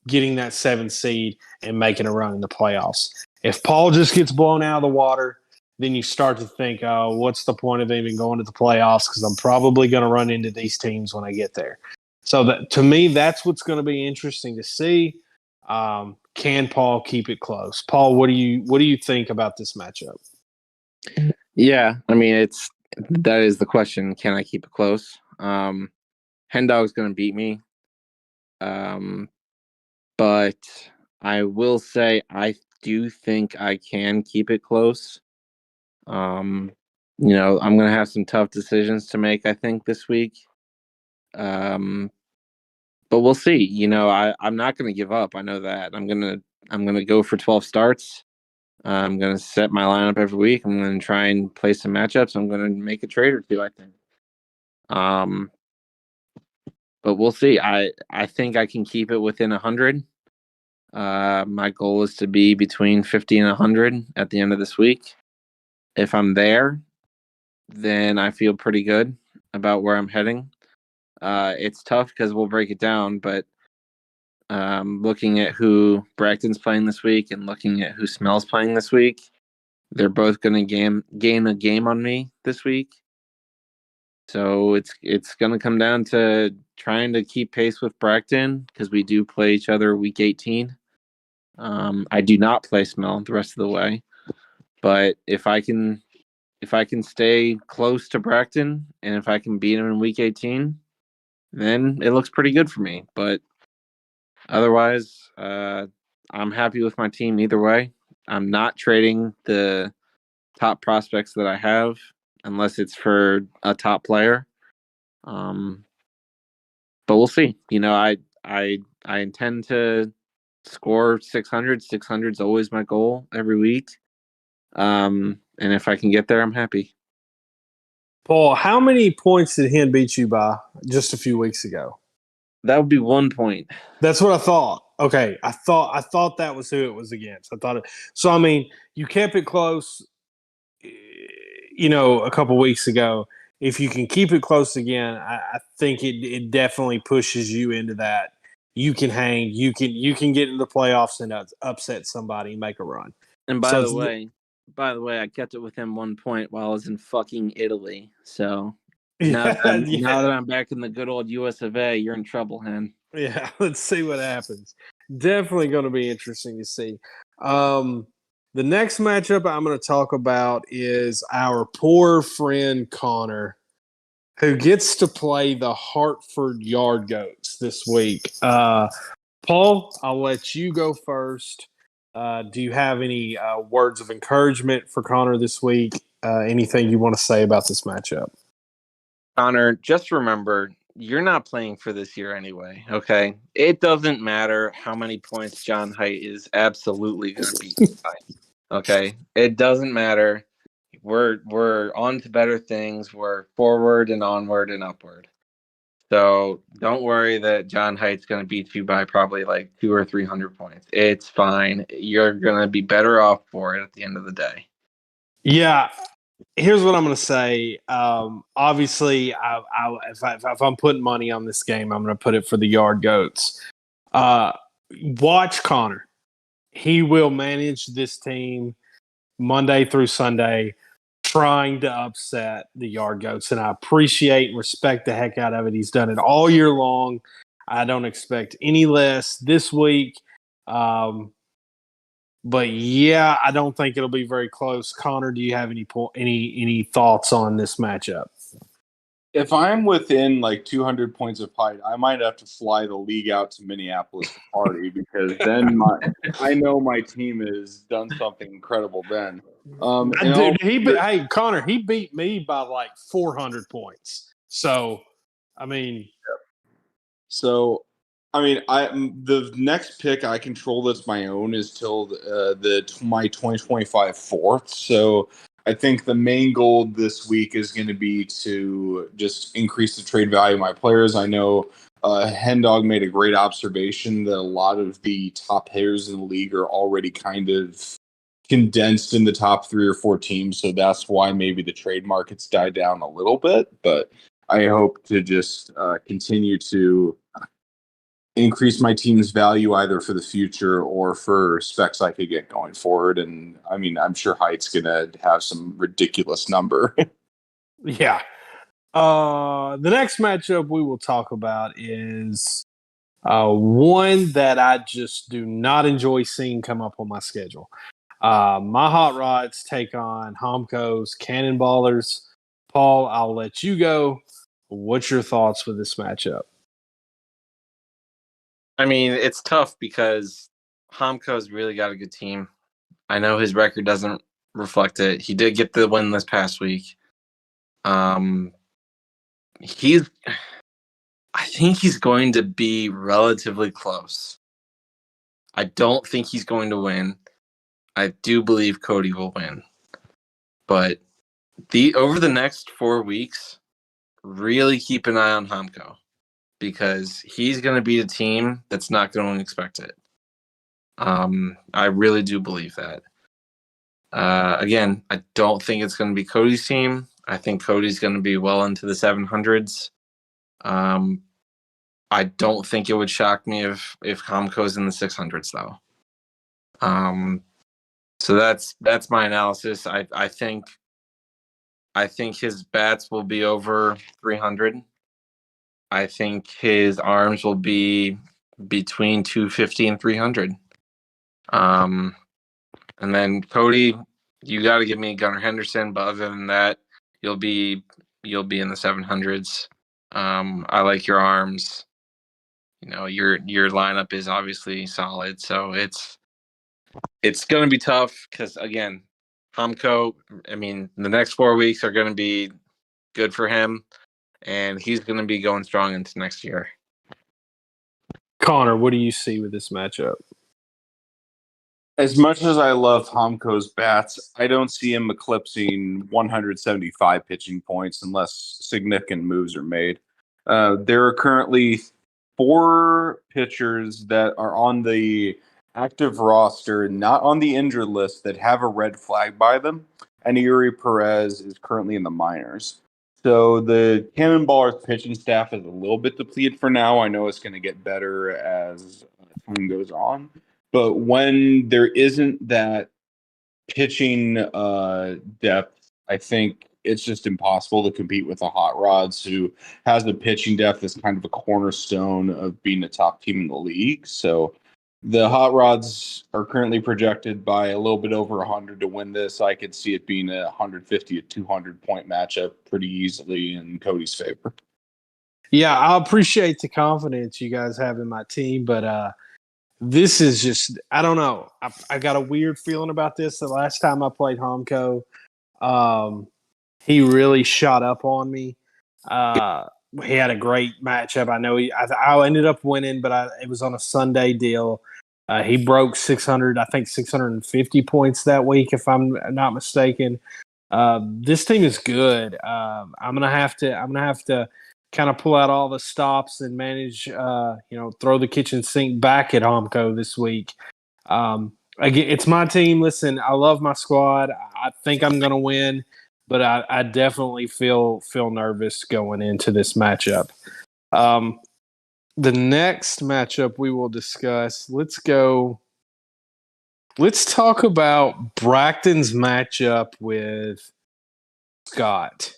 getting that 7th seed and making a run in the playoffs. If Paul just gets blown out of the water, then you start to think, oh, what's the point of even going to the playoffs? Because I'm probably going to run into these teams when I get there. So to me, that's what's going to be interesting to see. Can Paul keep it close? Paul, what do you think about this matchup? Yeah, I mean, that is the question. Can I keep it close? Hendog's going to beat me. But I will say I do think I can keep it close. I'm going to have some tough decisions to make, I think, this week. But we'll see. I'm not going to give up. I know that. I'm gonna go for 12 starts. I'm going to set my lineup every week. I'm going to try and play some matchups. I'm going to make a trade or two, I think. But we'll see. I think I can keep it within 100. My goal is to be between 50 and 100 at the end of this week. If I'm there, then I feel pretty good about where I'm heading. It's tough because we'll break it down, but looking at who Bracton's playing this week and looking at who Smell's playing this week, they're both going to gain a game on me this week. So it's going to come down to trying to keep pace with Bracton because we do play each other week 18. I do not play Smell the rest of the way, but if I can stay close to Bracton and if I can beat him in week 18, then it looks pretty good for me. But otherwise, I'm happy with my team either way. I'm not trading the top prospects that I have unless it's for a top player. But we'll see. I intend to score 600. 600 is always my goal every week. And if I can get there, I'm happy. Paul, how many points did Hen beat you by just a few weeks ago? That would be 1 point. That's what I thought. Okay, I thought that was who it was against. So. I mean, you kept it close. A couple weeks ago. If you can keep it close again, I think it definitely pushes you into that. You can hang. You can get into the playoffs and upset somebody, make a run. And by the way, I kept it within 1 point while I was in fucking Italy. So now that I'm back in the good old US of A, you're in trouble, Hen. Yeah, let's see what happens. Definitely going to be interesting to see. The next matchup I'm going to talk about is our poor friend Connor, who gets to play the Hartford Yard Goats this week. Paul, I'll let you go first. Do you have any words of encouragement for Connor this week? Anything you want to say about this matchup? Connor, just remember, you're not playing for this year anyway, okay? It doesn't matter how many points John Height is absolutely going to beat you by, okay? It doesn't matter. We're on to better things. We're forward and onward and upward. So don't worry that John Height's going to beat you by probably like 200 or 300 points. It's fine. You're going to be better off for it at the end of the day. Yeah. Here's what I'm going to say. Obviously, if I'm putting money on this game, I'm going to put it for the Yard Goats. Watch Connor. He will manage this team Monday through Sunday, trying to upset the Yard Goats, and I appreciate and respect the heck out of it. He's done it all year long. I don't expect any less this week. But yeah, I don't think it'll be very close. Connor, do you have any thoughts on this matchup? If I'm within like 200 points of height, I might have to fly the league out to Minneapolis to party because then I know my team has done something incredible then. Hey, Connor, he beat me by like 400 points. So, I mean. So, I mean, the next pick I control that's my own is till my 2025 fourth. So I think the main goal this week is going to be to just increase the trade value of my players. I know Hendog made a great observation that a lot of the top hitters in the league are already kind of condensed in the top 3 or 4 teams. So that's why maybe the trade markets died down a little bit. But I hope to just continue to increase my team's value either for the future or for specs I could get going forward. And I mean, I'm sure Height's going to have some ridiculous number. Yeah. The next matchup we will talk about is one that I just do not enjoy seeing come up on my schedule. My Hot Rods take on Homco's Cannonballers. Paul, I'll let you go. What's your thoughts with this matchup? I mean, it's tough because Homco's really got a good team. I know his record doesn't reflect it. He did get the win this past week. He's I think he's going to be relatively close. I don't think he's going to win. I do believe Cody will win. But over the next 4 weeks, really keep an eye on Homco because he's going to be a team that's not going to expect it. I really do believe that. Again, I don't think it's going to be Cody's team. I think Cody's going to be well into the 700s. I don't think it would shock me if Homco's in the 600s though. So that's my analysis. I think his bats will be over 300. I think his arms will be between 250 and 300. And then Cody, you got to give me Gunnar Henderson, but other than that, you'll be in the 700s. I like your arms. You know, your lineup is obviously solid, so it's going to be tough because again, Homco. I mean, the next 4 weeks are going to be good for him, and he's going to be going strong into next year. Connor, what do you see with this matchup? As much as I love Homco's bats, I don't see him eclipsing 175 pitching points unless significant moves are made. There are currently 4 pitchers that are on the active roster, not on the injured list, that have a red flag by them. And Eury Perez is currently in the minors. So the Cannonballers pitching staff is a little bit depleted for now. I know it's going to get better as time goes on. But when there isn't that pitching depth, I think it's just impossible to compete with the Hot Rods, who has the pitching depth that's kind of a cornerstone of being a top team in the league. So the Hot Rods are currently projected by a little bit over 100 to win this. I could see it being a 150 to 200 point matchup pretty easily in Cody's favor. Yeah, I appreciate the confidence you guys have in my team, but this is just, I don't know. I got a weird feeling about this. The last time I played Homco, he really shot up on me. He had a great matchup. I know I ended up winning, but it was on a Sunday deal. He broke 600, I think 650 points that week, if I'm not mistaken. This team is good. I'm gonna have to kind of pull out all the stops and manage, throw the kitchen sink back at Homco this week. Again, it's my team. Listen, I love my squad. I think I'm going to win, but I definitely feel nervous going into this matchup. The next matchup we will discuss, let's talk about Bracton's matchup with Scott.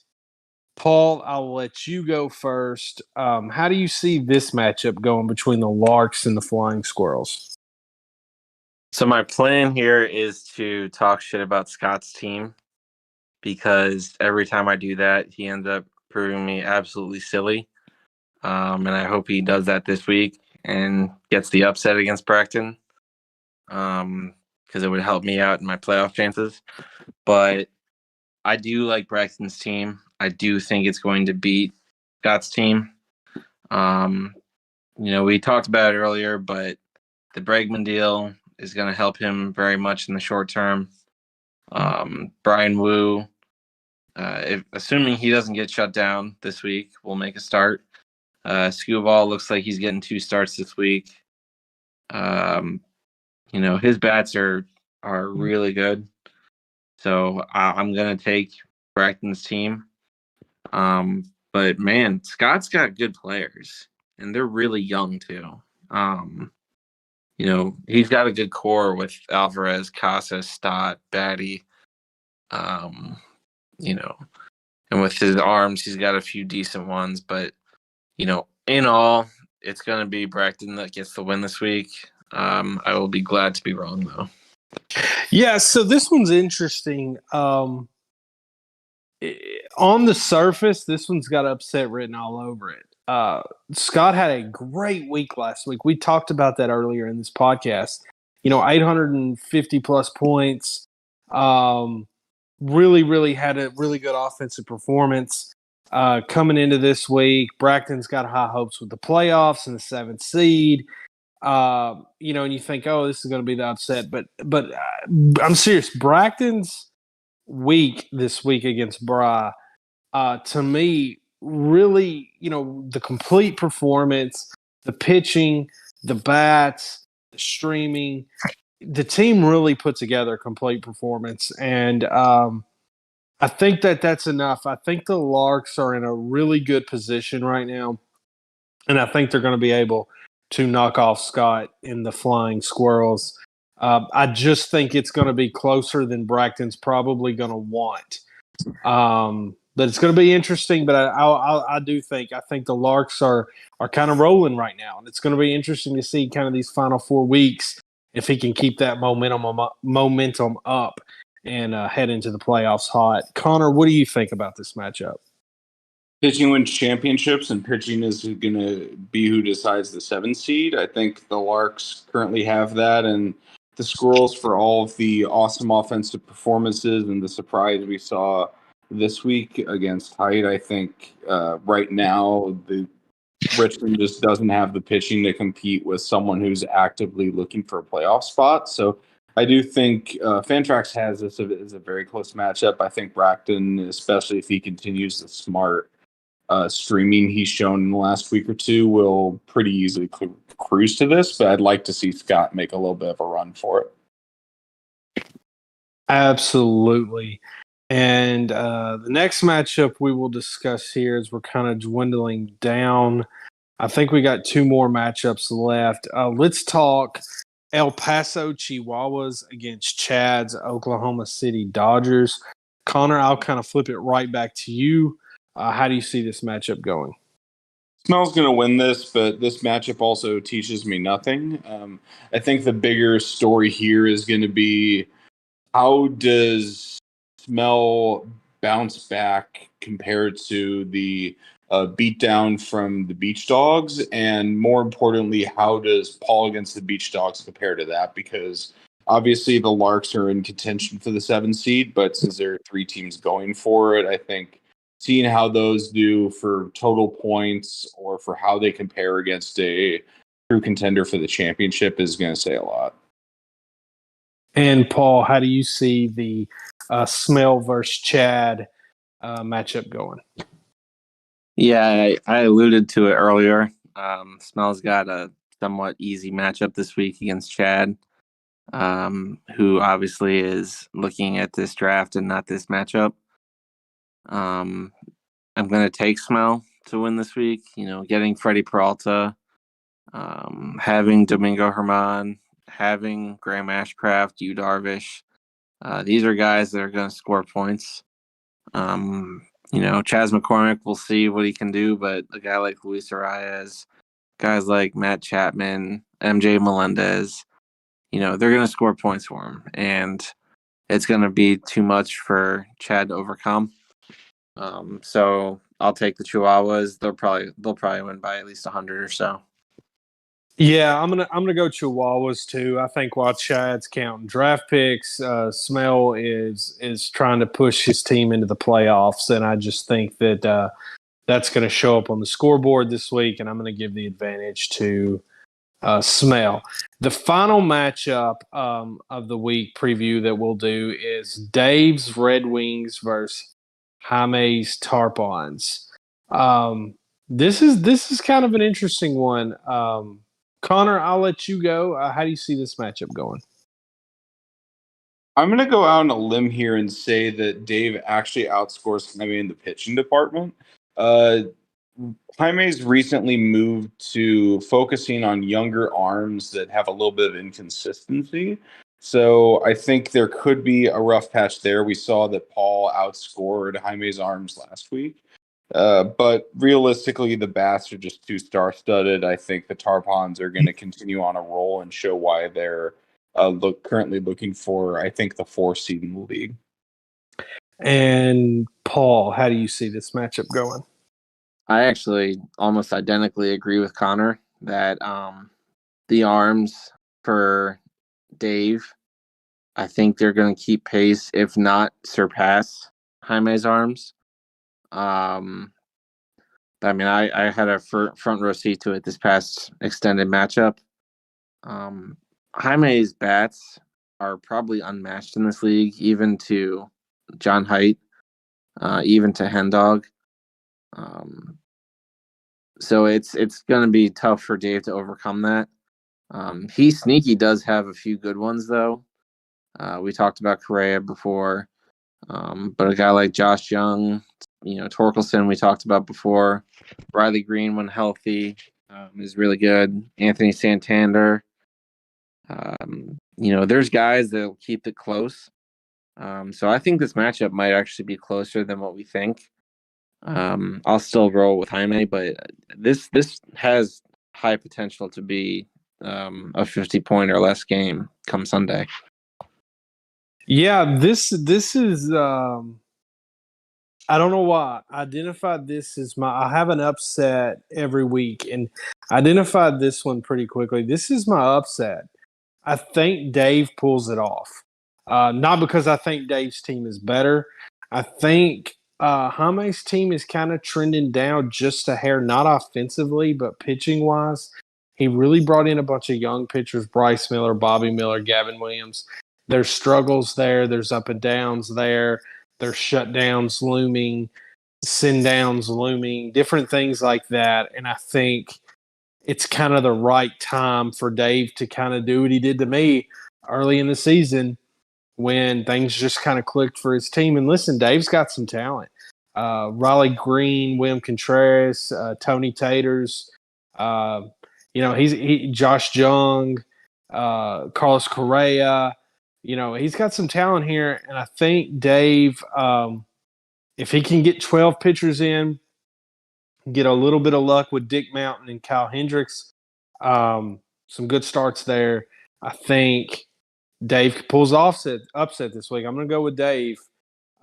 Paul, I'll let you go first. How do you see this matchup going between the Larks and the Flying Squirrels? So my plan here is to talk shit about Scott's team because every time I do that, he ends up proving me absolutely silly. And I hope he does that this week and gets the upset against Bracton because it would help me out in my playoff chances. But I do like Bracton's team. I do think it's going to beat Scott's team. We talked about it earlier, but the Bregman deal is going to help him very much in the short term. Brian Wu, assuming he doesn't get shut down this week, will make a start. Skubal looks like he's getting 2 starts this week. His bats are really good. So I'm going to take Bracton's team. But man, Scott's got good players, and they're really young too. He's got a good core with Alvarez, Casas, Stott, Batty. And with his arms, he's got a few decent ones. But, in all, it's going to be Bracton that gets the win this week. I will be glad to be wrong, though. Yeah, so this one's interesting. On the surface, this one's got upset written all over it. Scott had a great week last week. We talked about that earlier in this podcast. 850 plus points. Really, really had a really good offensive performance. Coming into this week, Bracton's got high hopes with the playoffs and the 7th seed. And you think, oh, this is going to be the upset. But I'm serious. Bracton's week this week against Bry, to me, really, the complete performance, the pitching, the bats, the streaming, the team really put together a complete performance. And I think that's enough. I think the Larks are in a really good position right now. And I think they're going to be able to knock off Scott in the Flying Squirrels. I just think it's going to be closer than Bracton's probably going to want. But it's going to be interesting. But I think the Larks are kind of rolling right now, and it's going to be interesting to see kind of these final 4 weeks if he can keep that momentum up and head into the playoffs hot. Connor, what do you think about this matchup? Pitching wins championships, and pitching is going to be who decides the 7th seed. I think the Larks currently have that, and the Squirrels, for all of the awesome offensive performances and the surprise we saw this week against Height, I think right now the Richmond just doesn't have the pitching to compete with someone who's actively looking for a playoff spot. So I do think Fantrax has this as a very close matchup. I think Bracton, especially if he continues the smart streaming he's shown in the last week or two, will pretty easily cruise to this, but I'd like to see Scott make a little bit of a run for it. Absolutely. And the next matchup we will discuss here as we're kind of dwindling down. I think we got 2 more matchups left. Let's talk El Paso Chihuahuas against Chad's Oklahoma City Dodgers. Connor, I'll kind of flip it right back to you. How do you see this matchup going? Smell's going to win this, but this matchup also teaches me nothing. I think the bigger story here is going to be, how does Smell bounce back compared to the beatdown from the Beach Dogs? And more importantly, how does Paul against the Beach Dogs compare to that? Because obviously the Larks are in contention for the 7th seed, but since there are 3 teams going for it, I think seeing how those do for total points or for how they compare against a true contender for the championship is going to say a lot. And Paul, how do you see the Smell versus Chad matchup going? Yeah, I alluded to it earlier. Smell's got a somewhat easy matchup this week against Chad, who obviously is looking at this draft and not this matchup. I'm going to take Smell to win this week. Getting Freddie Peralta, having Domingo Germán, having Graham Ashcraft, Yu Darvish. These are guys that are going to score points. Chas McCormick, we'll see what he can do, but a guy like Luis Arias, guys like Matt Chapman, MJ Melendez, they're going to score points for him, and it's going to be too much for Chad to overcome. So I'll take the Chihuahuas. They'll probably win by at least 100 or so. Yeah, I'm gonna go Chihuahuas too. I think while Chad's counting draft picks, Smell is trying to push his team into the playoffs, and I just think that that's going to show up on the scoreboard this week, and I'm going to give the advantage to Smell. The final matchup of the week preview that we'll do is Dave's Red Wings versus Jaime's Tarpons. This is kind of an interesting one. Connor, I'll let you go. How do you see this matchup going? I'm going to go out on a limb here and say that Dave actually outscores Jaime in the pitching department. Jaime's recently moved to focusing on younger arms that have a little bit of inconsistency. So I think there could be a rough patch there. We saw that Paul outscored Jaime's arms last week. But realistically, the Bats are just too star-studded. I think the Tarpons are going to continue on a roll and show why they're currently looking for, I think, the 4th seed in the league. And Paul, how do you see this matchup going? I actually almost identically agree with Connor that the arms for Dave, I think they're going to keep pace, if not surpass Jaime's arms. I mean, I had a front row seat to it this past extended matchup. Jaime's bats are probably unmatched in this league, even to John Height, even to Hendog. So it's going to be tough for Dave to overcome that. He sneaky does have a few good ones, though. We talked about Correa before, but a guy like Josh Young, Torkelson we talked about before. Riley Green, when healthy, is really good. Anthony Santander. There's guys that'll keep it close. So I think this matchup might actually be closer than what we think. I'll still roll with Jaime, but this has high potential to be a 50-point or less game come Sunday. Yeah, this is I don't know why. I identified this as I have an upset every week and identified this one pretty quickly. This is my upset. I think Dave pulls it off. Not because I think Dave's team is better. I think Jaime's team is kind of trending down just a hair, not offensively, but pitching wise. He really brought in a bunch of young pitchers: Bryce Miller, Bobby Miller, Gavin Williams. There's struggles there. There's up and downs there. There's shutdowns looming, send downs looming, different things like that. And I think it's kind of the right time for Dave to kind of do what he did to me early in the season when things just kind of clicked for his team. And listen, Dave's got some talent. Riley Green, William Contreras, Tony Taters, Josh Jung, Carlos Correa. He's got some talent here, and I think Dave, if he can get 12 pitchers in, get a little bit of luck with Dick Mountain and Kyle Hendricks, some good starts there. I think Dave pulls upset this week. I'm going to go with Dave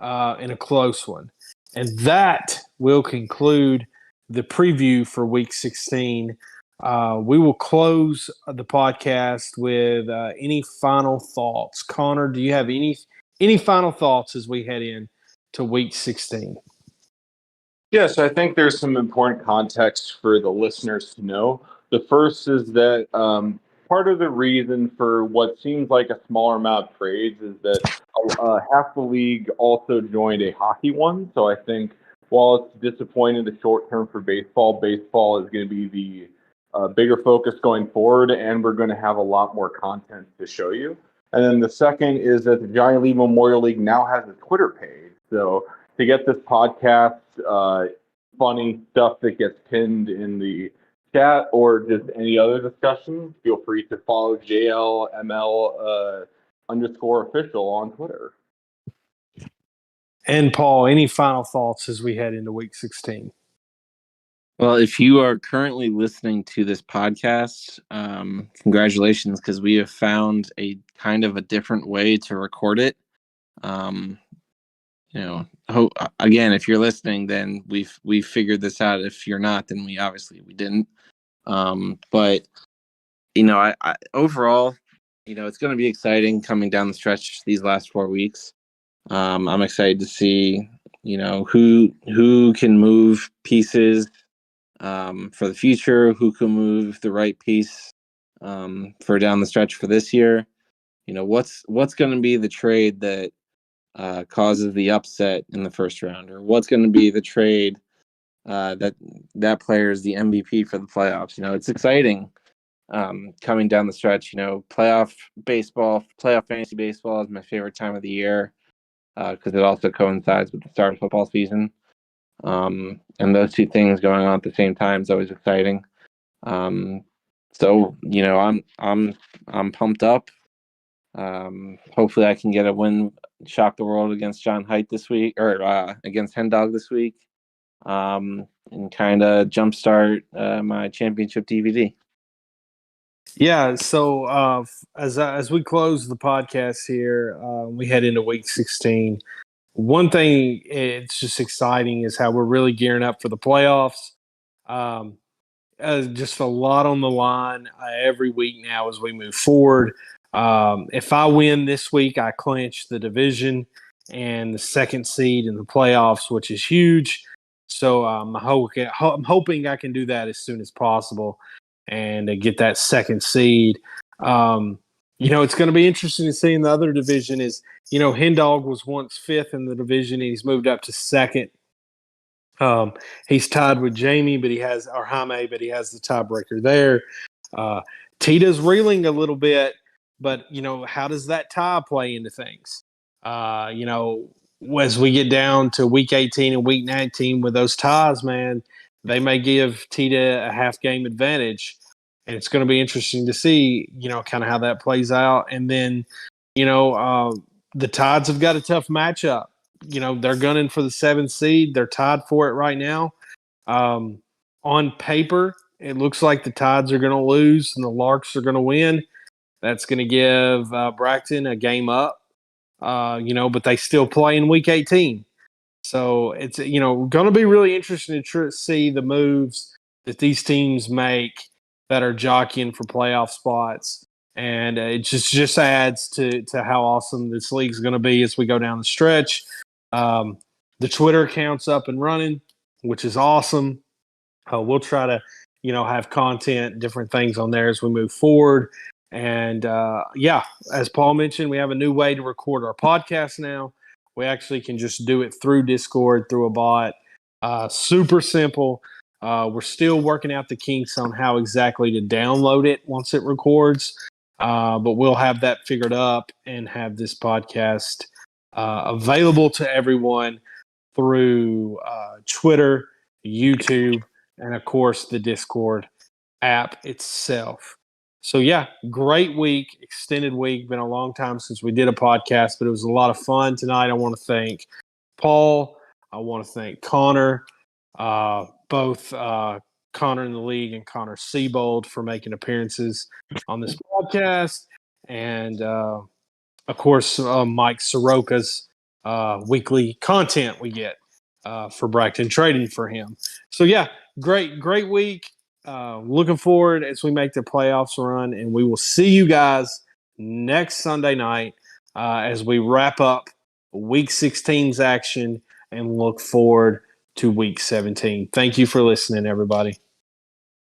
in a close one. And that will conclude the preview for Week 16. We will close the podcast with any final thoughts. Connor, do you have any final thoughts as we head in to Week 16? Yes, I think there's some important context for the listeners to know. The first is that part of the reason for what seems like a smaller amount of trades is that half the league also joined a hockey one. So I think while it's disappointing the short term for baseball, baseball is going to be the bigger focus going forward, and we're going to have a lot more content to show you. And then the second is that the Giant League Memorial League now has a Twitter page. So to get this podcast, funny stuff that gets pinned in the chat or just any other discussion, feel free to follow JLML _official on Twitter. And Paul, any final thoughts as we head into Week 16? Well, if you are currently listening to this podcast, congratulations, because we have found a kind of a different way to record it. Again, if you're listening, then we've figured this out. If you're not, then we didn't. But I overall, it's going to be exciting coming down the stretch these last 4 weeks. I'm excited to see, who can move pieces for the future, who can move the right piece for down the stretch for this year. What's going to be the trade that causes the upset in the first round, or what's going to be the trade that player is the MVP for the playoffs. It's exciting coming down the stretch. Playoff fantasy baseball is my favorite time of the year because it also coincides with the start of football season. And those two things going on at the same time is always exciting. So I'm pumped up. Hopefully I can get a win, shock the world against John Haidt this week, or against Hendog this week, and kind of jumpstart my championship DVD. Yeah. So as we close the podcast here, we head into week 16. One thing it's just exciting is how we're really gearing up for the playoffs. Just a lot on the line every week now as we move forward. If I win this week, I clinch the division and the second seed in the playoffs, which is huge. So I'm hoping I can do that as soon as possible and get that second seed. It's going to be interesting to see in the other division is, Hendog was once fifth in the division and he's moved up to second. He's tied with Jaime, but Jaime, but he has the tiebreaker there. Tita's reeling a little bit, but how does that tie play into things? As we get down to week 18 and week 19 with those ties, man, they may give Tita a half game advantage, and it's going to be interesting to see, kind of how that plays out. And then, the Tides have got a tough matchup. They're gunning for the 7th seed. They're tied for it right now. On paper, it looks like the Tides are going to lose and the Larks are going to win. That's going to give Bracton a game up, but they still play in week 18. So it's, going to be really interesting to see the moves that these teams make that are jockeying for playoff spots. And it just adds to how awesome this league's going to be as we go down the stretch. The Twitter account's up and running, which is awesome. We'll try to, have content, different things on there as we move forward. And as Paul mentioned, we have a new way to record our podcast now. We actually can just do it through Discord, through a bot. Super simple. We're still working out the kinks on how exactly to download it once it records. But we'll have that figured up and have this podcast available to everyone through Twitter, YouTube, and of course the Discord app itself. So great week, extended week. Been a long time since we did a podcast, but it was a lot of fun tonight. I want to thank Paul. I want to thank Connor, both Connor in the league and Connor Seabold for making appearances on this podcast. And, of course, Mike Soroka's weekly content we get for Bracton trading for him. So, great week. Looking forward as we make the playoffs run, and we will see you guys next Sunday night as we wrap up Week 16's action and look forward to Week 17. Thank you for listening, everybody.